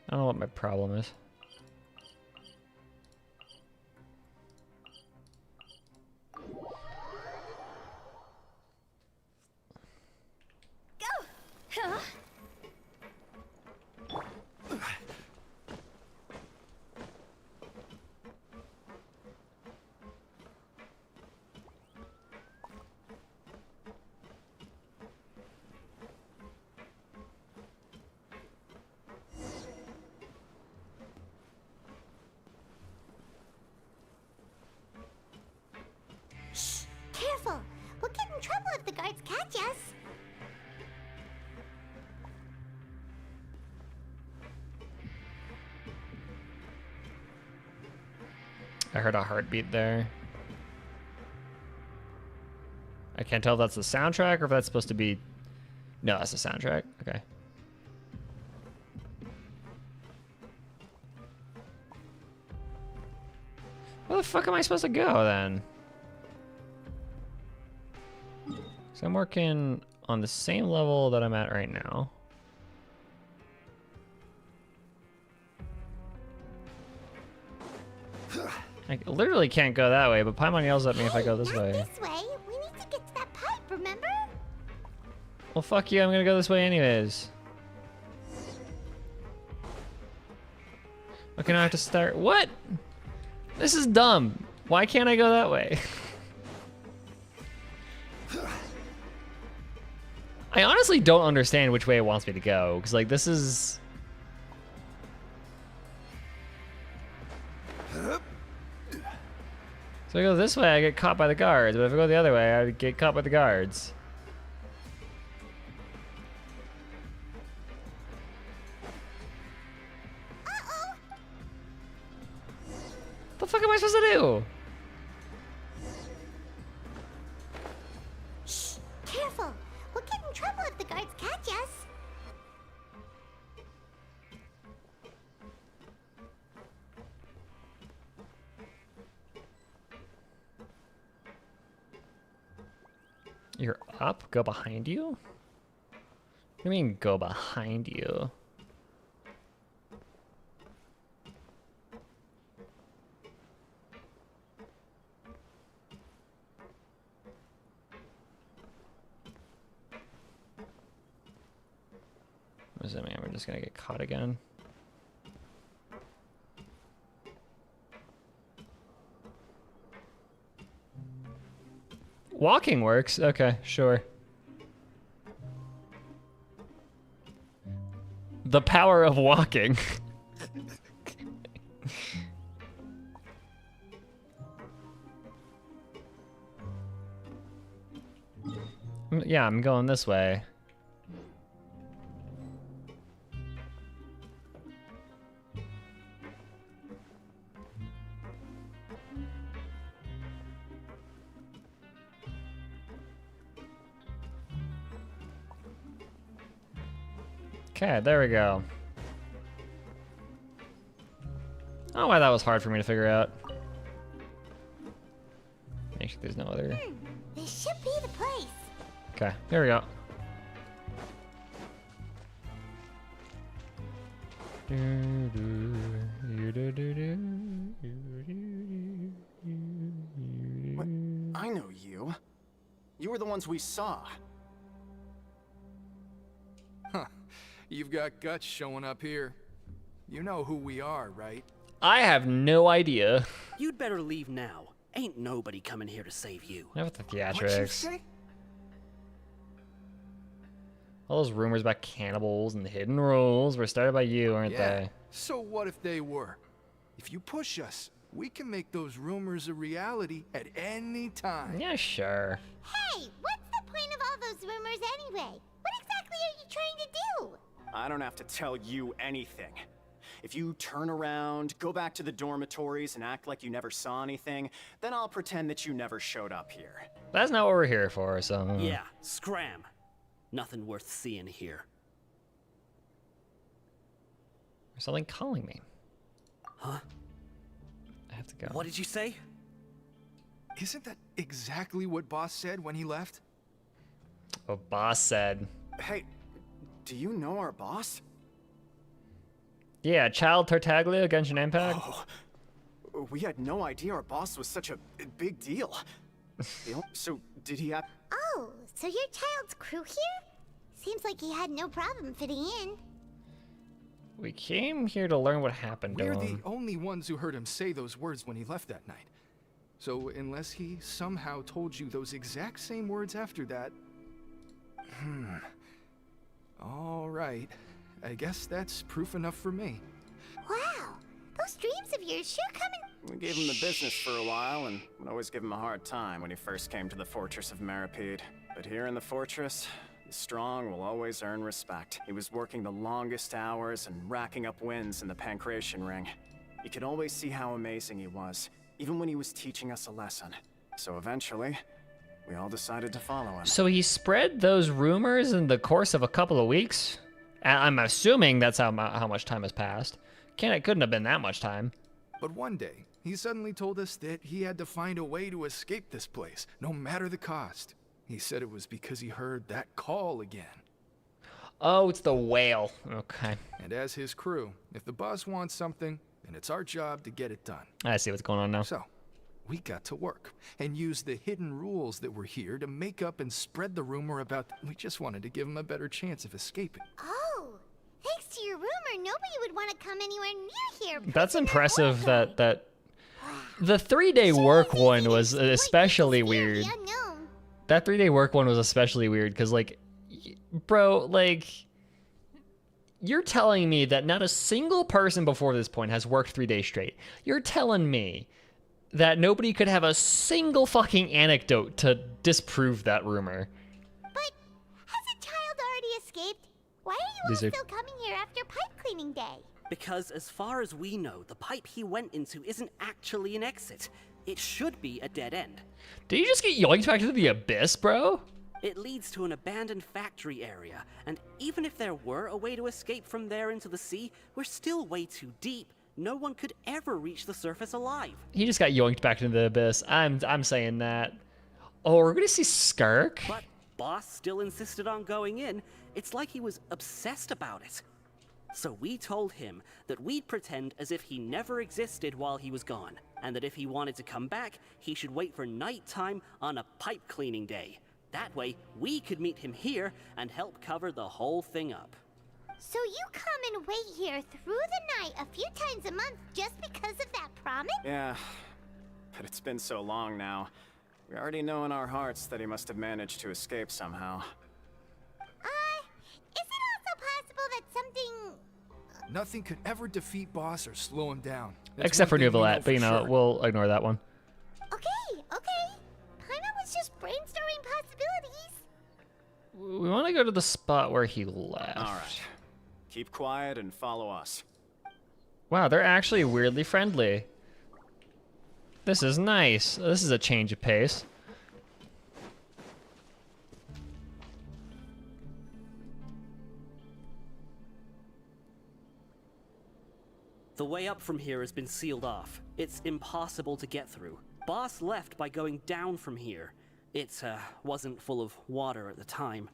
I don't know what my problem is. Huh? Shh! Careful! We'll get in trouble if the guards catch us. I heard a heartbeat there. I can't tell if that's the soundtrack or if that's supposed to be... No, that's the soundtrack. Okay. Where the fuck am I supposed to go then? So I'm working on the same level that I'm at right now. I literally can't go that way, but Paimon yells at me if I go this way. This way? We need to get to that pipe, remember? Well, fuck you, I'm gonna go this way anyways. Okay, now I have to start. What? This is dumb. Why can't I go that way? I honestly don't understand which way it wants me to go, because, like, this is... So if I go this way, I get caught by the guards, but if I go the other way, I get caught by the guards. What the fuck am I supposed to do? Shh! Careful! We'll get in trouble if the guards catch us. You're up? Go behind you? What do you mean, go behind you? What does that mean? We're just gonna get caught again? Walking works? Okay, sure. The power of walking. Yeah, I'm going this way. Okay, there we go. I don't know why that was hard for me to figure out. Make sure there's no other... This should be the place. Okay, here we go. What? I know you. You were the ones we saw. Huh. You've got guts showing up here. You know who we are, right? I have no idea. You'd better leave now. Ain't nobody coming here to save you. What with the What'd you theatrics? say? All those rumors about cannibals and hidden rules were started by you, aren't Yeah. they? So what if they were? If you push us, we can make those rumors a reality at any time. Yeah, sure. Hey, what's the point of all those rumors anyway? What exactly are you trying to do? I don't have to tell you anything. If you turn around, go back to the dormitories, and act like you never saw anything, then I'll pretend that you never showed up here. That's not what we're here for, so. Yeah, scram. Nothing worth seeing here. There's something calling me. Huh? I have to go. What did you say? Isn't that exactly what Boss said when he left? What Boss said. Hey, do you know our boss? Yeah, Child Tartaglia, Genshin Impact. Oh, we had no idea our boss was such a big deal. So, did he have... Oh, so your child's crew here? Seems like he had no problem fitting in. We came here to learn what happened to We're the him. only ones who heard him say those words when he left that night. So unless he somehow told you those exact same words after that... All right. I guess that's proof enough for me. Wow, those dreams of yours sure come in... We gave him the business for a while, and would always give him a hard time when he first came to the Fortress of Maripede. But here in the Fortress, the strong will always earn respect. He was working the longest hours and racking up wins in the Pancration Ring. You could always see how amazing he was, even when he was teaching us a lesson. So eventually, we all decided to follow him. So he spread those rumors in the course of a couple of weeks? I'm assuming that's how much time has passed. It couldn't have been that much time. But one day, he suddenly told us that he had to find a way to escape this place, no matter the cost. He said it was because he heard that call again. Oh, it's the whale. Okay. And as his crew, if the boss wants something, then it's our job to get it done. I see what's going on now. So, we got to work and used the hidden rules that were here to make up and spread the rumor about... We just wanted to give him a better chance of escaping. Oh, thanks to your rumor, nobody would want to come anywhere near here. That's impressive that the 3-day work one was especially weird. That 3-day work one was especially weird because, like, bro, like, you're telling me that not a single person before this point has worked 3 days straight. You're telling me that nobody could have a single fucking anecdote to disprove that rumor. But has a child already escaped? Why are you all still coming here after pipe cleaning day? Because as far as we know, the pipe he went into isn't actually an exit. It should be a dead end. Did you just get yoinked back into the abyss, bro? It leads to an abandoned factory area, and even if there were a way to escape from there into the sea, we're still way too deep. No one could ever reach the surface alive. He just got yoinked back into the abyss. I'm saying that. Oh, we're gonna see Skirk? But Boss still insisted on going in. It's like he was obsessed about it. So we told him that we'd pretend as if he never existed while he was gone, and that if he wanted to come back, he should wait for nighttime on a pipe cleaning day. That way, we could meet him here and help cover the whole thing up. So you come and wait here through the night a few times a month just because of that promise? Yeah, but it's been so long now. We already know in our hearts that he must have managed to escape somehow. Is it also possible that something... Nothing could ever defeat Boss or slow him down. That's Except for one thing we know Nouvelet, but you know, sure. we'll ignore that one. Okay. Paimon was just brainstorming possibilities. We want to go to the spot where he left. All right. Keep quiet and follow us. Wow, they're actually weirdly friendly. This is nice. This is a change of pace. The way up from here has been sealed off. It's impossible to get through. Boss left by going down from here. It wasn't full of water at the time.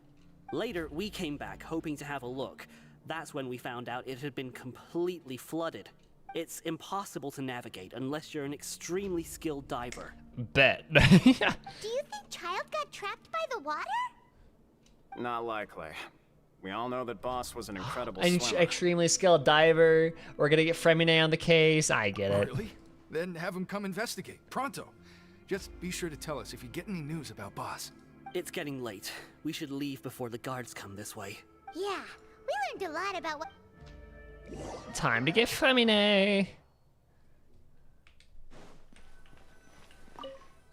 Later, we came back hoping to have a look. That's when we found out it had been completely flooded. It's impossible to navigate unless you're an extremely skilled diver. Bet. Do you think Child got trapped by the water? Not likely. We all know that Boss was an incredible An swimmer. extremely skilled diver. We're gonna get Fremine on the case. I get it. Really? Then have him come investigate. Pronto. Just be sure to tell us if you get any news about Boss. It's getting late. We should leave before the guards come this way. Yeah, we learned a lot about what... Time to get Femine.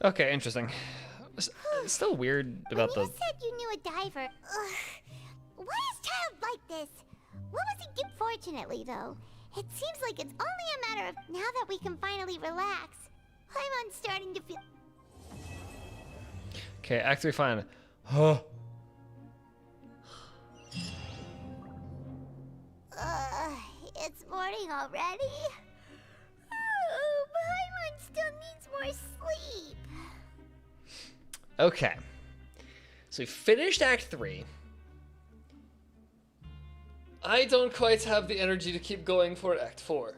Okay, interesting. It's still weird about You said you knew a diver. Ugh. Why is Child like this? What was he do? Fortunately, though, it seems like it's only a matter of now that we can finally relax. I'm starting to feel... Okay, Act 3 fine. Huh. It's morning already? Oh, Paimon still needs more sleep. Okay. So we finished Act 3. I don't quite have the energy to keep going for Act 4.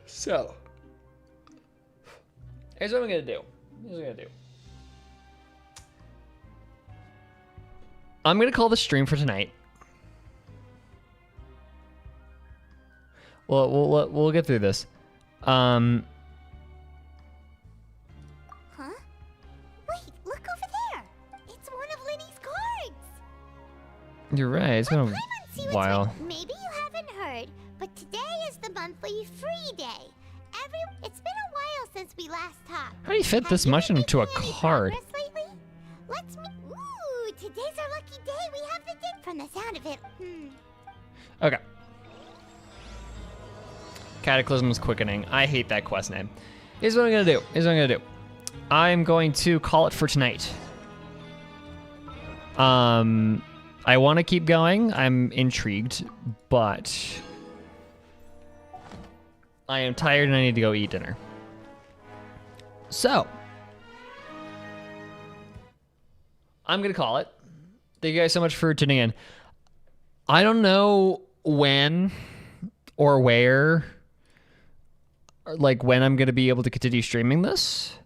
So, here's what I'm gonna do. I'm gonna call the stream for tonight. We'll get through this. Huh? Wait, look over there. It's one of Linny's cards. You're right. It's been See a what's while. written. Maybe you haven't heard, but today is the monthly free day. It's been a while since we last talked. How do you fit this much into a card? Lately? Let's meet. Ooh, today's our lucky day. We have the date from the sound of it. Okay. Cataclysm's Quickening. I hate that quest name. Here's what I'm gonna do. I'm going to call it for tonight. I want to keep going. I'm intrigued, but I am tired and I need to go eat dinner. So, I'm gonna call it. Thank you guys so much for tuning in. I don't know when or where, or like when I'm gonna be able to continue streaming this.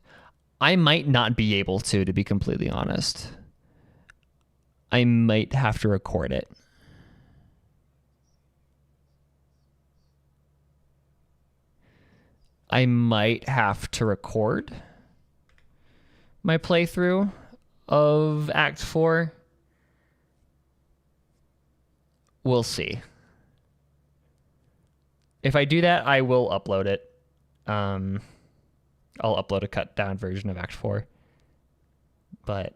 I might not be able to be completely honest. I might have to record it. I might have to record my playthrough of Act 4. We'll see. If I do that, I will upload it. I'll upload a cut down version of Act 4. But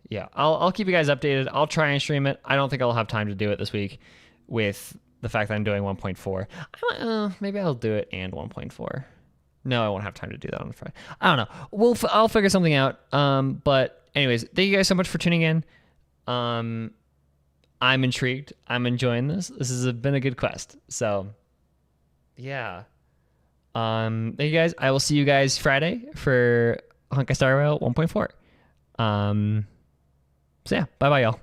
yeah, I'll keep you guys updated. I'll try and stream it. I don't think I'll have time to do it this week with the fact that I'm doing 1.4. Maybe I'll do it and 1.4. No, I won't have time to do that on Friday. I don't know. I'll figure something out. But anyways, thank you guys so much for tuning in. I'm intrigued. I'm enjoying this. This has been a good quest. So yeah. Thank you guys. I will see you guys Friday for Honkai Star Rail 1.4. So yeah, bye bye y'all.